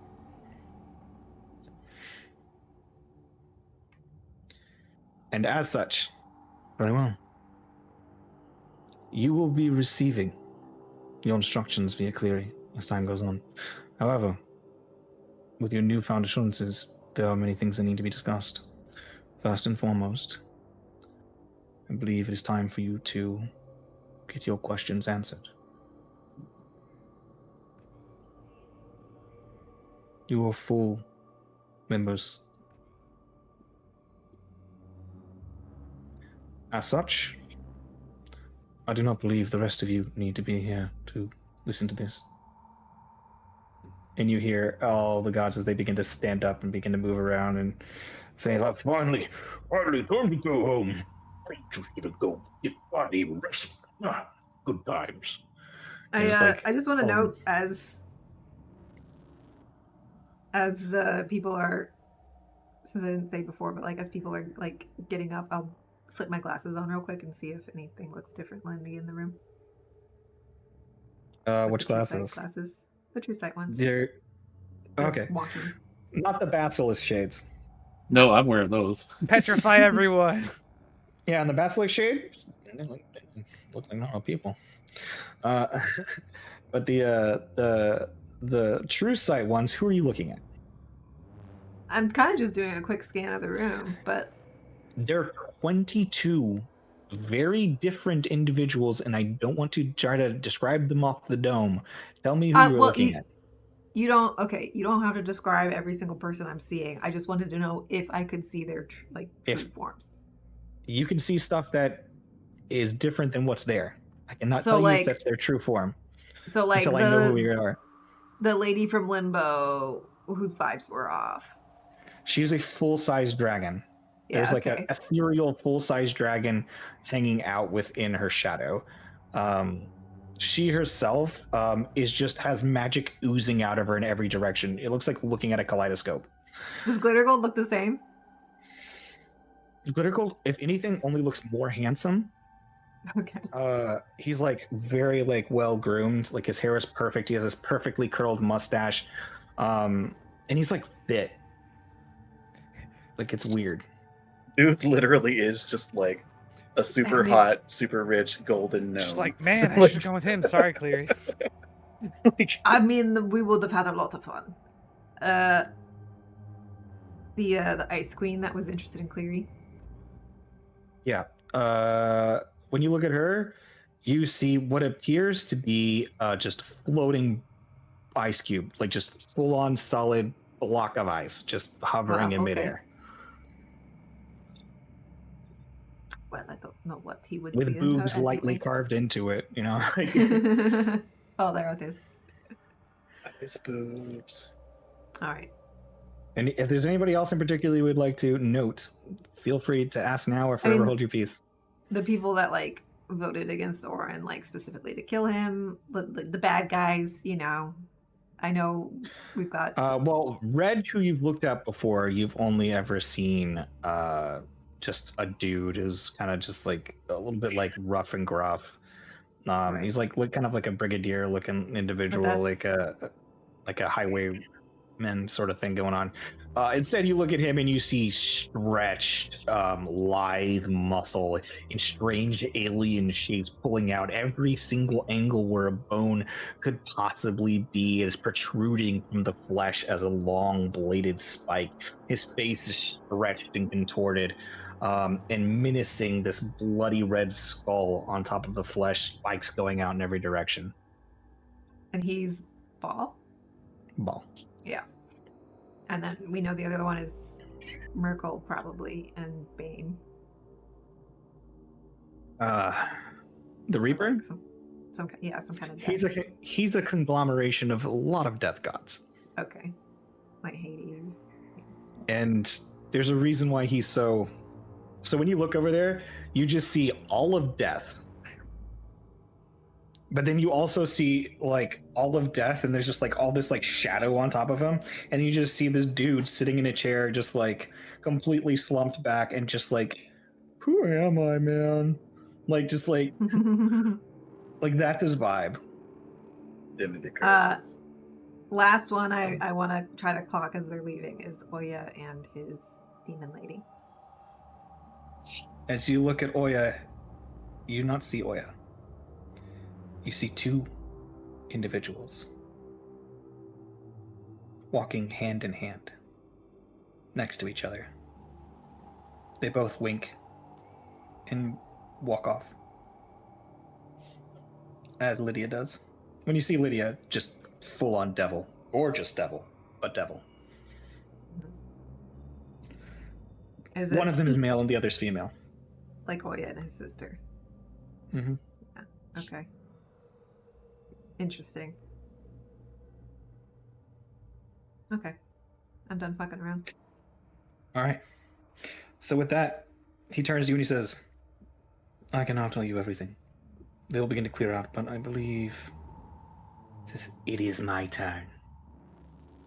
And as such, very well. You will be receiving your instructions via Cleary as time goes on. However, with your newfound assurances, there are many things that need to be discussed. First and foremost, I believe it is time for you to get your questions answered. You are full members. As such, I do not believe the rest of you need to be here to listen to this. And you hear all the gods as they begin to stand up and begin to move around and say, "Look, Finally, time to go home. I'm just gonna go get body rest. Good times. And just like, I just want to oh. note as people are, since I didn't say before, but like as people are like getting up, I'll slip my glasses on real quick and see if anything looks different landing in the room. Which The true sight glasses? glasses, the true sight ones. They're okay. Wonky. Not the basilisk shades. No, I'm wearing those. Petrify everyone. Yeah, and the basilisk shade they look like normal people. But the true sight ones, who are you looking at? I'm kind of just doing a quick scan of the room, but There are 22 very different individuals, and I don't want to try to describe them off the dome. Tell me who you're looking at. You don't have to describe every single person I'm seeing. I just wanted to know if I could see their true forms. You can see stuff that is different than what's there. I cannot tell you if that's their true form. So like until I know who you are. The lady from Limbo whose vibes were off. She's a full-size dragon. Yeah, There's like an ethereal full-size dragon hanging out within her shadow. She herself has magic oozing out of her in every direction. It looks like looking at a kaleidoscope. Does Glittergold look the same? Glittergold, if anything, only looks more handsome. Okay. He's like very like well groomed. Like his hair is perfect. He has this perfectly curled mustache, and he's like fit. Like it's weird. Dude literally is just like a super hot, super rich golden gnome. Just like, man, I should have gone with him. Sorry, Cleary. I mean, we would have had a lot of fun. The Ice Queen that was interested in Cleary. Yeah. When you look at her, you see what appears to be just floating ice cube, like just full on solid block of ice, just hovering in midair. Well, I don't know what he would with see boobs lightly carved into it, you know. Oh, there it is. His boobs. All right. And if there's anybody else in particular you would like to note, feel free to ask now or forever hold your peace. The people that like voted against Orin, like specifically to kill him, the bad guys, you know. I know we've got. Well, Red, who you've looked at before, you've only ever seen just a dude who's kind of just like a little bit like rough and gruff. Right. He's like kind of like a brigadier looking individual, like a highwayman sort of thing going on. Instead, you look at him and you see stretched, lithe muscle in strange alien shapes pulling out every single angle where a bone could possibly be, as protruding from the flesh as a long bladed spike. His face is stretched and contorted, and menacing this bloody red skull on top of the flesh, spikes going out in every direction. And he's Ball? Ball. Yeah. And then we know the other one is Merkel, probably, and Bane. The Reaper? Some kind of death. He's a conglomeration of a lot of death gods. Okay. Like Hades. And there's a reason why he's so... So when you look over there, you just see all of death. But then you also see like all of death, and there's just like all this like shadow on top of him, and you just see this dude sitting in a chair, just like completely slumped back, and just like, who am I, man? Like, just like that's his vibe. Divinity curses. Last one I want to try to clock as they're leaving is Oya and his demon lady. As you look at Oya, you do not see Oya. You see two individuals walking hand in hand next to each other. They both wink and walk off. As Lydia does. When you see Lydia, just full on devil. Gorgeous devil, but devil. One of them is male and the other's female. Like Oya and his sister. Mm-hmm. Yeah. Okay. Interesting. Okay. I'm done fucking around. All right. So with that, he turns to you and he says, I can now tell you everything. They'll begin to clear out, but I believe it is my turn.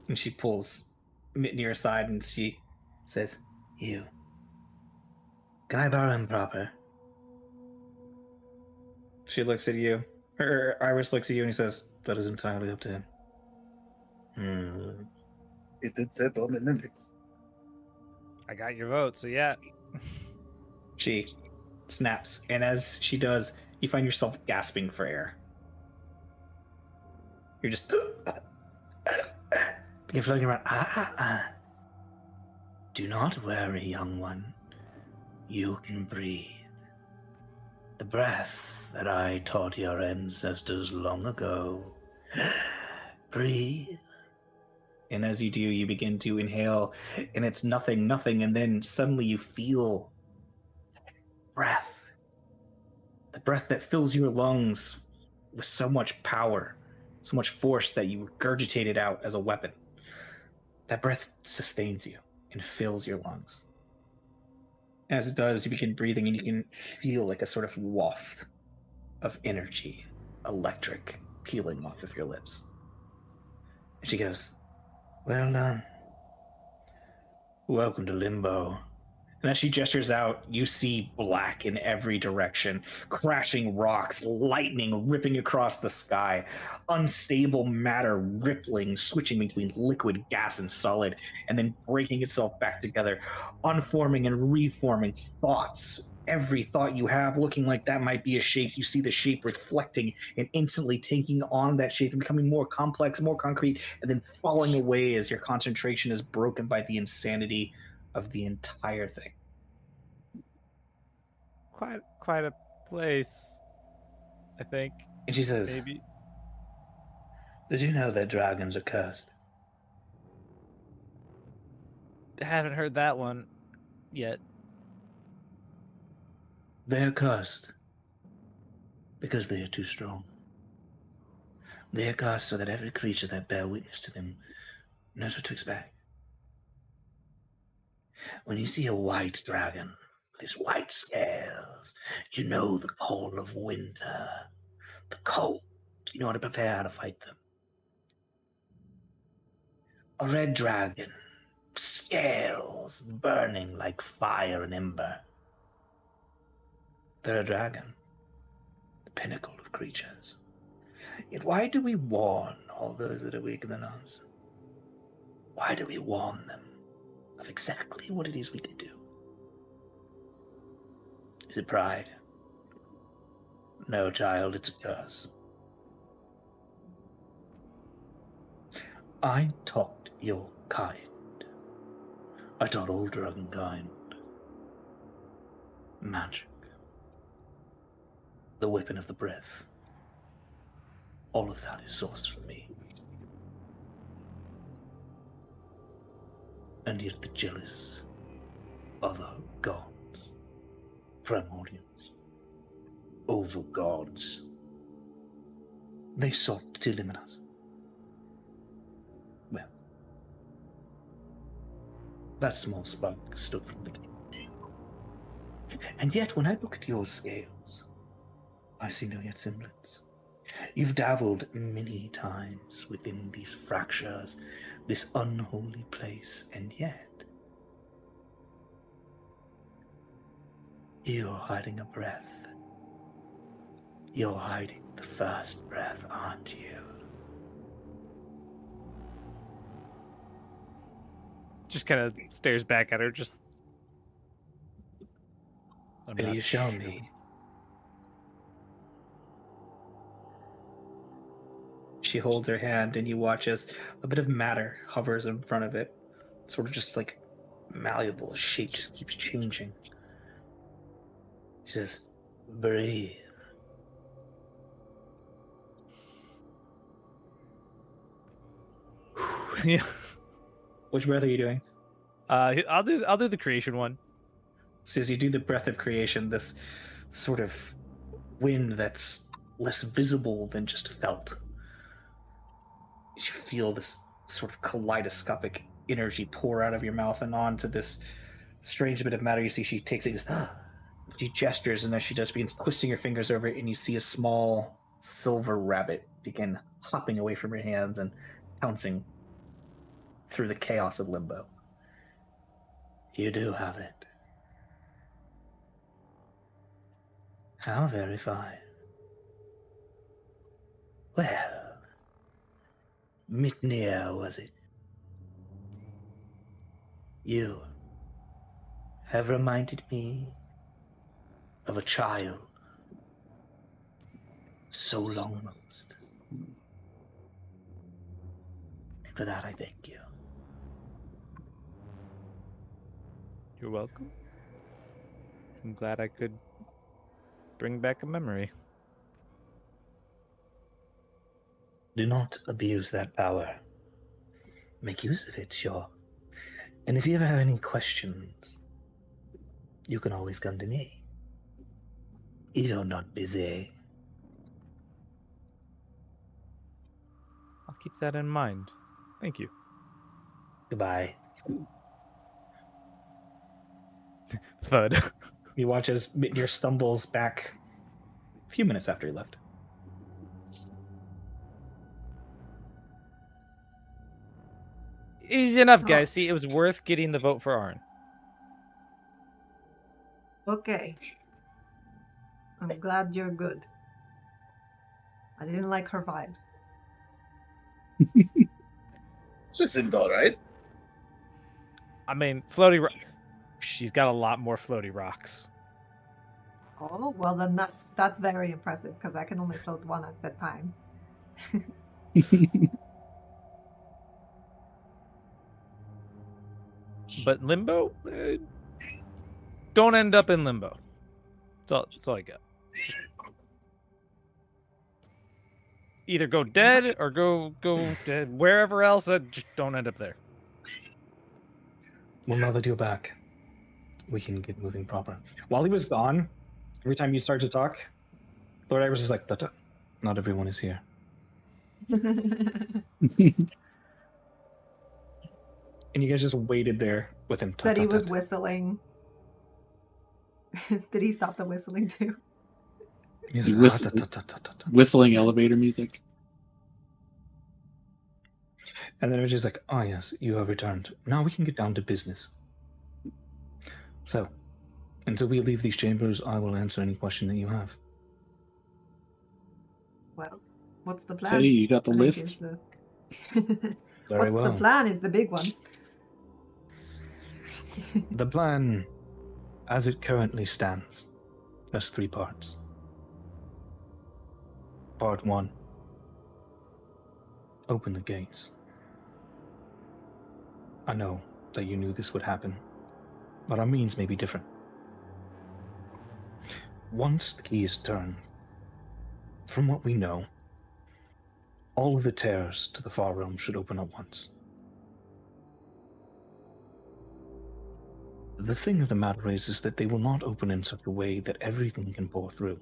And she pulls Mitnir aside and she says, You. Can I borrow him proper? She looks at you. Her Iris looks at you and he says, That is entirely up to him. It did set on the limits. I got your vote, so yeah. She snaps, and as she does, you find yourself gasping for air. You're just begin floating around. Do not worry, young one. You can breathe. The breath that I taught your ancestors long ago. Breathe. And as you do, you begin to inhale, and it's nothing, and then suddenly you feel breath. The breath that fills your lungs with so much power, so much force that you regurgitate it out as a weapon. That breath sustains you and fills your lungs. As it does, you begin breathing and you can feel like a sort of waft of energy, electric, peeling off of your lips. And she goes, Well done. Welcome to Limbo. And as she gestures out, you see black in every direction, crashing rocks, lightning ripping across the sky, unstable matter rippling, switching between liquid, gas, and solid, and then breaking itself back together, unforming and reforming thoughts. Every thought you have looking like that might be a shape, you see the shape reflecting and instantly taking on that shape and becoming more complex, more concrete, and then falling away as your concentration is broken by the insanity of the entire thing. Quite a place, I think. And she says, Maybe. Did you know that dragons are cursed? I haven't heard that one yet. They are cursed because they are too strong. They are cursed so that every creature that bear witness to them knows what to expect. When you see a white dragon with his white scales, you know the call of winter. The cold. You know how to prepare how to fight them. A red dragon, scales burning like fire and ember. They're a dragon, the pinnacle of creatures. Yet why do we warn all those that are weaker than us? Why do we warn them of exactly what it is we can do? Is it pride? No, child, it's a curse. I taught your kind. I taught all dragon kind. Magic. The weapon of the breath. All of that is sourced from me. And yet the jealous other gods, primordials, over gods, they sought to limit us. Well, that small spark stood from the beginning. And yet when I look at your scales, I see no yet semblance. You've dabbled many times within these fractures, this unholy place, and yet you're hiding a breath You're hiding the first breath, aren't you? Just kind of stares back at her. Just. I'm Will not you show sure. me? She holds her hand, and you watch as a bit of matter hovers in front of it, sort of just like malleable. The shape just keeps changing. She says, breathe. Yeah. Which breath are you doing? I'll do the creation one. So as you do the breath of creation, this sort of wind that's less visible than just felt. You feel this sort of kaleidoscopic energy pour out of your mouth and onto this strange bit of matter. You see she takes it and goes, ah. She gestures, and as she does, begins twisting her fingers over it, and you see a small silver rabbit begin hopping away from your hands and pouncing through the chaos of limbo. You do have it. How very fine. Well, Mitnir, was it? You have reminded me of a child. So long lost. And for that, I thank you. You're welcome. I'm glad I could bring back a memory. Do not abuse that power. Make use of it, sure. And if you ever have any questions, you can always come to me. If you're not busy. I'll keep that in mind. Thank you. Goodbye. Thud. You watch as Mitnir stumbles back a few minutes after he left. Easy enough, guys. See, it was worth getting the vote for Arn. Okay. I'm glad you're good. I didn't like her vibes. She seemed alright. I mean, floaty rock. She's got a lot more floaty rocks. Oh, well then that's very impressive because I can only float one at a time. But limbo? Don't end up in limbo. That's all I got. Either go dead or go dead wherever else. Just don't end up there. Well, now that you're back, we can get moving proper. While he was gone, every time you start to talk, Lord Iris is like, but not everyone is here. And you guys just waited there with him. Said he was whistling. Did he stop the whistling too? He's He like, whistle- Whistling elevator music. And then it was just like, oh yes, you have returned. Now we can get down to business. So, until we leave these chambers, I will answer any question that you have. Well, what's the plan? Teddy, you got the I think list? is the- Very What's well. the plan is the big one. The plan, as it currently stands, has 3 parts. Part 1, open the gates. I know that you knew this would happen, but our means may be different. Once the key is turned, from what we know, all of the tears to the far realm should open at once. The thing of the matter is that they will not open in such a way that everything can pour through.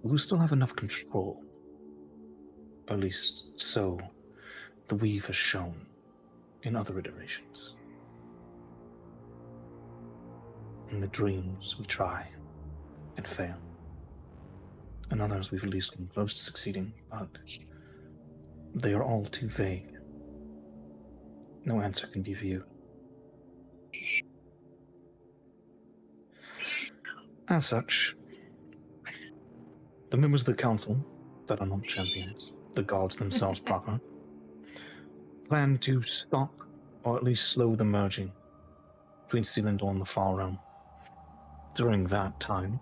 We will still have enough control. At least so the weave has shown in other iterations. In the dreams we try and fail. In others we've at least come close to succeeding, but they are all too vague. No answer can be viewed. As such, The members of the council that are not champions, the gods themselves proper, plan to stop or at least slow the merging between Selindor and the Far Realm. During that time,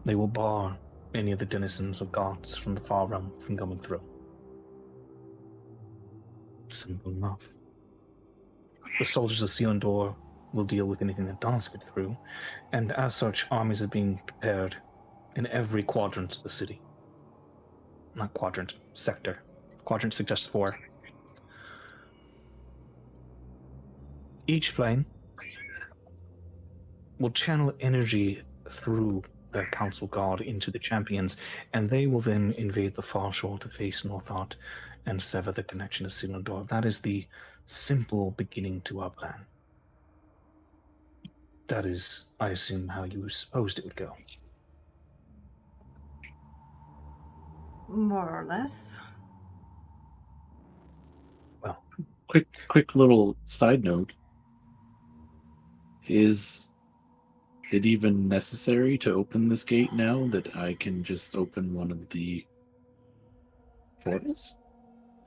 they will bar any of the denizens or gods from the Far Realm from going through. Simple enough. The soldiers of Selindor will deal with anything that does get through, and as such, armies are being prepared in every quadrant of the city. Not quadrant, sector. Quadrant suggests 4. Each plane will channel energy through their council guard into the champions, and they will then invade the far shore to face Northart and sever the connection to Selindor. That is the simple beginning to our plan. That is, I assume, how you supposed it would go. More or less. Well, Quick little side note. Is it even necessary to open this gate now that I can just open one of the portals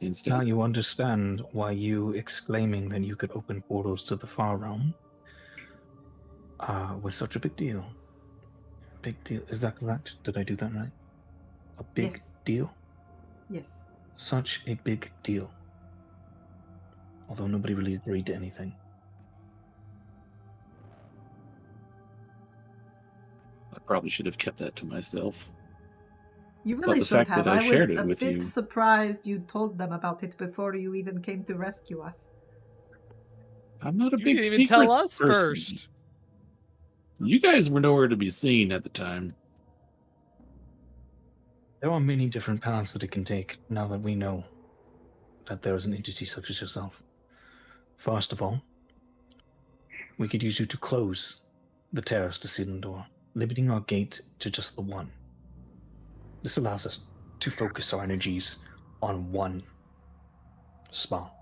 instead? now you understand why you exclaiming that you could open portals to the Far Realm was such a big deal. Big deal. Is that correct? Did I do that right? A big Yes. deal? Yes. Such a big deal. Although nobody really agreed to anything. I probably should have kept that to myself. You But really the should fact have. that I was shared it a with bit you- surprised you told them about it before you even came to rescue us. I'm not a You big didn't even tell secret us person. first. You guys were nowhere to be seen at the time. There are many different paths that it can take now that we know that there is an entity such as yourself. First of all, we could use you to close the terrace to Selindor, limiting our gate to just the one. This allows us to focus our energies on one spot.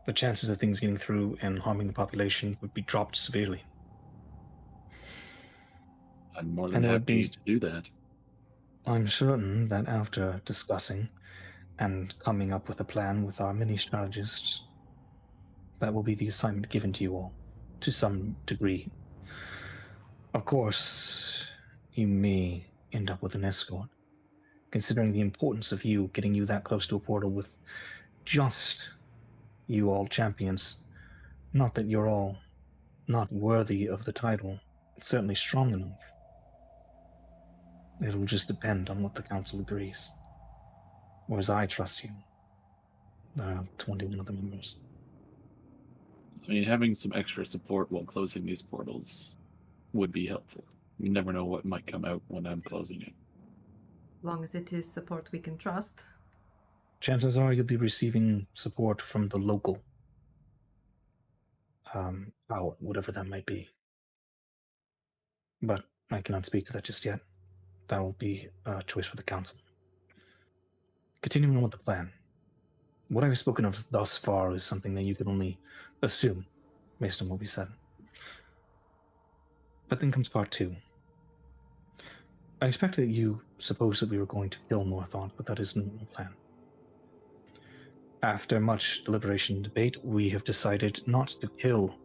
The chances of things getting through and harming the population would be dropped severely. I'm more than And it would happy be- to do that. I'm certain that after discussing and coming up with a plan with our many strategists, that will be the assignment given to you all, to some degree. Of course, you may end up with an escort, considering the importance of you getting you that close to a portal with just you all champions. Not that you're all not worthy of the title, it's certainly strong enough. It'll just depend on what the council agrees. Whereas I trust you. There are 21 of the members. I mean, having some extra support while closing these portals would be helpful. You never know what might come out when I'm closing it. Long as it is support we can trust. Chances are you'll be receiving support from the local power, whatever that might be. But I cannot speak to that just yet. That will be a choice for the council. Continuing on with the plan. What I've spoken of thus far is something that you can only assume based on what we said. But then comes part 2. I expected that you supposed that we were going to kill Northont, but that isn't the plan. After much deliberation and debate, we have decided not to kill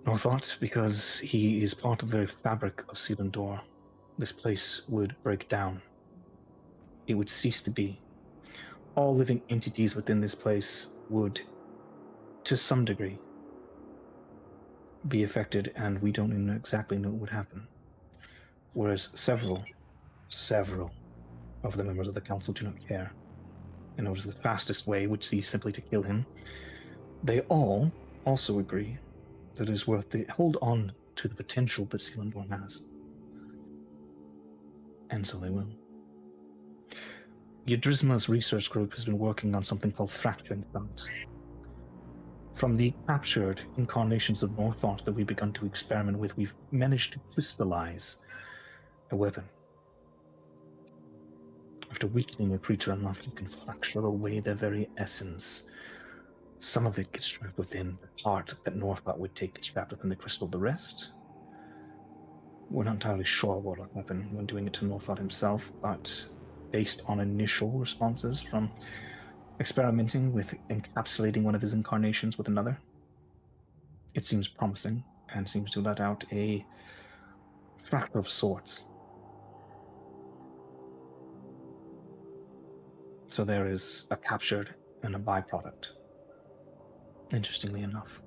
Northont because he is part of the very fabric of Selindor. This place would break down. It would cease to be. All living entities within this place would, to some degree, be affected, and we don't even exactly know what would happen. Whereas several of the members of the council do not care. And it was the fastest way would be simply to kill him. They all also agree that it is worth to hold on to the potential that Selindor has. And so they will. Yadrisma's research group has been working on something called fracturing thumbs. From the captured incarnations of Northont that we've begun to experiment with, we've managed to crystallize a weapon. After weakening a creature enough, you can fracture away their very essence. Some of it gets trapped within the part that Northont would take trapped within the crystal. The rest We're not entirely sure what will happen when doing it to Northot himself, but based on initial responses from experimenting with encapsulating one of his incarnations with another, it seems promising and seems to let out a fracture of sorts. So there is a captured and a byproduct, interestingly enough.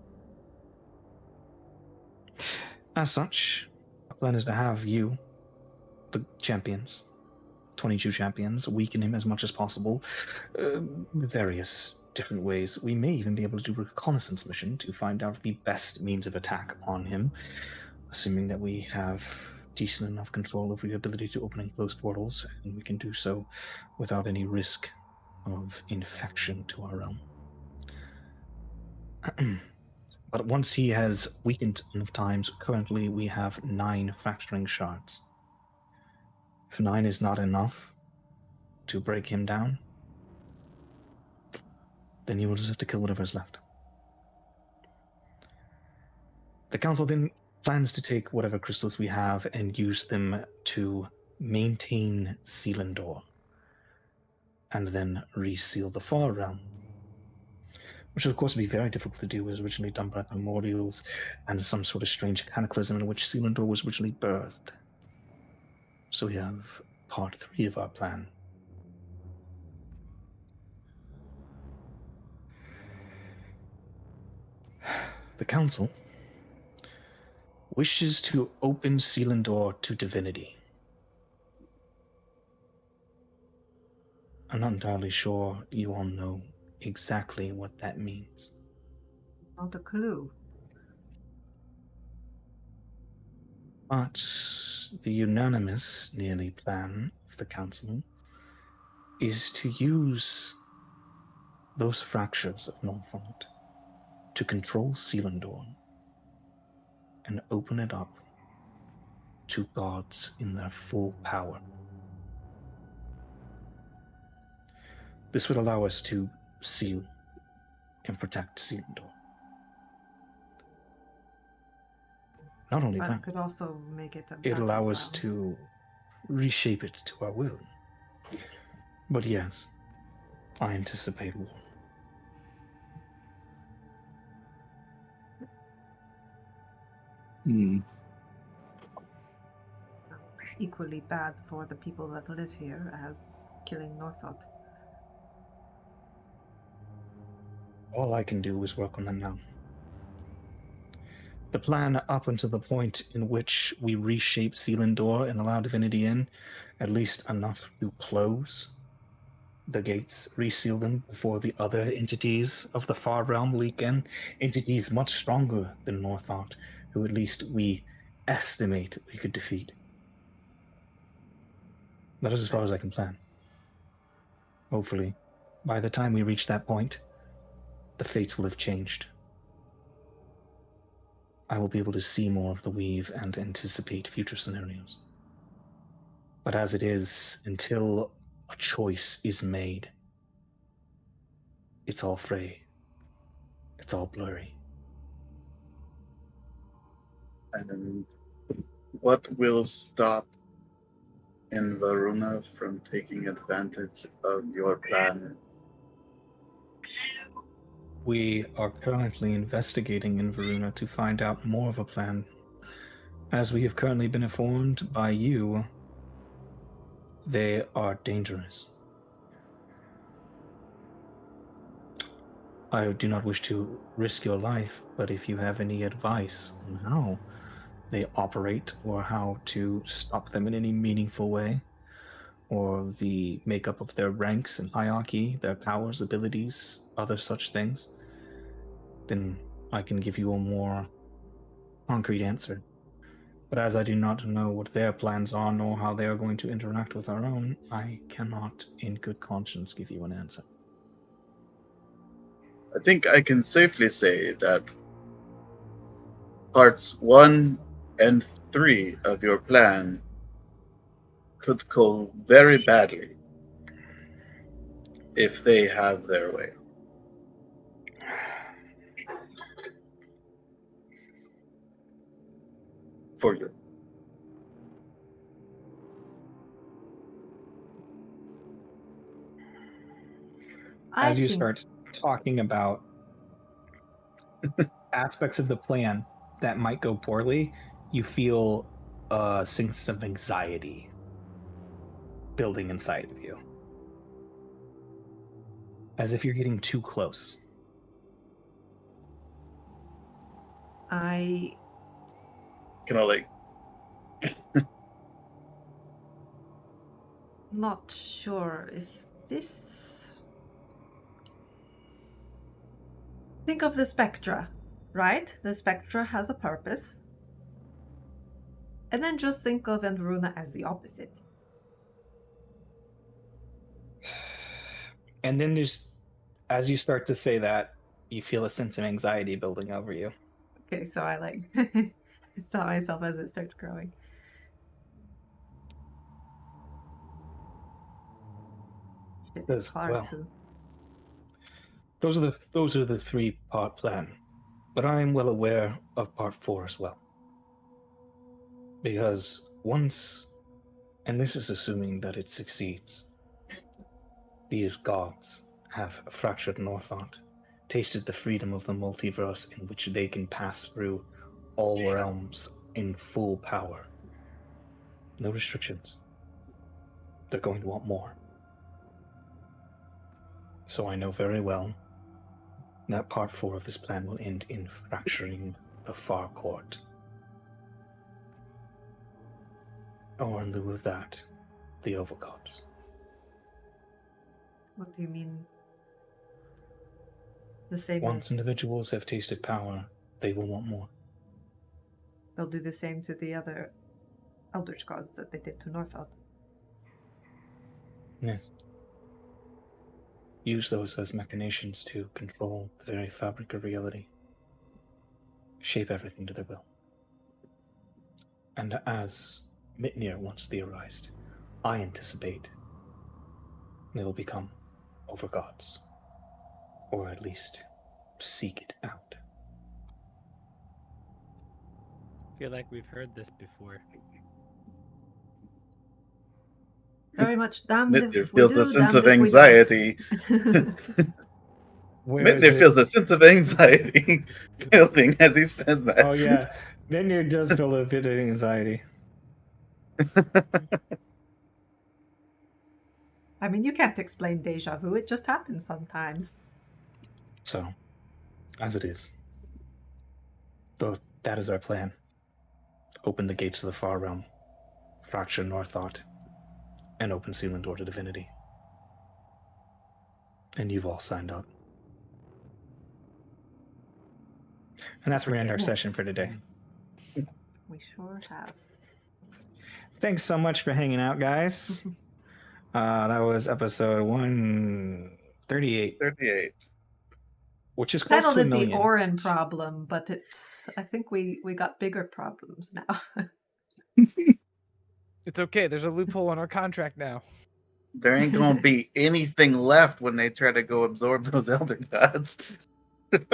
As such, our plan is to have you, the champions, 22 champions, weaken him as much as possible, various different ways. We may even be able to do a reconnaissance mission to find out the best means of attack on him, assuming that we have decent enough control over the ability to open and close portals, and we can do so without any risk of infection to our realm. But once he has weakened enough times, currently we have 9 fracturing shards. If 9 is not enough to break him down, then you will just have to kill whatever's left. The council then plans to take whatever crystals we have and use them to maintain Selindor, and then reseal the Far Realm, which of course would be very difficult to do. It was originally done by primordials and some sort of strange cataclysm in which Selindor was originally birthed. So we have part 3 of our plan. The council wishes to open Selindor to divinity. I'm not entirely sure you all know exactly what that means. Not a clue. But the unanimous, nearly, plan of the council is to use those fractures of Northont to control Selindor and open it up to gods in their full power. This would allow us to seal and protect Selindor. Not only But that, it could also make it a it'd allow us battleground. to reshape it to our will. But yes, I anticipate war. Equally bad for the people that live here as killing Northot. All I can do is work on them now. The plan up until the point in which we reshape Selindor and allow Divinity in, at least enough to close the gates, reseal them before the other entities of the Far Realm leak in, entities much stronger than Northot, who at least we estimate we could defeat. That is as far as I can plan. Hopefully, by the time we reach that point, the fates will have changed. I will be able to see more of the weave and anticipate future scenarios. But as it is, until a choice is made, it's all fray. It's all blurry. And what will stop Varuna from taking advantage of your plan? We are currently investigating in Varuna to find out more of a plan. As we have currently been informed by you, they are dangerous. I do not wish to risk your life, but if you have any advice on how they operate or how to stop them in any meaningful way, or the makeup of their ranks and hierarchy, their powers, abilities, other such things, then I can give you a more concrete answer. But as I do not know what their plans are nor how they are going to interact with our own, I cannot in good conscience give you an answer. I think I can safely say that parts 1 and 3 of your plan could go very badly if they have their way. For you. as you start talking about aspects of the plan that might go poorly, you feel a sense of anxiety building inside of you. As if you're getting too close. I Can I like? not sure if this. Think of the spectra, right? The spectra has a purpose. And then just think of Enveruna as the opposite. And then just as you start to say that, you feel a sense of anxiety building over you. Okay, so I like saw myself as it starts growing. Shit, it's hard Well, to. those are the 3-part plan. But I am well aware of part 4 as well. Because once, and this is assuming that it succeeds, these gods have fractured Northont, tasted the freedom of the multiverse in which they can pass through all realms in full power. No restrictions. They're going to want more. So I know very well that part 4 of this plan will end in fracturing the far court. Or in lieu of that, the overgods. What do you mean? The same Once as individuals have tasted power, they will want more. they'll do the same to the other Eldritch gods that they did to Northout. Yes. Use those as machinations to control the very fabric of reality. Shape everything to their will. And as Mitnir once theorized, I anticipate they will become overgods. Or at least seek it out. I feel like we've heard this before. Very much damned Mitnir if we feels do, a sense damned of if we don't. anxiety. Mitnir feels a sense of anxiety building as he says that. Oh yeah, Mitnir does feel a bit of anxiety. I mean, you can't explain deja vu, it just happens sometimes. So, as it is, though that is our plan. Open the gates of the far realm, fracture Northot, and open Selindor to divinity. And you've all signed up. And that's where we end our session for today. We sure have. Thanks so much for hanging out, guys. That was episode 138. 38. Which is close Titled to a it the million. Orin problem, but it's. I think we got bigger problems now. It's okay. There's a loophole in our contract now. There ain't gonna be anything left when they try to go absorb those elder gods.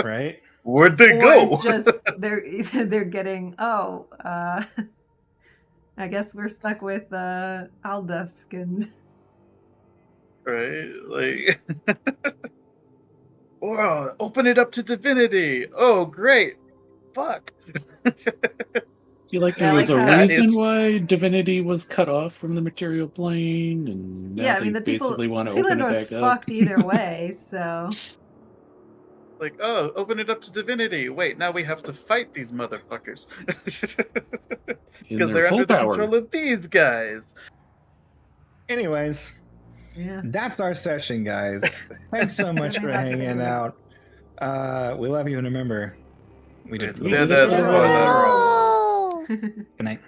Right? Where'd they Or go? it's just they're getting I guess we're stuck with Aldusk and Right? Like or open it up to divinity. Oh great. Fuck. feel like Yeah, there was like a how- reason why divinity was cut off from the material plane, and now yeah, I they mean the people basically want to open it Selindor's back up. fucked either way, so Like, oh, open it up to divinity. Wait, now we have to fight these motherfuckers. In Because their they're full under the power. control of these guys. Anyways, yeah. that's our session, guys. Thanks so much Certainly for that's hanging it. out. We love you, and remember, we did We for the did it better. for the No! Good night.